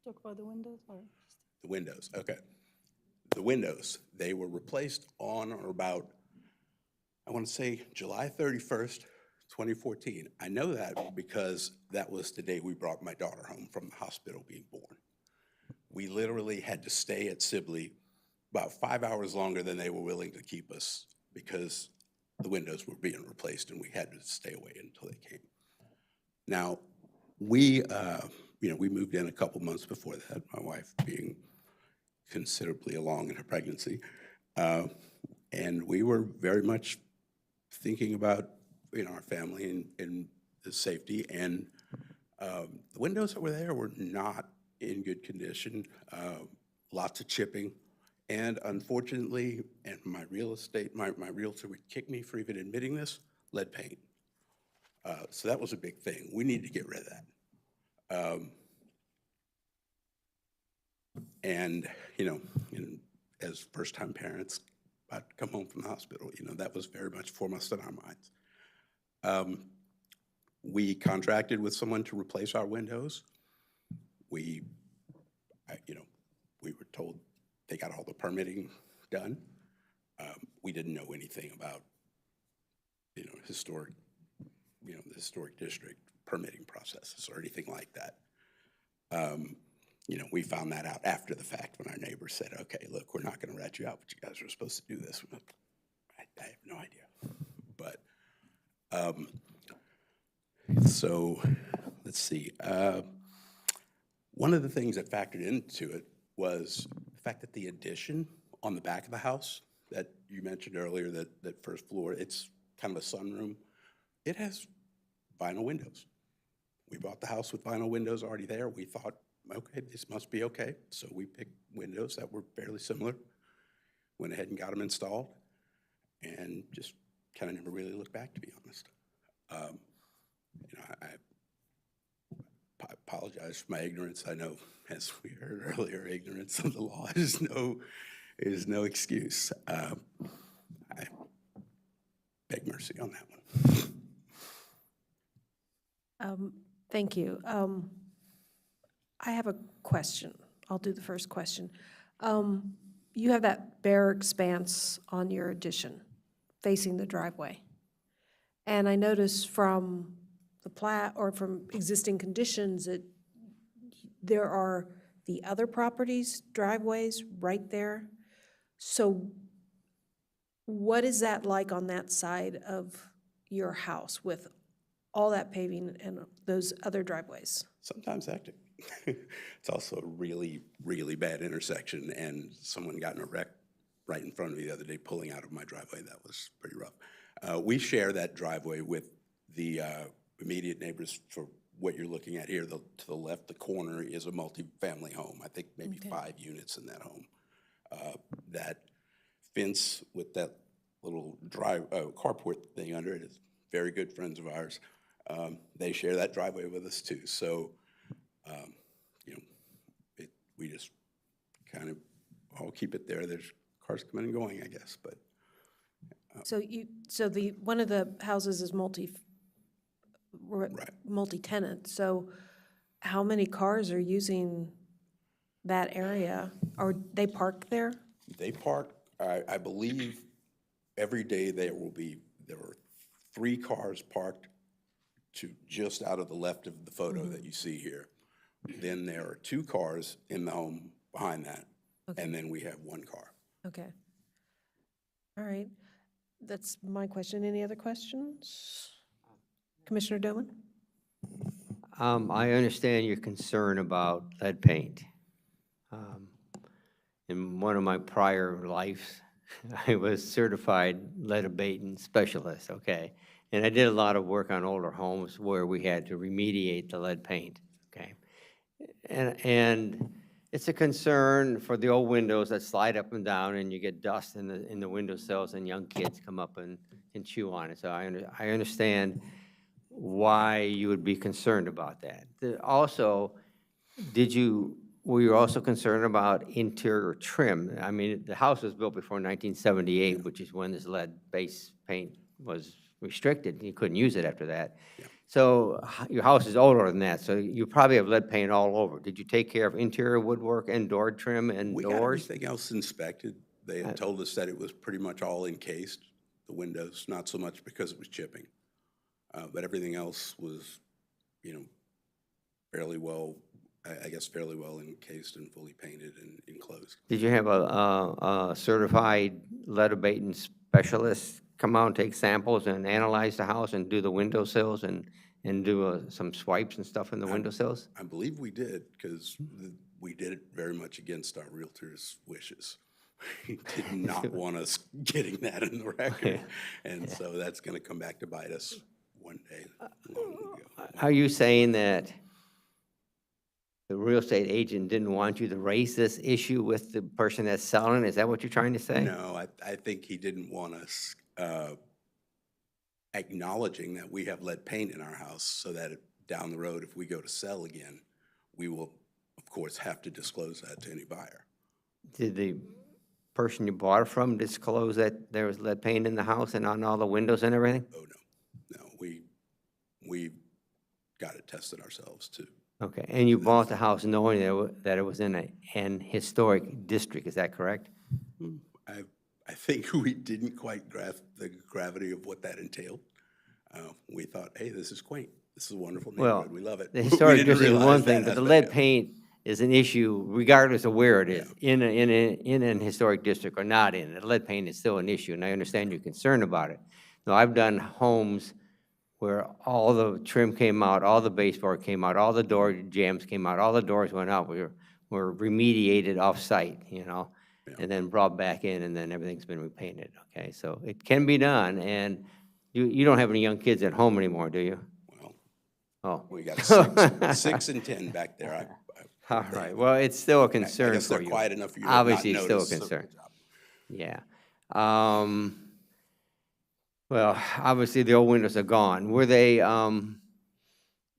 Talk about the windows or? The windows, okay. The windows, they were replaced on or about, I want to say July 31st, 2014. I know that because that was the day we brought my daughter home from the hospital being born. We literally had to stay at Sibley about 5 hours longer than they were willing to keep us because the windows were being replaced and we had to stay away until they came. Now, we moved in a couple months before that, my wife being considerably along in her pregnancy. And we were very much thinking about, our family and the safety. And the windows that were there were not in good condition, lots of chipping. And unfortunately, and my realtor would kick me for even admitting this, lead paint. So that was a big thing. We needed to get rid of that. And as first-time parents, about to come home from the hospital, that was very much foremost in our minds. We contracted with someone to replace our windows. We were told they got all the permitting done. We didn't know anything about, the historic district permitting processes or anything like that. We found that out after the fact when our neighbor said, okay, look, we're not going to rat you out, but you guys are supposed to do this. I have no idea. But, so let's see. One of the things that factored into it was the fact that the addition on the back of the house that you mentioned earlier, that first floor, it's kind of a sunroom. It has vinyl windows. We bought the house with vinyl windows already there. We thought, okay, this must be okay. So we picked windows that were fairly similar, went ahead and got them installed, and just kind of never really looked back, to be honest. I apologize for my ignorance. I know, as we heard earlier, ignorance of the law is no excuse. I beg mercy on that one. Thank you. I have a question. I'll do the first question. You have that bare expanse on your addition facing the driveway. And I noticed from the plat or from existing conditions that there are the other properties' driveways right there. So what is that like on that side of your house with all that paving and those other driveways? Sometimes hectic. It's also a really, really bad intersection, and someone got in a wreck right in front of me the other day pulling out of my driveway. That was pretty rough. We share that driveway with the immediate neighbors for what you're looking at here. To the left, the corner is a multi-family home. I think maybe 5 units in that home. That fence with that little carport thing under it is very good friends of ours. They share that driveway with us too. So, you know, we just kind of all keep it there. There's cars coming and going, I guess, but. So one of the houses is multi-tenant, so how many cars are using that area? Or they park there? They park, I believe, every day there are 3 cars parked to just out of the left of the photo that you see here. Then there are 2 cars in the home behind that, and then we have 1 car. Okay. All right. That's my question. Any other questions? Commissioner Doman? I understand your concern about lead paint. In one of my prior lives, I was certified lead abatement specialist, okay? And I did a lot of work on older homes where we had to remediate the lead paint, okay? And it's a concern for the old windows that slide up and down and you get dust in the windowsills and young kids come up and chew on it. So I understand why you would be concerned about that. Also, were you also concerned about interior trim? I mean, the house was built before 1978, which is when this lead-based paint was restricted. You couldn't use it after that. So your house is older than that, so you probably have lead paint all over. Did you take care of interior woodwork and door trim and We got doors? everything else inspected. They had told us that it was pretty much all encased, the windows, not so much because it was chipping. But everything else was, you know, fairly well encased and fully painted and enclosed. Did you have a certified lead abatement specialist come out and take samples and analyze the house and do the windowsills and do some swipes and stuff in the windowsills? I believe we did, because we did it very much against our realtor's wishes. He did not want us getting that in the record, and so that's going to come back to bite us one day. Long ago. Are you saying that the real estate agent didn't want you to raise this issue with the person that's selling? Is that what you're trying to say? No, I think he didn't want us acknowledging that we have lead paint in our house, so that down the road, if we go to sell again, we will, of course, have to disclose that to any buyer. Did the person you bought it from disclose that there was lead paint in the house and on all the windows and everything? Oh, no, we got it tested ourselves too. Okay, and you bought the house knowing that it was in an historic district, is that correct? I think we didn't quite grasp the gravity of what that entailed. We thought, hey, this is quaint. This is a wonderful neighborhood. We love it. The historic We didn't district is one realize thing, that but the aspect lead of it. paint is an issue regardless of where it is, in an historic district or not in it. Lead paint is still an issue, and I understand your concern about it. Now, I've done homes where all the trim came out, all the baseboard came out, all the door jambs came out, all the doors went out, were remediated off-site, you know, and then brought back in, and then everything's been repainted, okay? So it can be done, and you don't have any young kids at home anymore, do you? Well, we got 6 and 10 back there. All right, well, it's still a concern for you. I guess they're quiet enough for you to not Obviously, it's still a notice. concern. Yeah. Well, obviously, the old windows are gone. Were they, as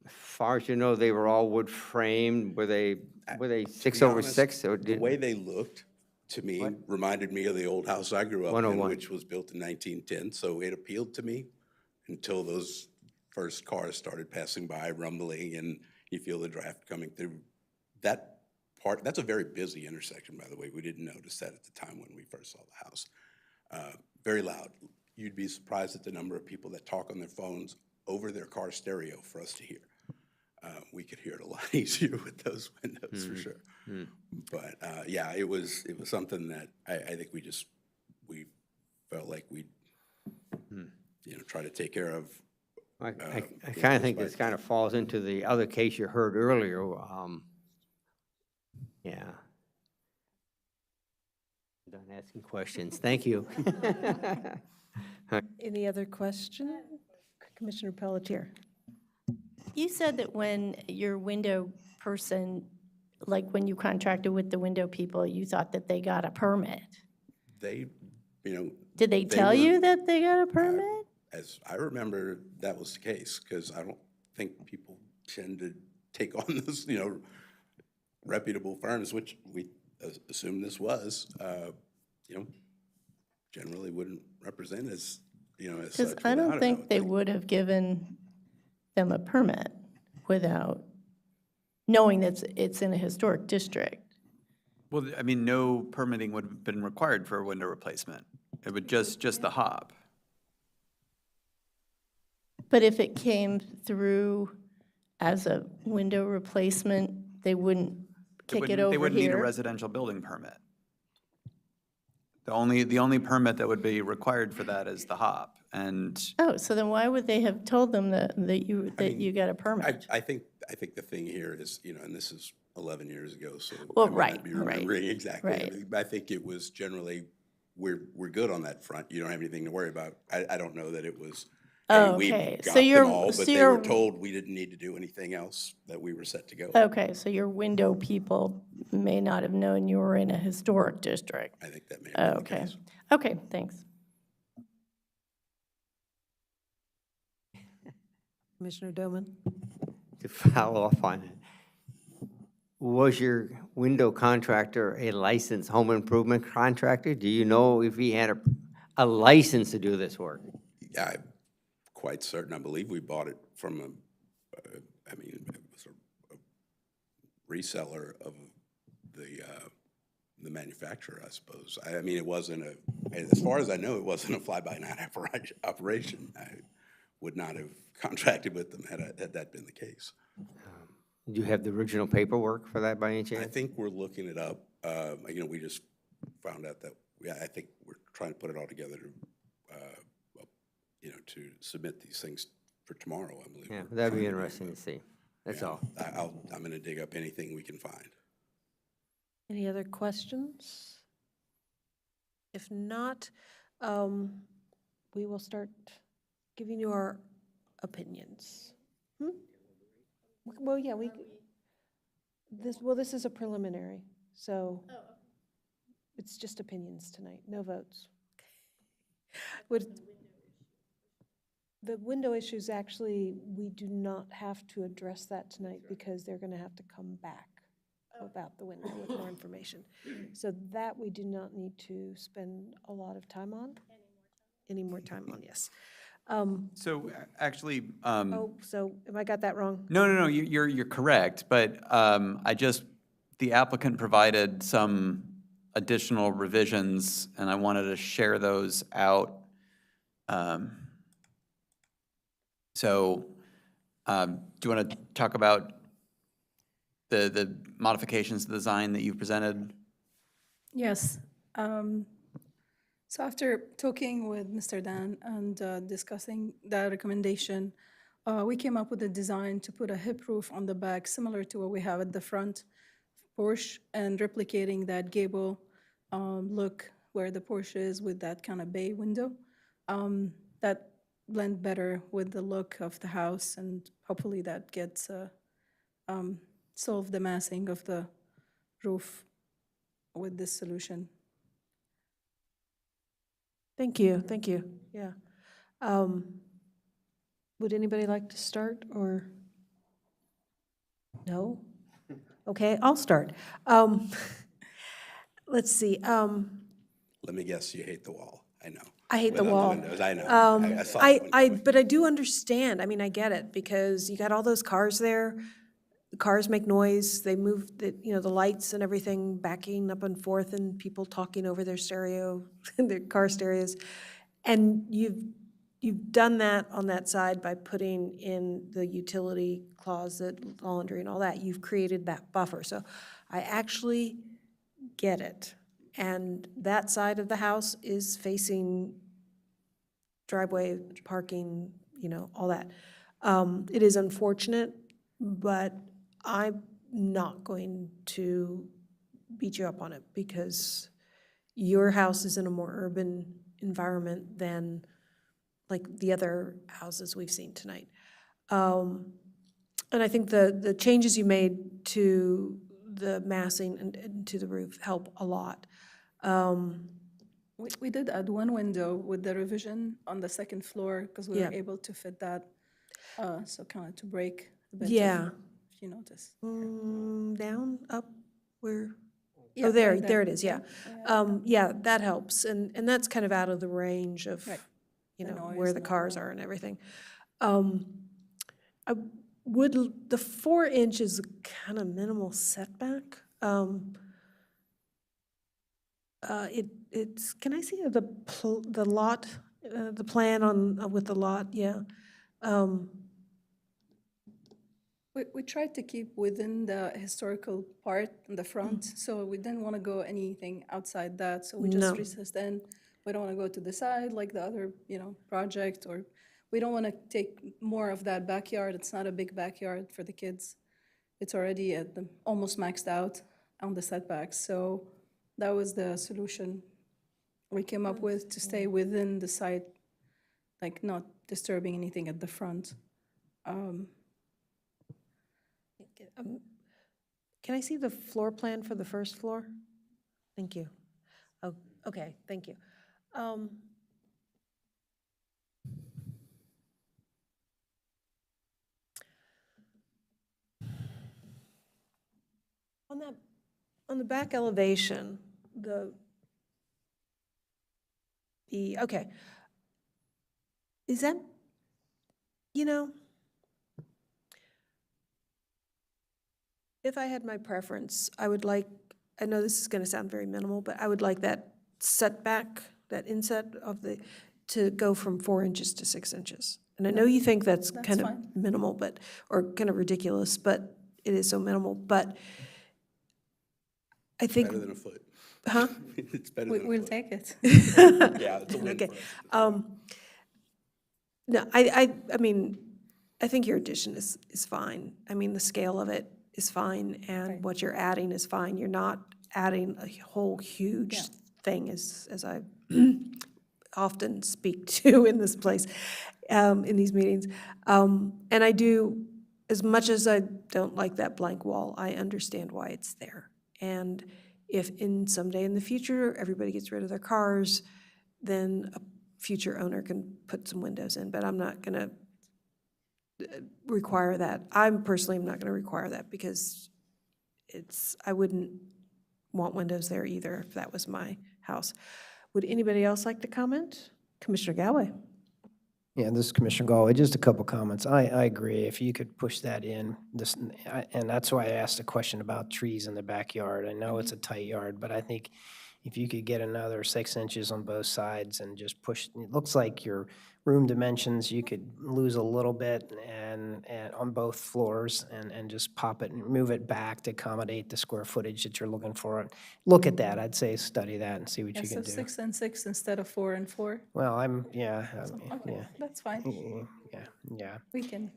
far as you know, they were all wood framed? Were they 6/6? Or The did, way they looked, to me, reminded me of the old house I grew up in, 101. which was built in 1910. So it appealed to me until those first cars started passing by, rumbling, and you feel the draft coming through. That part, that's a very busy intersection, by the way. We didn't notice that at the time when we first saw the house. Very loud. You'd be surprised at the number of people that talk on their phones over their car stereo for us to hear. We could hear it a lot easier with those windows, for sure. But yeah, it was something that I think we felt like we'd try to take care of. I kind of think this kind of falls into the other case you heard earlier. Yeah. Done asking questions. Thank you. Any other question? Commissioner Pelletier. You said that when your window person, like when you contracted with the window people, you thought that they got a permit. They, Did they tell you that they got a permit? as I remember, that was the case, because I don't think people tend to take on this, reputable firms, which we assumed this was, generally wouldn't represent as, as Because such I without don't it, think would they would have given them a permit without knowing that it's in a historic district. Well, I mean, no permitting would have been required for a window replacement. It would just the hop. But if it came through as a window replacement, they wouldn't kick it over here? They wouldn't need a residential building permit. The only permit that would be required for that is the hop, and Oh, so then why would they have told them that you got a permit? I think the thing here is, and this is 11 years ago, so Well, I may right, not be right, remembering exactly right. everything, but I think it was generally, we're good on that front. You don't have anything to worry about. I don't know that it was, hey, we Okay, got so them all, but they were you're- told we didn't need to do anything else, that we were set to go. Okay, so your window people may not have known you were in a historic district. I think that may have been the Okay, case. okay, thanks. Commissioner Doman? To follow up on it, was your window contractor a licensed home improvement contractor? Do you know if he had a license to do this work? Yeah, I'm quite certain. I believe we bought it from it was a reseller of the manufacturer, I suppose. I mean, it wasn't as far as I know, it wasn't a fly-by-night operation. I would not have contracted with them had that been the case. Do you have the original paperwork for that by any I chance? think we're looking it up. We just found out that, I think we're trying to put it all together to submit these things for tomorrow, I believe. Yeah, we're that'd be trying to do, interesting to see. That's all. I'm going to dig up anything we can find. Any other questions? If not, we will start giving you our opinions. Well, yeah, this is a preliminary, so it's just opinions tonight, no votes. The window issues, actually, we do not have to address that tonight because they're going to have to come back about the window with more information. So that we do not need to spend a lot of time on. Any more time on, yes. so actually. So am I got that wrong? No, you're correct, but the applicant provided some additional revisions, and I wanted to share those out. So, do you want to talk about the modifications to the design that you've presented? Yes. So after talking with Mr. Dan and discussing that recommendation, we came up with a design to put a hip roof on the back, similar to what we have at the front porch, and replicating that gable look where the porch is with that kind of bay window. That blend better with the look of the house, and hopefully that gets solve the massing of the roof with this solution. Thank you, yeah. Would anybody like to start, or? No? Okay, I'll start. Let's see. Let me guess, you hate the wall. I know. I hate the Without wall. windows, I know. I saw that one coming. But I do understand. I mean, I get it, because you got all those cars there. The cars make noise. They move, the lights and everything backing up and forth, and people talking over their stereo, their car stereos. And you've done that on that side by putting in the utility closet, laundry, and all that. You've created that buffer. So I actually get it. And that side of the house is facing driveway, parking, all that. It is unfortunate, but I'm not going to beat you up on it, because your house is in a more urban environment than like the other houses we've seen tonight. And I think the changes you made to the massing and to the roof help a lot. We did add one window with the revision on the second floor because we Yeah. were able to fit that. So kind of to break a bit. Yeah. If you notice. Down, up, where? Yeah, Oh, there, right there it is, yeah. Yeah. Yeah, that helps, and that's kind of out of the range of, Right. you The know, noise where the and all cars that. are and everything. I would, the 4 inch is kind of minimal setback. It's, can I see the lot, the plan on, with the lot, yeah. We tried to keep within the historical part in the front, so we didn't want to go anything outside that, so we just No. recessed in. We don't want to go to the side like the other, project, or we don't want to take more of that backyard. It's not a big backyard for the kids. It's already at the, almost maxed out on the setbacks, so that was the solution we came up with to stay within the site, like not disturbing anything at the front. Can I see the floor plan for the first floor? Thank you. Oh, okay, thank you. On the back elevation, okay. Is that, if I had my preference, I would like, I know this is going to sound very minimal, but I would like that setback, that inset to go from 4 inches to 6 inches. And I know you think that's kind of fine. minimal, but, or kind of ridiculous, but it is so minimal, but I think. Better than a foot. Huh? It's better than a We'll foot. take it. Yeah, it's a win Okay. for us. No, I mean, I think your addition is fine. I mean, the scale of it is fine, and what you're adding is fine. You're not adding a whole huge thing, as I often speak to in this place, in these meetings. And I do, as much as I don't like that blank wall, I understand why it's there. And if someday in the future, everybody gets rid of their cars, then a future owner can put some windows in, but I'm not going to require that. I personally am not going to require that because I wouldn't want windows there either if that was my house. Would anybody else like to comment? Commissioner Galway. Yeah, this is Commissioner Galway. Just a couple comments. I agree. If you could push that in, and that's why I asked a question about trees in the backyard. I know it's a tight yard, but I think if you could get another 6 inches on both sides and just push, it looks like your room dimensions, you could lose a little bit and on both floors and just pop it and move it back to accommodate the square footage that you're looking for. Look at that. I'd say study that and see what Yeah, you so can do. 6 and 6 instead of 4 and 4. Well, Okay, yeah. that's fine. Yeah. We can.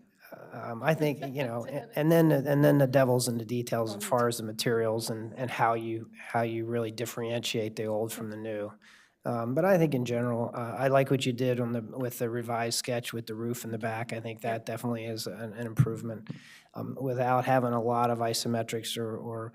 I think, and then the devil's in the details as far as the materials and how you really differentiate the old from the new. But I think in general, I like what you did with the revised sketch with the roof in the back. I think that definitely is an improvement. Without having a lot of isometrics or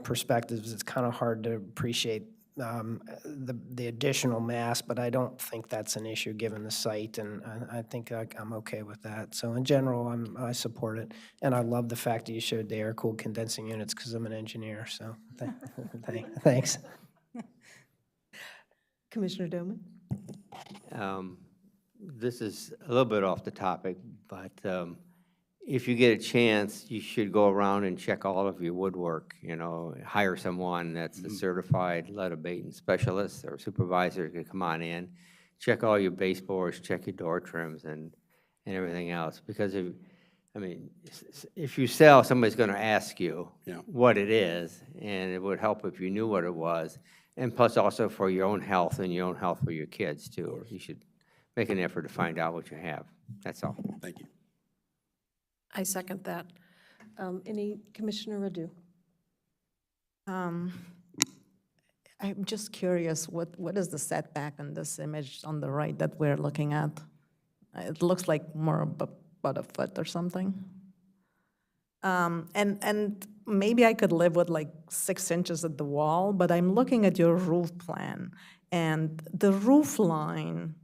perspectives, it's kind of hard to appreciate the additional mass, but I don't think that's an issue given the site, and I think I'm okay with that. So in general, I support it, and I love the fact that you showed the air-cooled condensing units because I'm an engineer, so thanks. Commissioner Doman. This is a little bit off the topic, but if you get a chance, you should go around and check all of your woodwork, hire someone that's a certified lead abatement specialist or supervisor to come on in, check all your baseboards, check your door trims and everything else. Because if you sell, somebody's going to ask you what it is, and it would help if you knew what it was. And plus also for your own health and your own health for your kids too. You should make an effort to find out what you have. That's all. Thank you. I second that. Any, Commissioner Radu? I'm just curious, what is the setback in this image on the right that we're looking at? It looks like more about a foot or something. And maybe I could live with like 6 inches at the wall, but I'm looking at your roof plan, and the roof line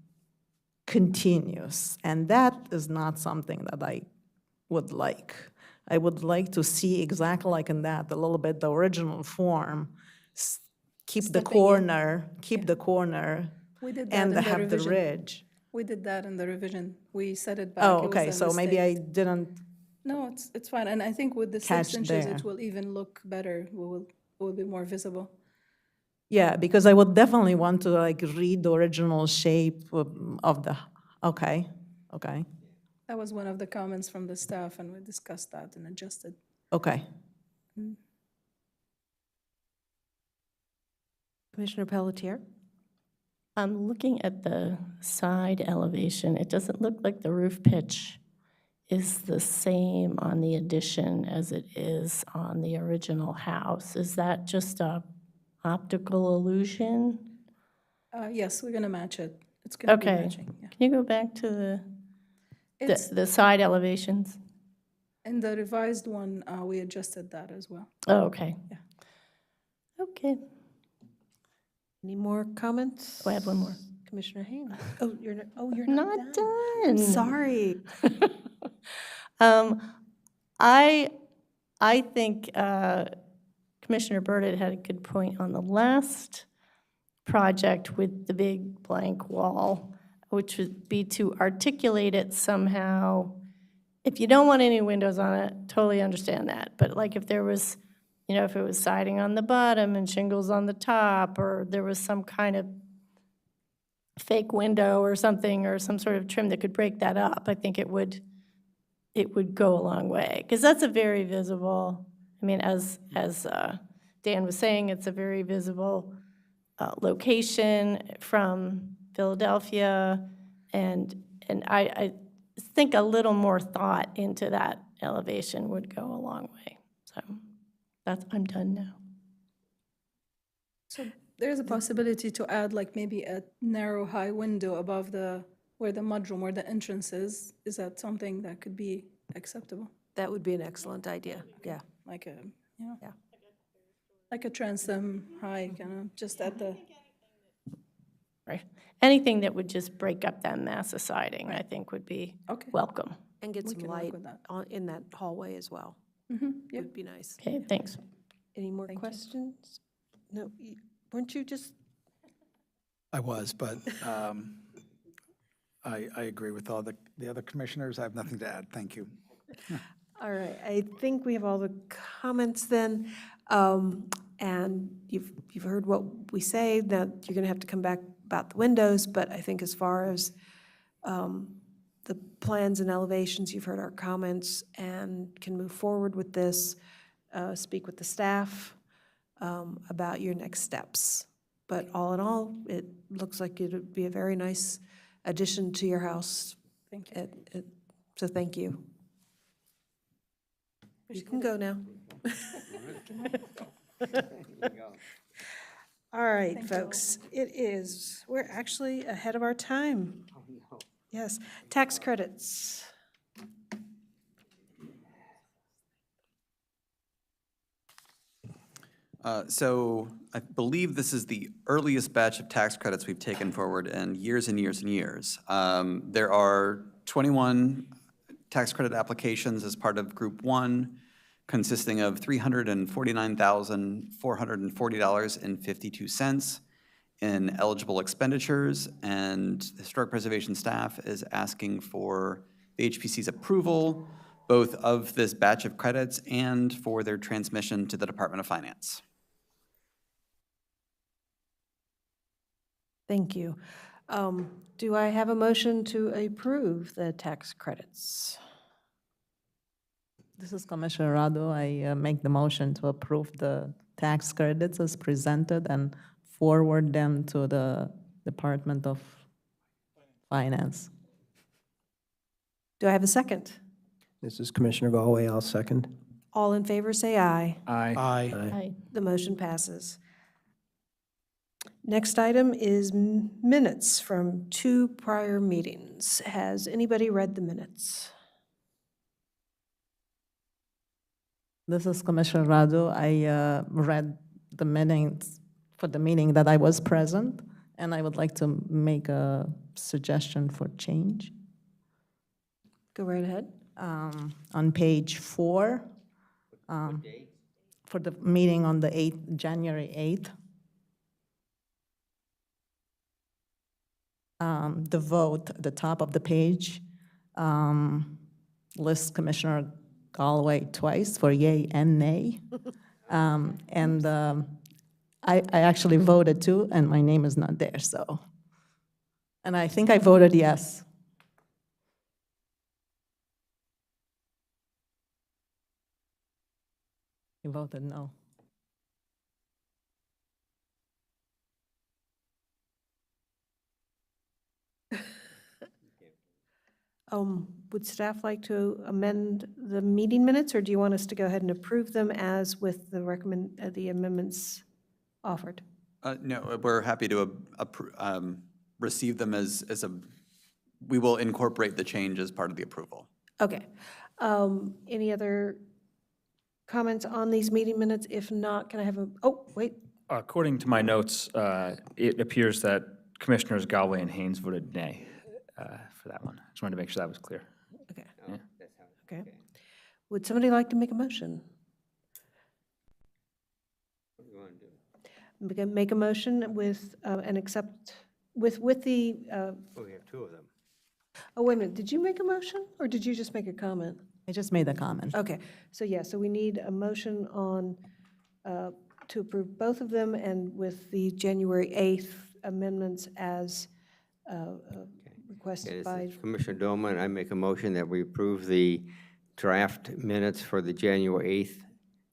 continues, and that is not something that I would like. I would like to see exactly like in that, a little bit the original form, keep the corner, We did that and in the have the revision. ridge. We did that in the revision. We set it back. Oh, It was okay, a so maybe I mistake. didn't No, it's fine. And I think with the catch 6 inches, there. it will even look better. It will be more visible. Yeah, because I would definitely want to like read the original shape of the, okay. That was one of the comments from the staff, and we discussed that and adjusted. Okay. Commissioner Pelletier? I'm looking at the side elevation. It doesn't look like the roof pitch is the same on the addition as it is on the original house. Is that just a optical illusion? Yes, we're going to match it. It's going to be Okay. matching. Yeah. Can you go back to It's the side elevations? in the revised one, we adjusted that as well. Oh, okay. Yeah. Okay. Any more comments? Oh, I have one more. Commissioner Haynes? Oh, you're not Not done. done. I'm sorry. I think Commissioner Burdett had a good point on the last project with the big blank wall, which would be to articulate it somehow. If you don't want any windows on it, totally understand that. But like if there was, if it was siding on the bottom and shingles on the top, or there was some kind of fake window or something, or some sort of trim that could break that up, I think it would go a long way. Because that's a very visible, as Dan was saying, it's a very visible location from Philadelphia, and I think a little more thought into that elevation would go a long way. So I'm done now. So there's a possibility to add like maybe a narrow high window above where the mudroom, where the entrance is. Is that something that could be acceptable? That would be an excellent idea, yeah. Like like a transom high, kind of just at the. Right. Anything that would just break up that mass of siding, I think would be welcome. And get We some can work light with that. in that hallway as well. Yeah. Would be nice. Okay, thanks. Any more questions? No, weren't you just? I was, but I agree with all the other commissioners. I have nothing to add. Thank you. All right, I think we have all the comments then. And you've heard what we say, that you're going to have to come back about the windows, but I think as far as the plans and elevations, you've heard our comments and can move forward with this, speak with the staff about your next steps. But all in all, it looks like it would be a very nice addition to your house. Thank you. So thank you. You can go now. All right, folks, we're actually ahead of our time. Yes, tax credits. So I believe this is the earliest batch of tax credits we've taken forward in years and years and years. There are 21 tax credit applications as part of Group 1, consisting of $349,440.52 in eligible expenditures, and Historic Preservation staff is asking for the HPC's approval, both of this batch of credits and for their transmission to the Department of Finance. Thank you. Do I have a motion to approve the tax credits? This is Commissioner Rado. I make the motion to approve the tax credits as presented and forward them to the Department of Finance. Do I have a second? This is Commissioner Galway. I'll second. All in favor, say aye. Aye. Aye. The motion passes. Next item is minutes from 2 prior meetings. Has anybody read the minutes? This is Commissioner Rado. I read the minutes for the meeting that I was present, And I would like to make a suggestion for change. Go right ahead. On page 4, for the meeting on the 8th, January 8th. The vote at the top of the page lists Commissioner Galloway twice for yay and nay. I actually voted too, and my name is not there, so. And I think I voted yes. You voted no. Would staff like to amend the meeting minutes, or do you want us to go ahead and approve them as with the amendments offered? No, we're happy to receive them as we will incorporate the change as part of the approval. Okay. Any other comments on these meeting minutes? If not, can I have oh, wait. According to my notes, it appears that Commissioners Galway and Haynes voted nay for that one. Just wanted to make sure that was clear. Okay. Yeah. Okay. Would somebody like to make a motion? What do you want to do? Make a motion with, and accept, with the, We have two of them. oh, wait a minute, did you make a motion, or did you just make a comment? I just made the comment. Okay, so yeah, so we need a motion on, to approve both of them, and with the January 8th amendments as requested Okay, by, this is Commissioner Doman, I make a motion that we approve the draft minutes for the January 8th,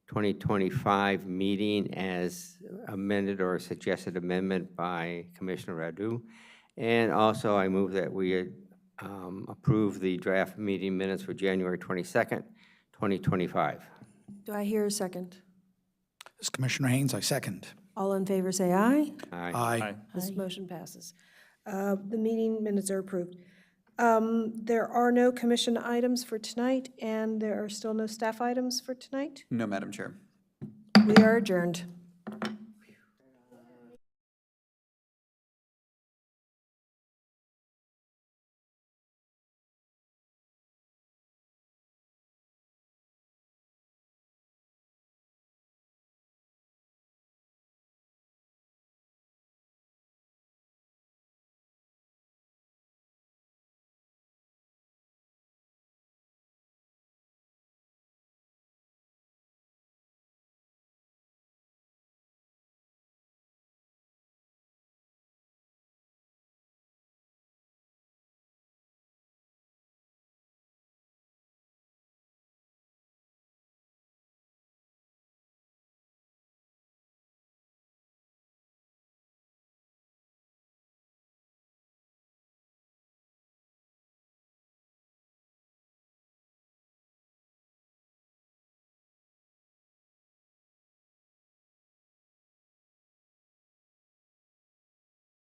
2025 meeting as amended or suggested amendment by Commissioner Radu. And also, I move that we approve the draft meeting minutes for January 22nd, 2025. do I hear a second? This is Commissioner Haynes, I second. All in favor, say aye. Aye. Aye. This motion passes. The meeting minutes are approved. There are no commission items for tonight, and there are still no staff items for tonight. No, Madam Chair. We are adjourned.